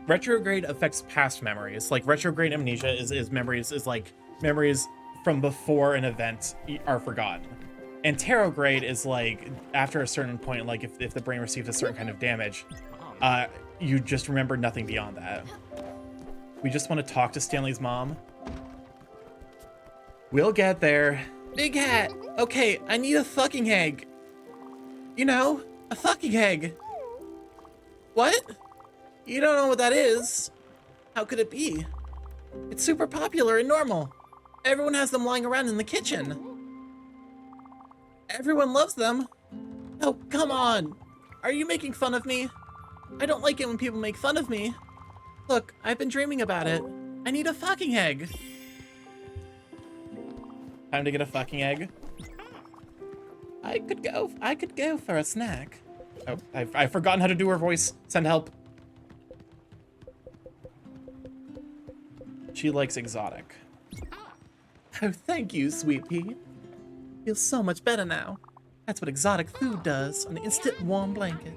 retrograde affects past memories. Like retrograde amnesia is memories from before an event are forgotten. Anterograde is like after a certain point, like if the brain receives a certain kind of damage, you just remember nothing beyond that. We just want to talk to Stanley's mom. We'll get there. Big hat. Okay, I need a fucking egg. You know, a fucking egg. What? You don't know what that is? How could it be? It's super popular and normal. Everyone has them lying around in the kitchen. Everyone loves them. Oh, come on. Are you making fun of me? I don't like it when people make fun of me. Look, I've been dreaming about it. I need a fucking egg. Time to get a fucking egg. I could go for a snack. Oh, I've forgotten how to do her voice. Send help. She likes exotic. Oh, thank you, sweet pea. Feels so much better now. That's what exotic food does, an instant warm blanket.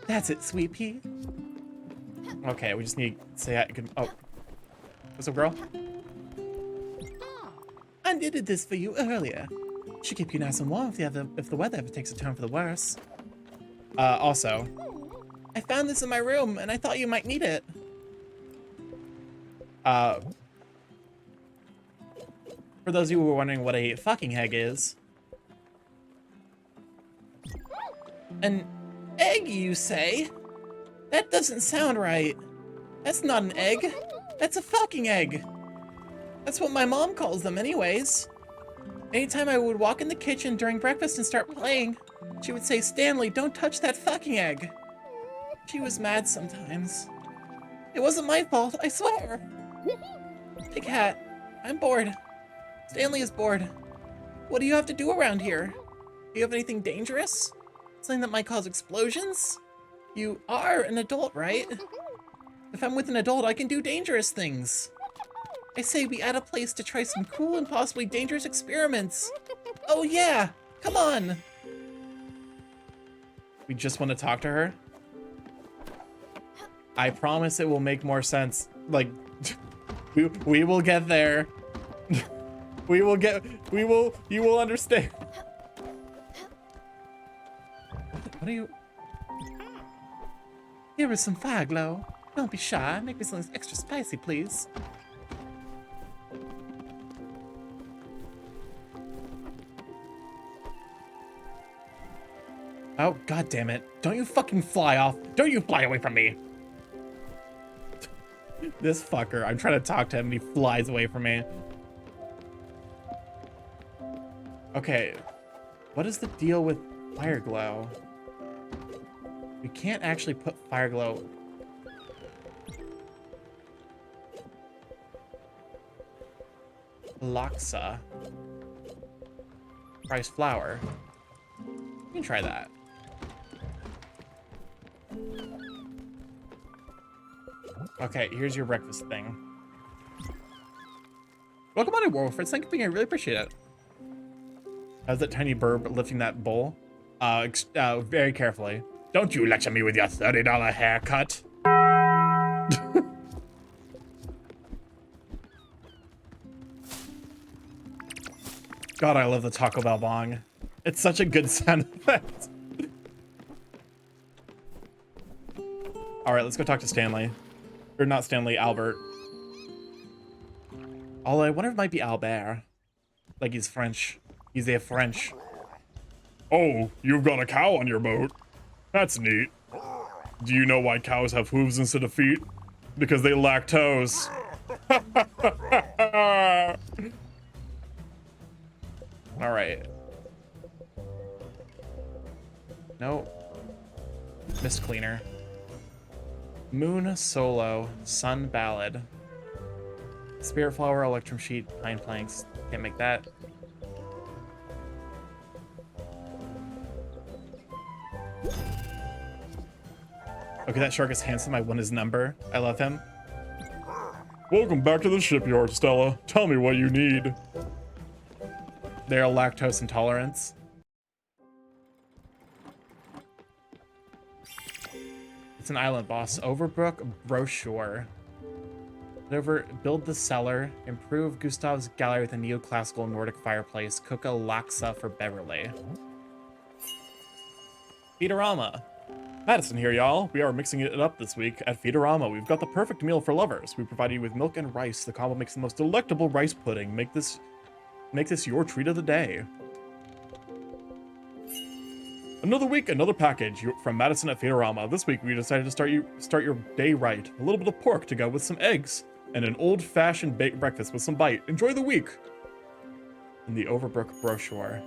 That's it, sweet pea. Okay, we just need to say I can. Oh, what's up, girl? I knitted this for you earlier. Should keep you nice and warm if the weather ever takes a turn for the worse. Also, I found this in my room and I thought you might need it. For those of you who were wondering what a fucking egg is. An egg, you say? That doesn't sound right. That's not an egg. That's a fucking egg. That's what my mom calls them anyways. Anytime I would walk in the kitchen during breakfast and start playing, she would say, Stanley, don't touch that fucking egg. She was mad sometimes. It wasn't my fault, I swear. Big Hat, I'm bored. Stanley is bored. What do you have to do around here? Do you have anything dangerous? Something that might cause explosions? You are an adult, right? If I'm with an adult, I can do dangerous things. I say we add a place to try some cool and possibly dangerous experiments. Oh yeah, come on. We just want to talk to her. I promise it will make more sense. Like, we will get there. You will understand. What are you? Here is some fire glow. Don't be shy. Make me something extra spicy, please. Oh, god damn it. Don't you fucking fly off. Don't you fly away from me. This fucker. I'm trying to talk to him and he flies away from me. Okay. What is the deal with fire glow? We can't actually put fire glow. Laksa. Rice flour. We can try that. Okay, here's your breakfast thing. Welcome on in, Warford. Thank you for being here. I really appreciate it. How's that tiny bird lifting that bowl? Very carefully. Don't you lecture me with your $30 haircut. God, I love the Taco Bell bong. It's such a good sound effect. All right, let's go talk to Stanley. Or not Stanley, Albert. Although I wonder if it might be Albert. Like he's French. He's a French. Oh, you've got a cow on your boat. That's neat. Do you know why cows have hooves instead of feet? Because they lack toes. All right. No. Mist cleaner. Moon solo. Sun ballad. Spiritfarer, electrum sheet, pine planks. Can't make that. Okay, that shark is handsome. I won his number. I love him. Welcome back to the shipyard, Stella. Tell me what you need. They're lactose intolerance. It's an island boss. Overbrook brochure. Build the cellar. Improve Gustav's gallery with a neoclassical Nordic fireplace. Cook a laksa for Beverly. Feedorama. Madison here, y'all. We are mixing it up this week at Feedorama. We've got the perfect meal for lovers. We provide you with milk and rice. The combo makes the most delectable rice pudding. Make this your treat of the day. Another week, another package from Madison at Theaterama. This week we decided to start your day right. A little bit of pork to go with some eggs and an old-fashioned baked breakfast with some bite. Enjoy the week. In the Overbrook brochure.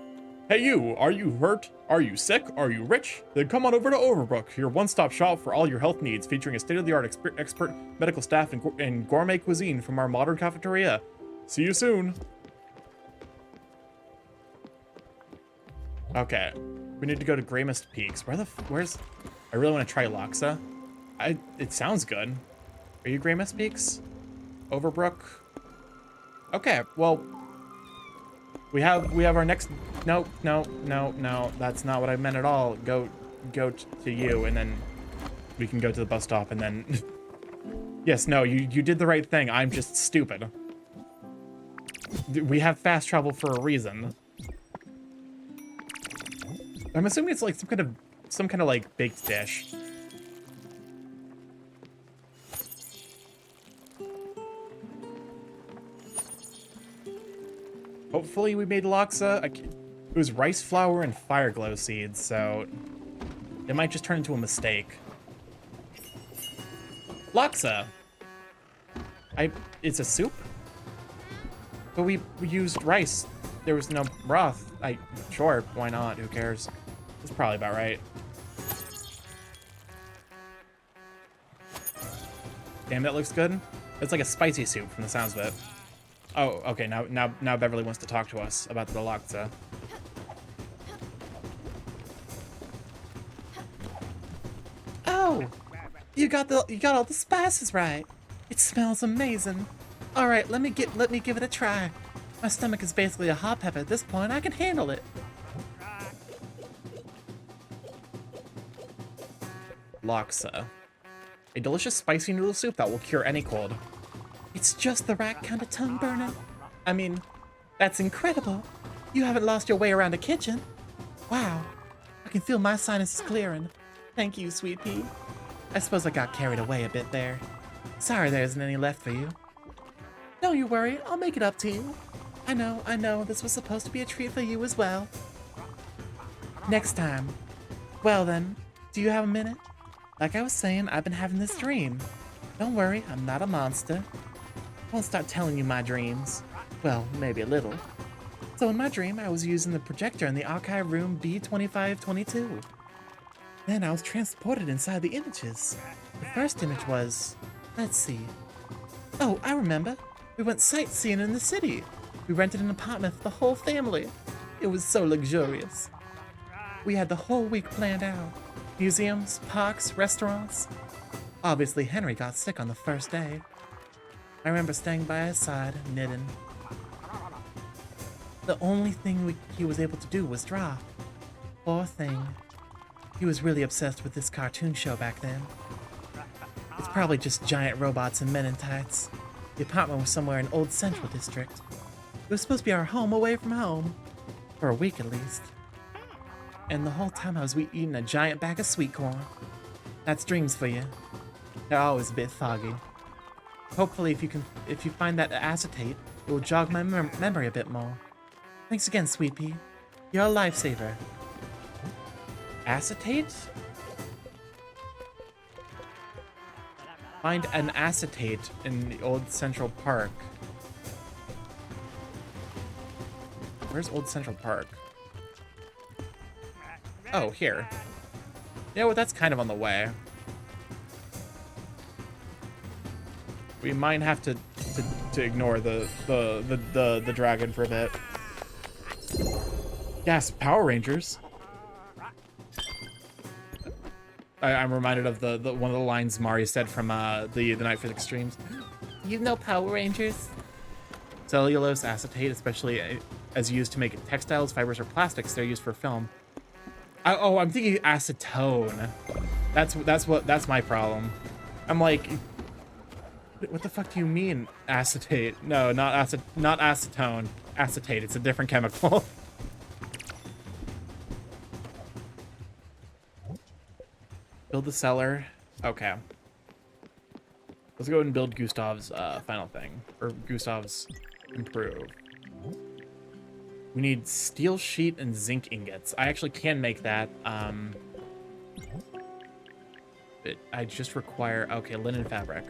Hey you, are you hurt? Are you sick? Are you rich? Then come on over to Overbrook, your one-stop shop for all your health needs, featuring a state-of-the-art expert medical staff and gourmet cuisine from our modern cafeteria. See you soon. Okay, we need to go to Greymist Peaks. Where's? I really want to try Loxa. It sounds good. Are you Greymist Peaks? Overbrook. Okay, well, we have our next. No, that's not what I meant at all. Go to you, and then we can go to the bus stop, and then. Yes, no, you did the right thing. I'm just stupid. We have fast travel for a reason. I'm assuming it's like some kind of like baked dish. Hopefully we made Loxa. It was rice flour and fire glow seeds, so it might just turn into a mistake. Loxa. It's a soup? But we used rice. There was no broth. Sure, why not? Who cares? It's probably about right. Damn, that looks good. It's like a spicy soup from the sounds of it. Oh, okay, now Beverly wants to talk to us about the Loxa. Oh, you got all the spices right. It smells amazing. All right, let me give it a try. My stomach is basically a hot pepper at this point. I can handle it. Loxa. A delicious spicy noodle soup that will cure any cold. It's just the right kind of tongue burner. I mean, that's incredible. You haven't lost your way around a kitchen. Wow. I can feel my sinuses clearing. Thank you, sweet pea. I suppose I got carried away a bit there. Sorry there isn't any left for you. Don't you worry, I'll make it up to you. I know, this was supposed to be a treat for you as well. Next time. Well then, do you have a minute? Like I was saying, I've been having this dream. Don't worry, I'm not a monster. I won't start telling you my dreams. Well, maybe a little. So in my dream, I was using the projector in the archive room B2522. Then I was transported inside the images. The first image was... let's see. Oh, I remember. We went sightseeing in the city. We rented an apartment for the whole family. It was so luxurious. We had the whole week planned out. Museums, parks, restaurants. Obviously, Henry got sick on the first day. I remember staying by his side, knitting. The only thing he was able to do was draw. Poor thing. He was really obsessed with this cartoon show back then. It's probably just giant robots and men in tights. The apartment was somewhere in Old Central District. It was supposed to be our home away from home. For a week at least. And the whole time I was eating a giant bag of sweet corn. That's dreams for you. They're always a bit foggy. Hopefully if you find that acetate, it will jog my memory a bit more. Thanks again, Sweet Pea. You're a lifesaver. Acetate? Find an acetate in the Old Central Park. Where's Old Central Park? Oh, here. Yeah, well, that's kind of on the way. We might have to ignore the dragon for a bit. Yes, Power Rangers. I'm reminded of the one of the lines Mari said from the Night Physics streams. You know Power Rangers. Cellulose acetate, especially as used to make textiles, fibers, or plastics, they're used for film. I'm thinking acetone. That's my problem. I'm like, what the fuck do you mean acetate? No, not acetone. Acetate. It's a different chemical. Build the cellar. Okay. Let's go ahead and build Gustav's final thing. Or Gustav's improve. We need steel sheet and zinc ingots. I actually can make that. I just require, okay, linen fabric.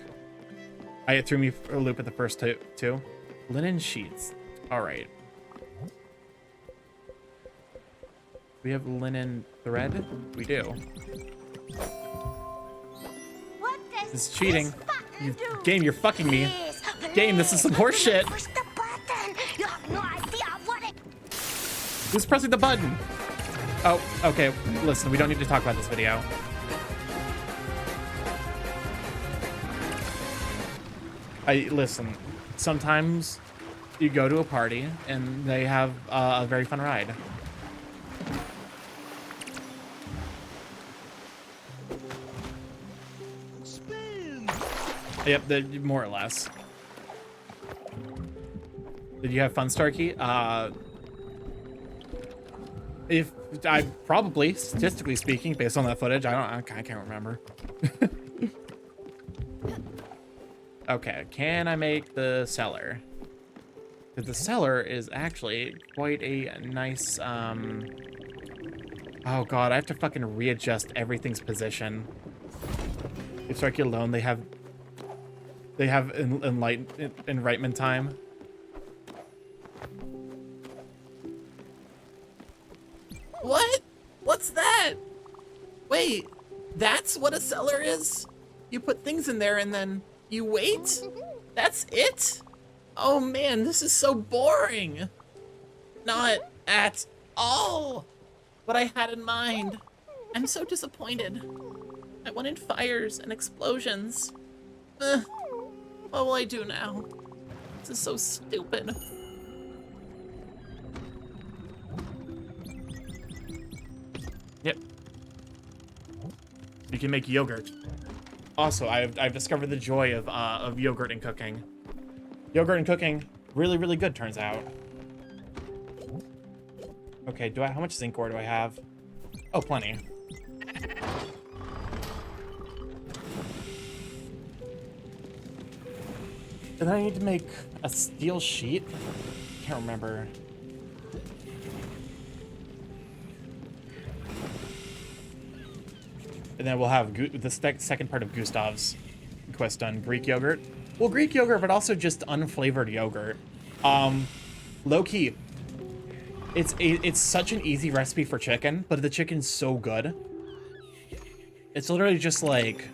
It threw me for a loop at the first two. Linen sheets. All right. We have linen thread? We do. What does This is cheating. button do? Game, you're fucking me. Please, Game, this is some horse shit. Push the button. You have no idea what it. Who's pressing the button? Oh, okay. Listen, we don't need to talk about this video. Listen, sometimes you go to a party and they have a very fun ride. Yep, more or less. Did you have fun, Starkey? If I probably, statistically speaking, based on that footage, I can't remember. Okay, can I make the cellar? Because the cellar is actually quite a nice, oh god, I have to fucking readjust everything's position. If Starkey alone, they have enlightenment time. What? What's that? Wait, that's what a cellar is? You put things in there and then you wait? That's it? Oh man, this is so boring. Not at all what I had in mind. I'm so disappointed. I wanted fires and explosions. What will I do now? This is so stupid. Yep. You can make yogurt. Also, I've discovered the joy of yogurt and cooking. Yogurt and cooking, really, really good, turns out. Okay, how much zinc ore do I have? Oh, plenty. Did I need to make a steel sheet? Can't remember. And then we'll have the second part of Gustav's quest done. Greek yogurt. Well, Greek yogurt, but also just unflavored yogurt. Low key. It's such an easy recipe for chicken, but the chicken's so good. It's literally just like,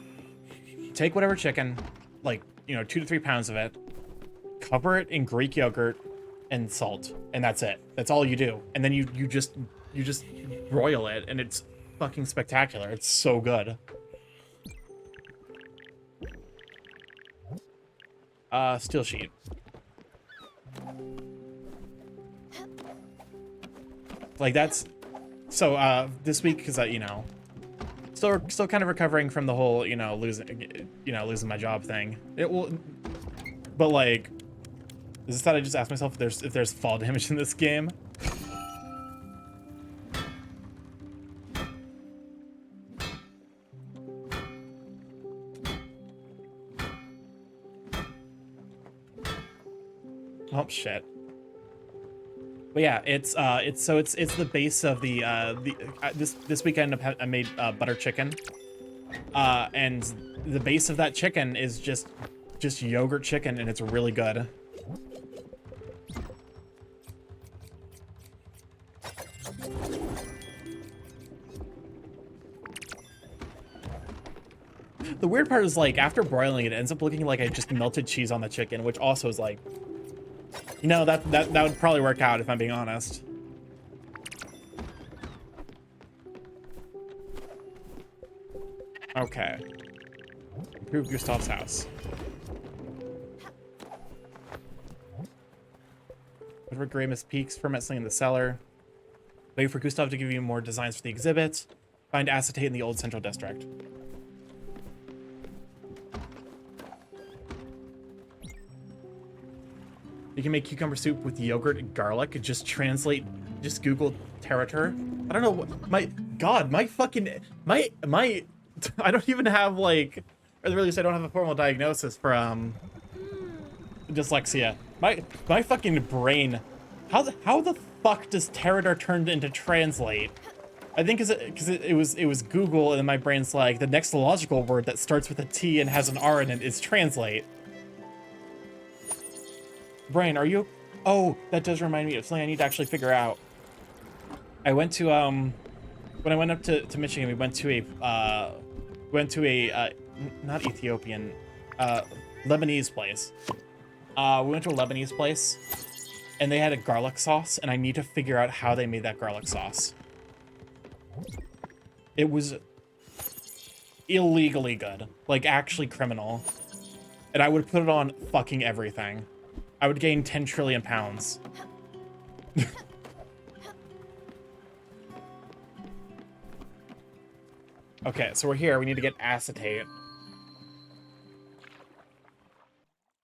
take whatever chicken, like, 2 to 3 pounds of it, cover it in Greek yogurt and salt, and that's it. That's all you do. And then you just broil it, and it's fucking spectacular. It's so good. Steel sheet. Like that's so this week, because still kind of recovering from the whole losing my job thing. It will, but like, is this that I just asked myself if there's fall damage in this game? Oh shit. But yeah, it's the base of the this weekend I made butter chicken, and the base of that chicken is just yogurt chicken, and it's really good. The weird part is, like, after broiling it, it ends up looking like I just melted cheese on the chicken, which also is like, that would probably work out if I'm being honest. Okay. Improve Gustav's house. Whatever Gramus peaks, ferment something in the cellar. Wait for Gustav to give you more designs for the exhibit. Find acetate in the old central district. You can make cucumber soup with yogurt and garlic. Just Google Terratur. I don't know what, my I don't even have, like, or at least I don't have a formal diagnosis for dyslexia. My fucking brain, how the fuck does Pterodor turned into translate? I think because it was Google, and then my brain's like, the next logical word that starts with a T and has an R in it is translate. Brain, are you? Oh, that does remind me of something I need to actually figure out. I went to when I went up to Michigan, we went to a not Ethiopian, Lebanese place. We went to a Lebanese place, and they had a garlic sauce, and I need to figure out how they made that garlic sauce. It was illegally good, like actually criminal, and I would put it on fucking everything. I would gain 10 trillion pounds. Okay, so we're here. We need to get acetate.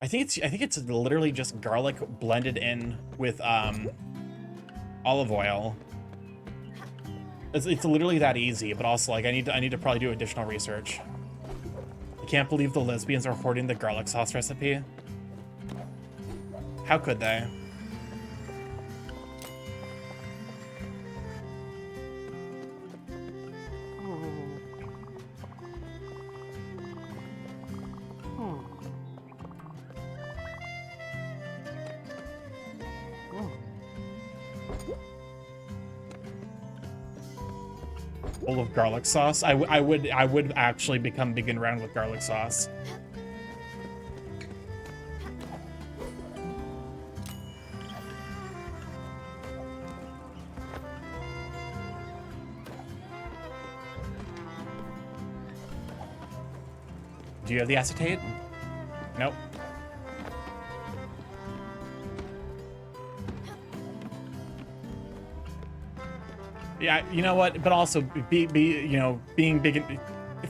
I think it's literally just garlic blended in with olive oil. It's literally that easy, but also like I need to probably do additional research. I can't believe the lesbians are hoarding the garlic sauce recipe. How could they? Full of garlic sauce. I would actually become big and round with garlic sauce. Do you have the acetate? Nope. Yeah, you know what? But also, you know, being big and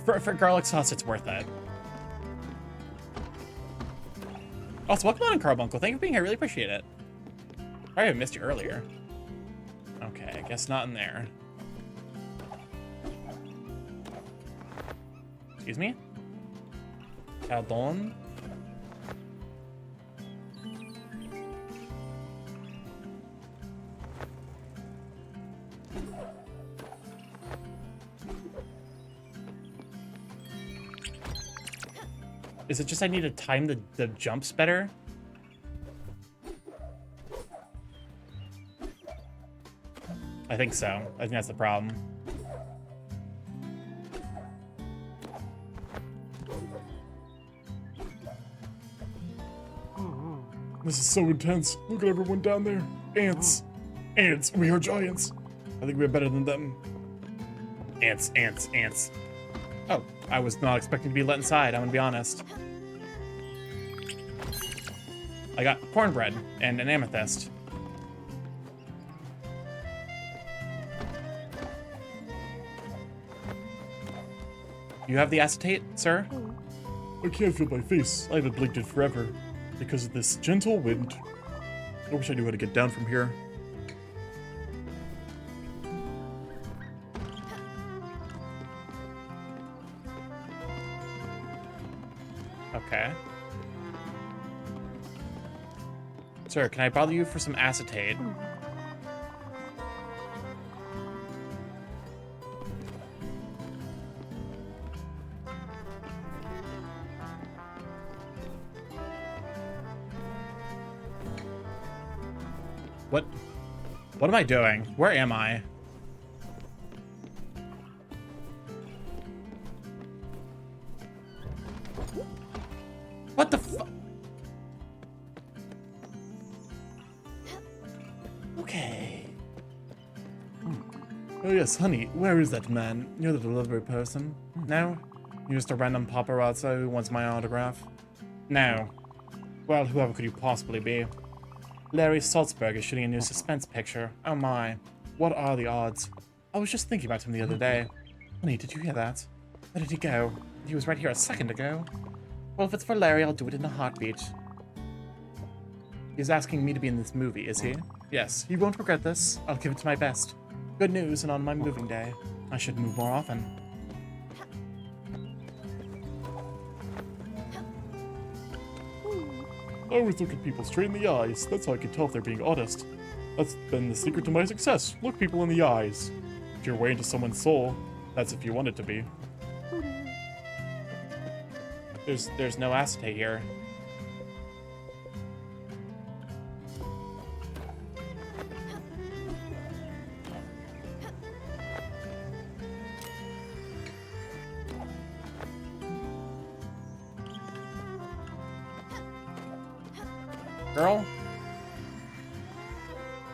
for garlic sauce, it's worth it. Also, welcome on in, Carbuncle. Thank you for being here. I really appreciate it. Sorry I missed you earlier. Okay, I guess not in there. Excuse me? Pardon? Is it just I need to time the jumps better? I think so. I think that's the problem. This is so intense. Look at everyone down there. Ants. Ants. We are giants. I think we're better than them. Ants, ants, ants. Oh, I was not expecting to be let inside, I'm gonna be honest. I got cornbread and an amethyst. You have the acetate, sir? I can't feel my face. I haven't blinked in forever because of this gentle wind. I wish I knew how to get down from here. Okay. Sir, can I bother you for some acetate? What am I doing? Where am I? What the fu- Okay. Oh yes, honey, where is that man? You're the delivery person. No? You're just a random paparazzo who wants my autograph? No. Well, whoever could you possibly be? Larry Salzberg is shooting a new suspense picture. Oh my. What are the odds? I was just thinking about him the other day. Honey, did you hear that? Where did he go? He was right here a second ago. Well, if it's for Larry, I'll do it in a heartbeat. He's asking me to be in this movie, is he? Yes, he won't regret this. I'll give it to my best. Good news, and on my moving day, I should move more often. I always look at people straight in the eyes. That's how I can tell if they're being honest. That's been the secret to my success. Look people in the eyes. If your way into someone's soul, that's if you want it to be. There's no acetate here. Girl?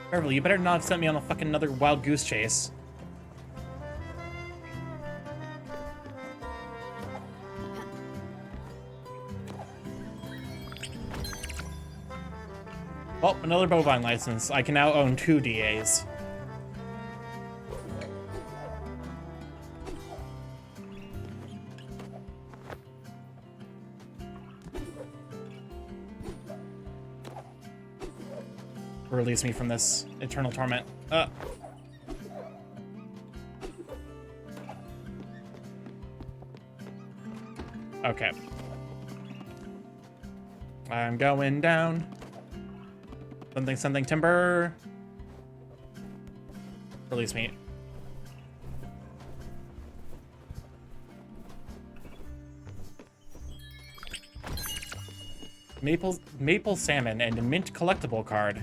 Beverly, you better not have sent me on a fucking another wild goose chase. Well, another bovine license. I can now own 2 DAs. Release me from this eternal torment. Okay. I'm going down. Something timber. Release me. Maple salmon and a mint collectible card.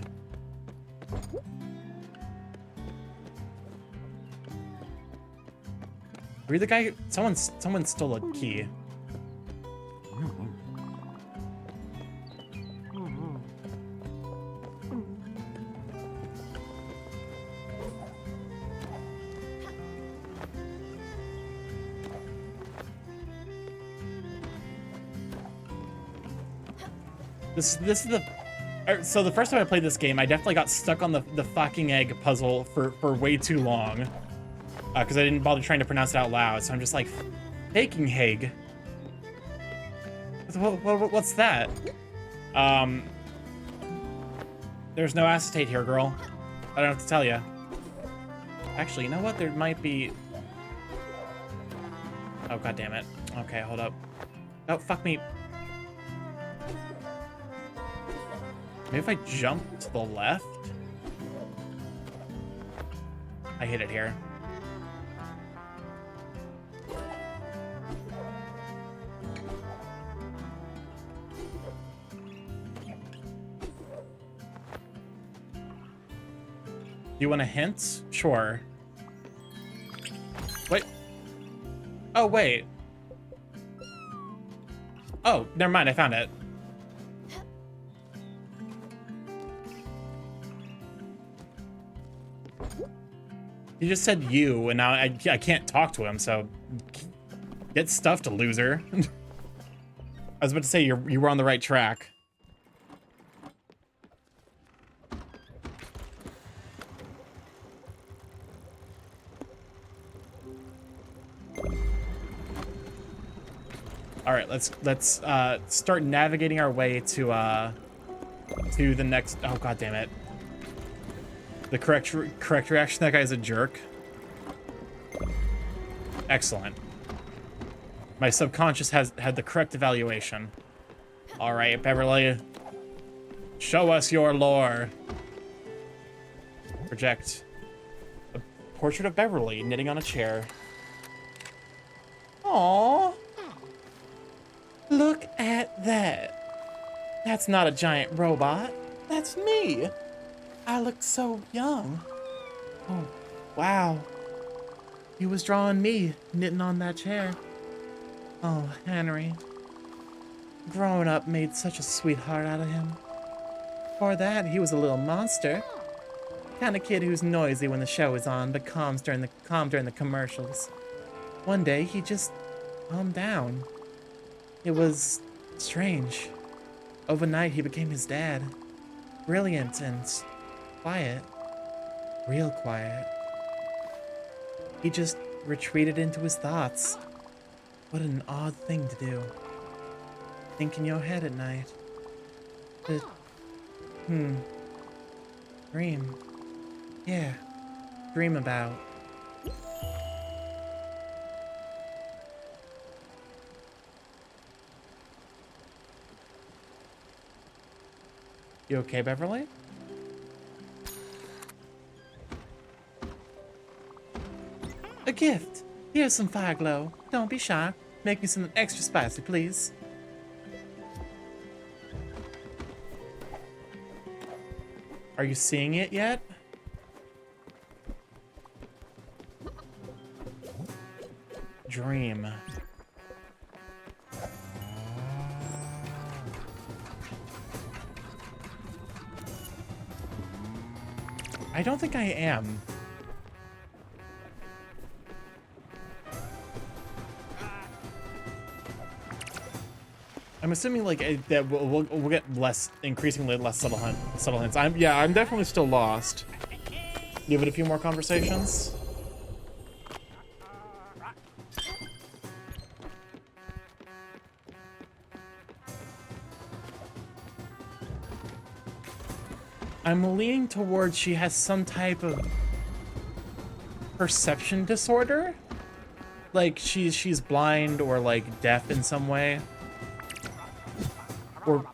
Were you the guy? Someone stole a key. This is the... So the first time I played this game, I definitely got stuck on the fucking egg puzzle for way too long. Because I didn't bother trying to pronounce it out loud, so I'm just like, baking Hague. What's that? There's no acetate here, girl. I don't have to tell you. Actually, you know what? There might be... Oh, god damn it. Okay, hold up. Oh, fuck me. Maybe if I jump to the left? I hit it here. You want a hint? Sure. Wait. Oh, wait. Oh, never mind. I found it. He just said you, and now I can't talk to him, so get stuffed, loser. I was about to say you were on the right track. All right, let's start navigating our way to the next. Oh, god damn it. The correct reaction. That guy's a jerk. Excellent. My subconscious has had the correct evaluation. All right, Beverly. Show us your lore. Project. A portrait of Beverly knitting on a chair. Aww. Look at that. That's not a giant robot. That's me. I look so young. Oh, wow. He was drawing me, knitting on that chair. Oh, Henry. Growing up made such a sweetheart out of him. Before that, he was a little monster. Kind of kid who's noisy when the show is on, but calm during the commercials. One day, he just calmed down. It was strange. Overnight, he became his dad. Brilliant and quiet. Real quiet. He just retreated into his thoughts. What an odd thing to do. Think in your head at night. But, dream. Yeah, dream about. You okay, Beverly? A gift. Here's some fire glow. Don't be shy. Make me something extra spicy, please. Are you seeing it yet? Dream. I don't think I am. I'm assuming like that we'll get increasingly less subtle hints. I'm definitely still lost. Give it a few more conversations. I'm leaning towards she has some type of perception disorder. Like she's blind or like deaf in some way. Or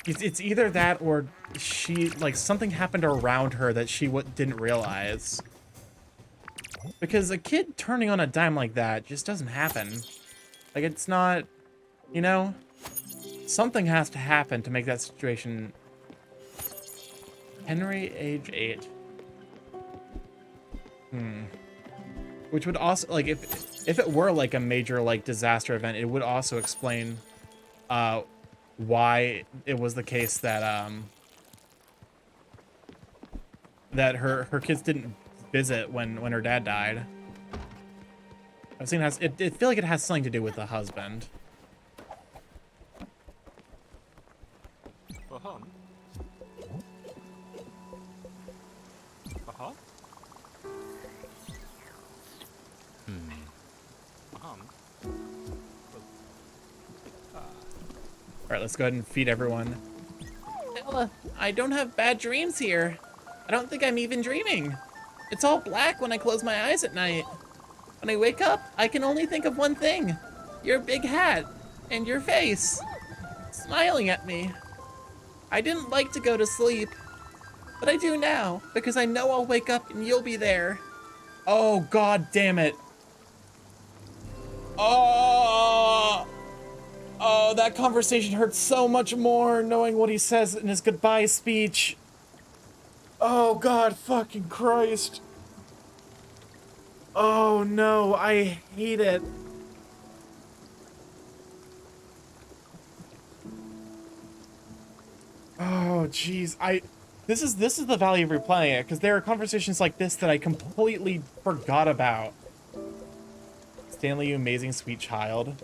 it's either that or she like something happened around her that she didn't realize. Because a kid turning on a dime like that just doesn't happen. Like it's not, you know, something has to happen to make that situation. Henry, age 8. Which would also, like, if it were like a major like disaster event, it would also explain why it was the case that that her kids didn't visit when her dad died. I've seen it feel like it has something to do with the husband. All right, let's go ahead and feed everyone. Ella, I don't have bad dreams here. I don't think I'm even dreaming. It's all black when I close my eyes at night. When I wake up, I can only think of one thing. Your big hat and your face, smiling at me. I didn't like to go to sleep, but I do now because I know I'll wake up and you'll be there. Oh, God damn it. Oh, that conversation hurts so much more knowing what he says in his goodbye speech. Oh, God fucking Christ. Oh, no, I hate it. Oh, jeez. This is the value of replaying it, because there are conversations like this that I completely forgot about. Stanley, you amazing sweet child.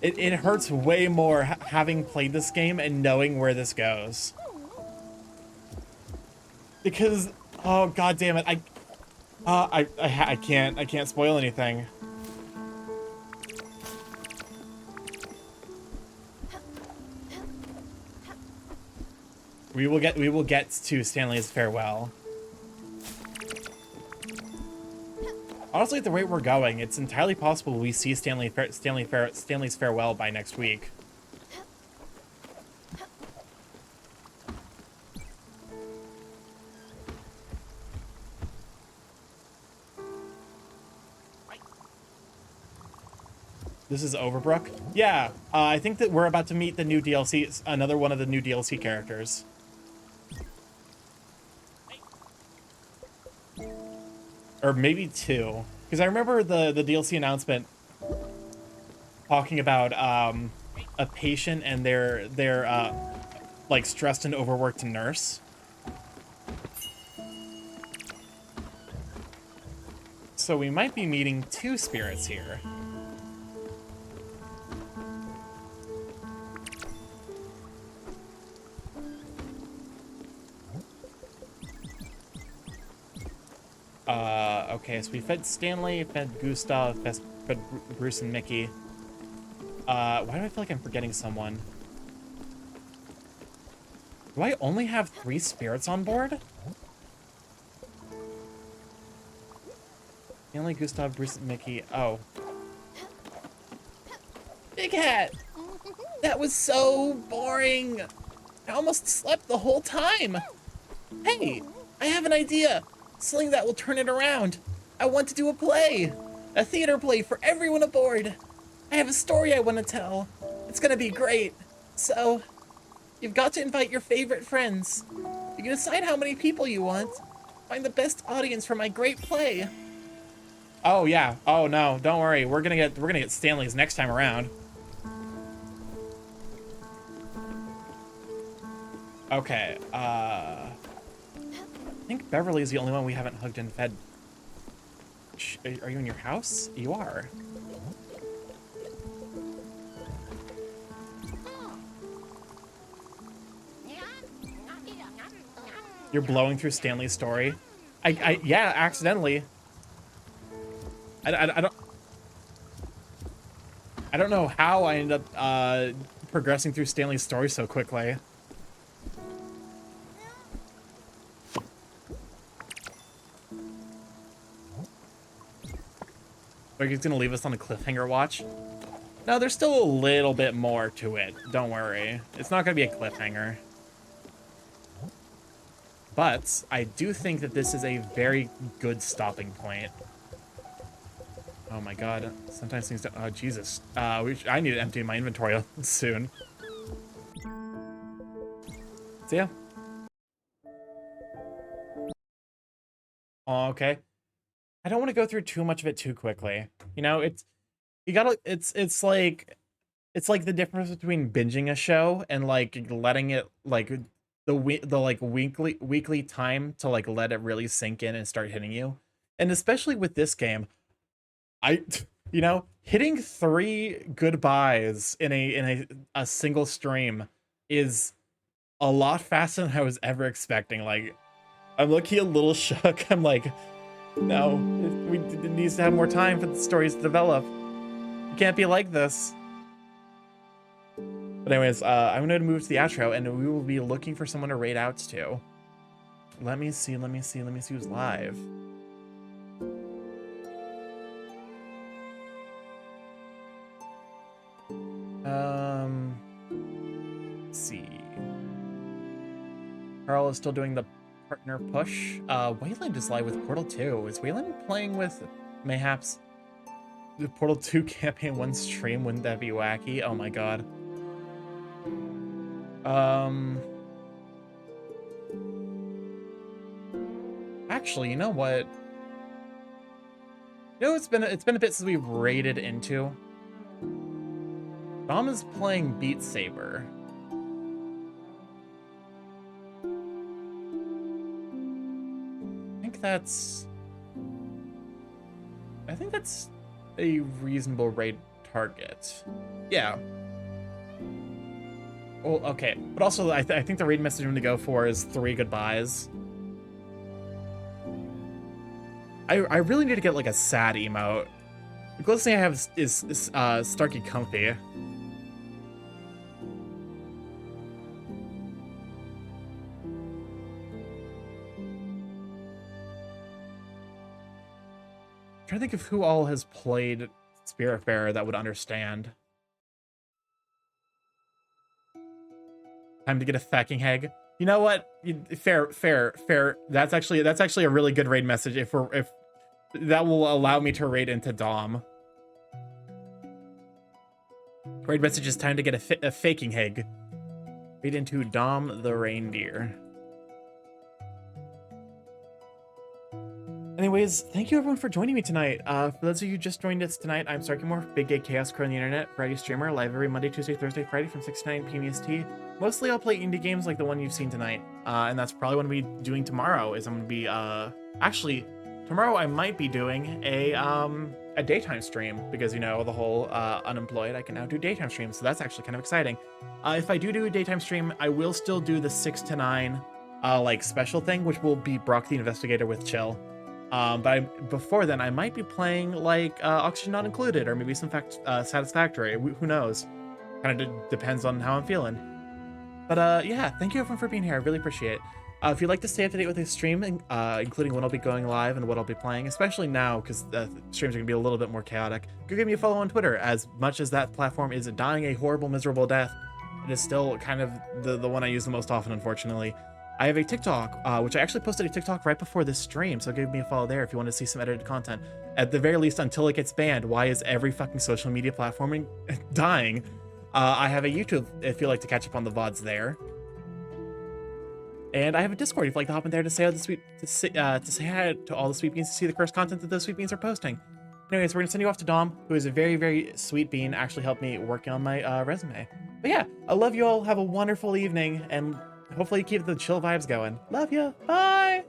It hurts way more having played this game and knowing where this goes. Because, oh God damn it, I can't spoil anything. We will get to Stanley's farewell. Honestly, at the rate we're going, it's entirely possible we see Stanley's farewell by next week. This is Overbrook? Yeah, I think that we're about to meet the new DLC, another one of the new DLC characters. Or maybe 2. Because I remember the DLC announcement talking about a patient and their like stressed and overworked nurse. So we might be meeting 2 spirits here. Okay, so we fed Stanley, fed Gustav, fed Bruce and Mickey. Why do I feel like I'm forgetting someone? Do I only have 3 spirits on board? Stanley, Gustav, Bruce and Mickey. Oh. Big Hat! That was so boring! I almost slept the whole time! Hey, I have an idea! Something that will turn it around. I want to do a play. A theater play for everyone aboard. I have a story I want to tell. It's gonna be great. So, you've got to invite your favorite friends. You can decide how many people you want. Find the best audience for my great play. Oh yeah. Oh no, don't worry. We're gonna get Stanley's next time around. Okay. I think Beverly's the only one we haven't hugged and fed. Are you in your house? You are. You're blowing through Stanley's story. Yeah, accidentally. I don't know how I ended up progressing through Stanley's story so quickly. Like he's gonna leave us on a cliffhanger watch. No, there's still a little bit more to it. Don't worry. It's not gonna be a cliffhanger. But I do think that this is a very good stopping point. Oh my god. Sometimes things don't... Oh, Jesus. I need to empty my inventory soon. So yeah. Oh, okay. I don't want to go through too much of it too quickly. You know, it's like the difference between binging a show and like letting it like the weekly time to like let it really sink in and start hitting you. And especially with this game, you know, hitting 3 goodbyes in a single stream is a lot faster than I was ever expecting. Like, I'm looking a little shook. I'm like, no, it needs to have more time for the stories to develop. It can't be like this. But anyways, I'm going to move to the outro, and we will be looking for someone to raid outs to. Let me see who's live. Let's see. Carl is still doing the partner push. Wayland is live with Portal 2. Is Wayland playing with mayhaps the Portal 2 campaign 1 stream? Wouldn't that be wacky? Oh my god. Actually, you know what? You know, it's been a bit since we've raided into. Dom is playing Beat Saber. I think that's a reasonable raid target. Yeah. Well, okay, but also I think the raid message I'm gonna go for is 3 goodbyes. I really need to get like a sad emote. The closest thing I have is Starky Comfy. I'm trying to think of who all has played Spiritfarer that would understand. Time to get a fucking heg. You know what? Fair. That's actually a really good raid message. If that will allow me to raid into Dom. Raid message is time to get a faking heg. Raid into Dom the reindeer. Anyways, thank you everyone for joining me tonight. For those of you who just joined us tonight, I'm Sarkimorph, Big Gay Chaos Crow on the internet, Friday streamer, live every Monday, Tuesday, Thursday, Friday from 6 to 9 p.m. EST. Mostly I'll play indie games like the one you've seen tonight, and that's probably what I'm going to be doing tomorrow, is I'm going to be, actually, tomorrow I might be doing a daytime stream, because, you know, the whole unemployed, I can now do daytime streams, so that's actually kind of exciting. If I do a daytime stream, I will still do the 6 to 9, like, special thing, which will be Brock the Investigator with Chill. But before then, I might be playing like Oxygen Not Included, or maybe some Satisfactory. Who knows? Kind of depends on how I'm feeling. But yeah, thank you everyone for being here. I really appreciate it. If you'd like to stay up to date with the stream, including when I'll be going live and what I'll be playing, especially now because the streams are gonna be a little bit more chaotic, go give me a follow on Twitter. As much as that platform is dying a horrible, miserable death, it is still kind of the one I use the most often, unfortunately. I have a TikTok, which I actually posted a TikTok right before this stream, so give me a follow there if you want to see some edited content. At the very least, until it gets banned. Why is every fucking social media platform dying? I have a YouTube if you'd like to catch up on the VODs there. And I have a Discord if you'd like to hop in there to say all the say hi to all the sweet beans, to see the cursed content that those sweet beans are posting. Anyways, we're gonna send you off to Dom, who is a very, very sweet bean, actually helped me work on my resume. But yeah, I love you all. Have a wonderful evening, and hopefully keep the chill vibes going. Love you. Bye.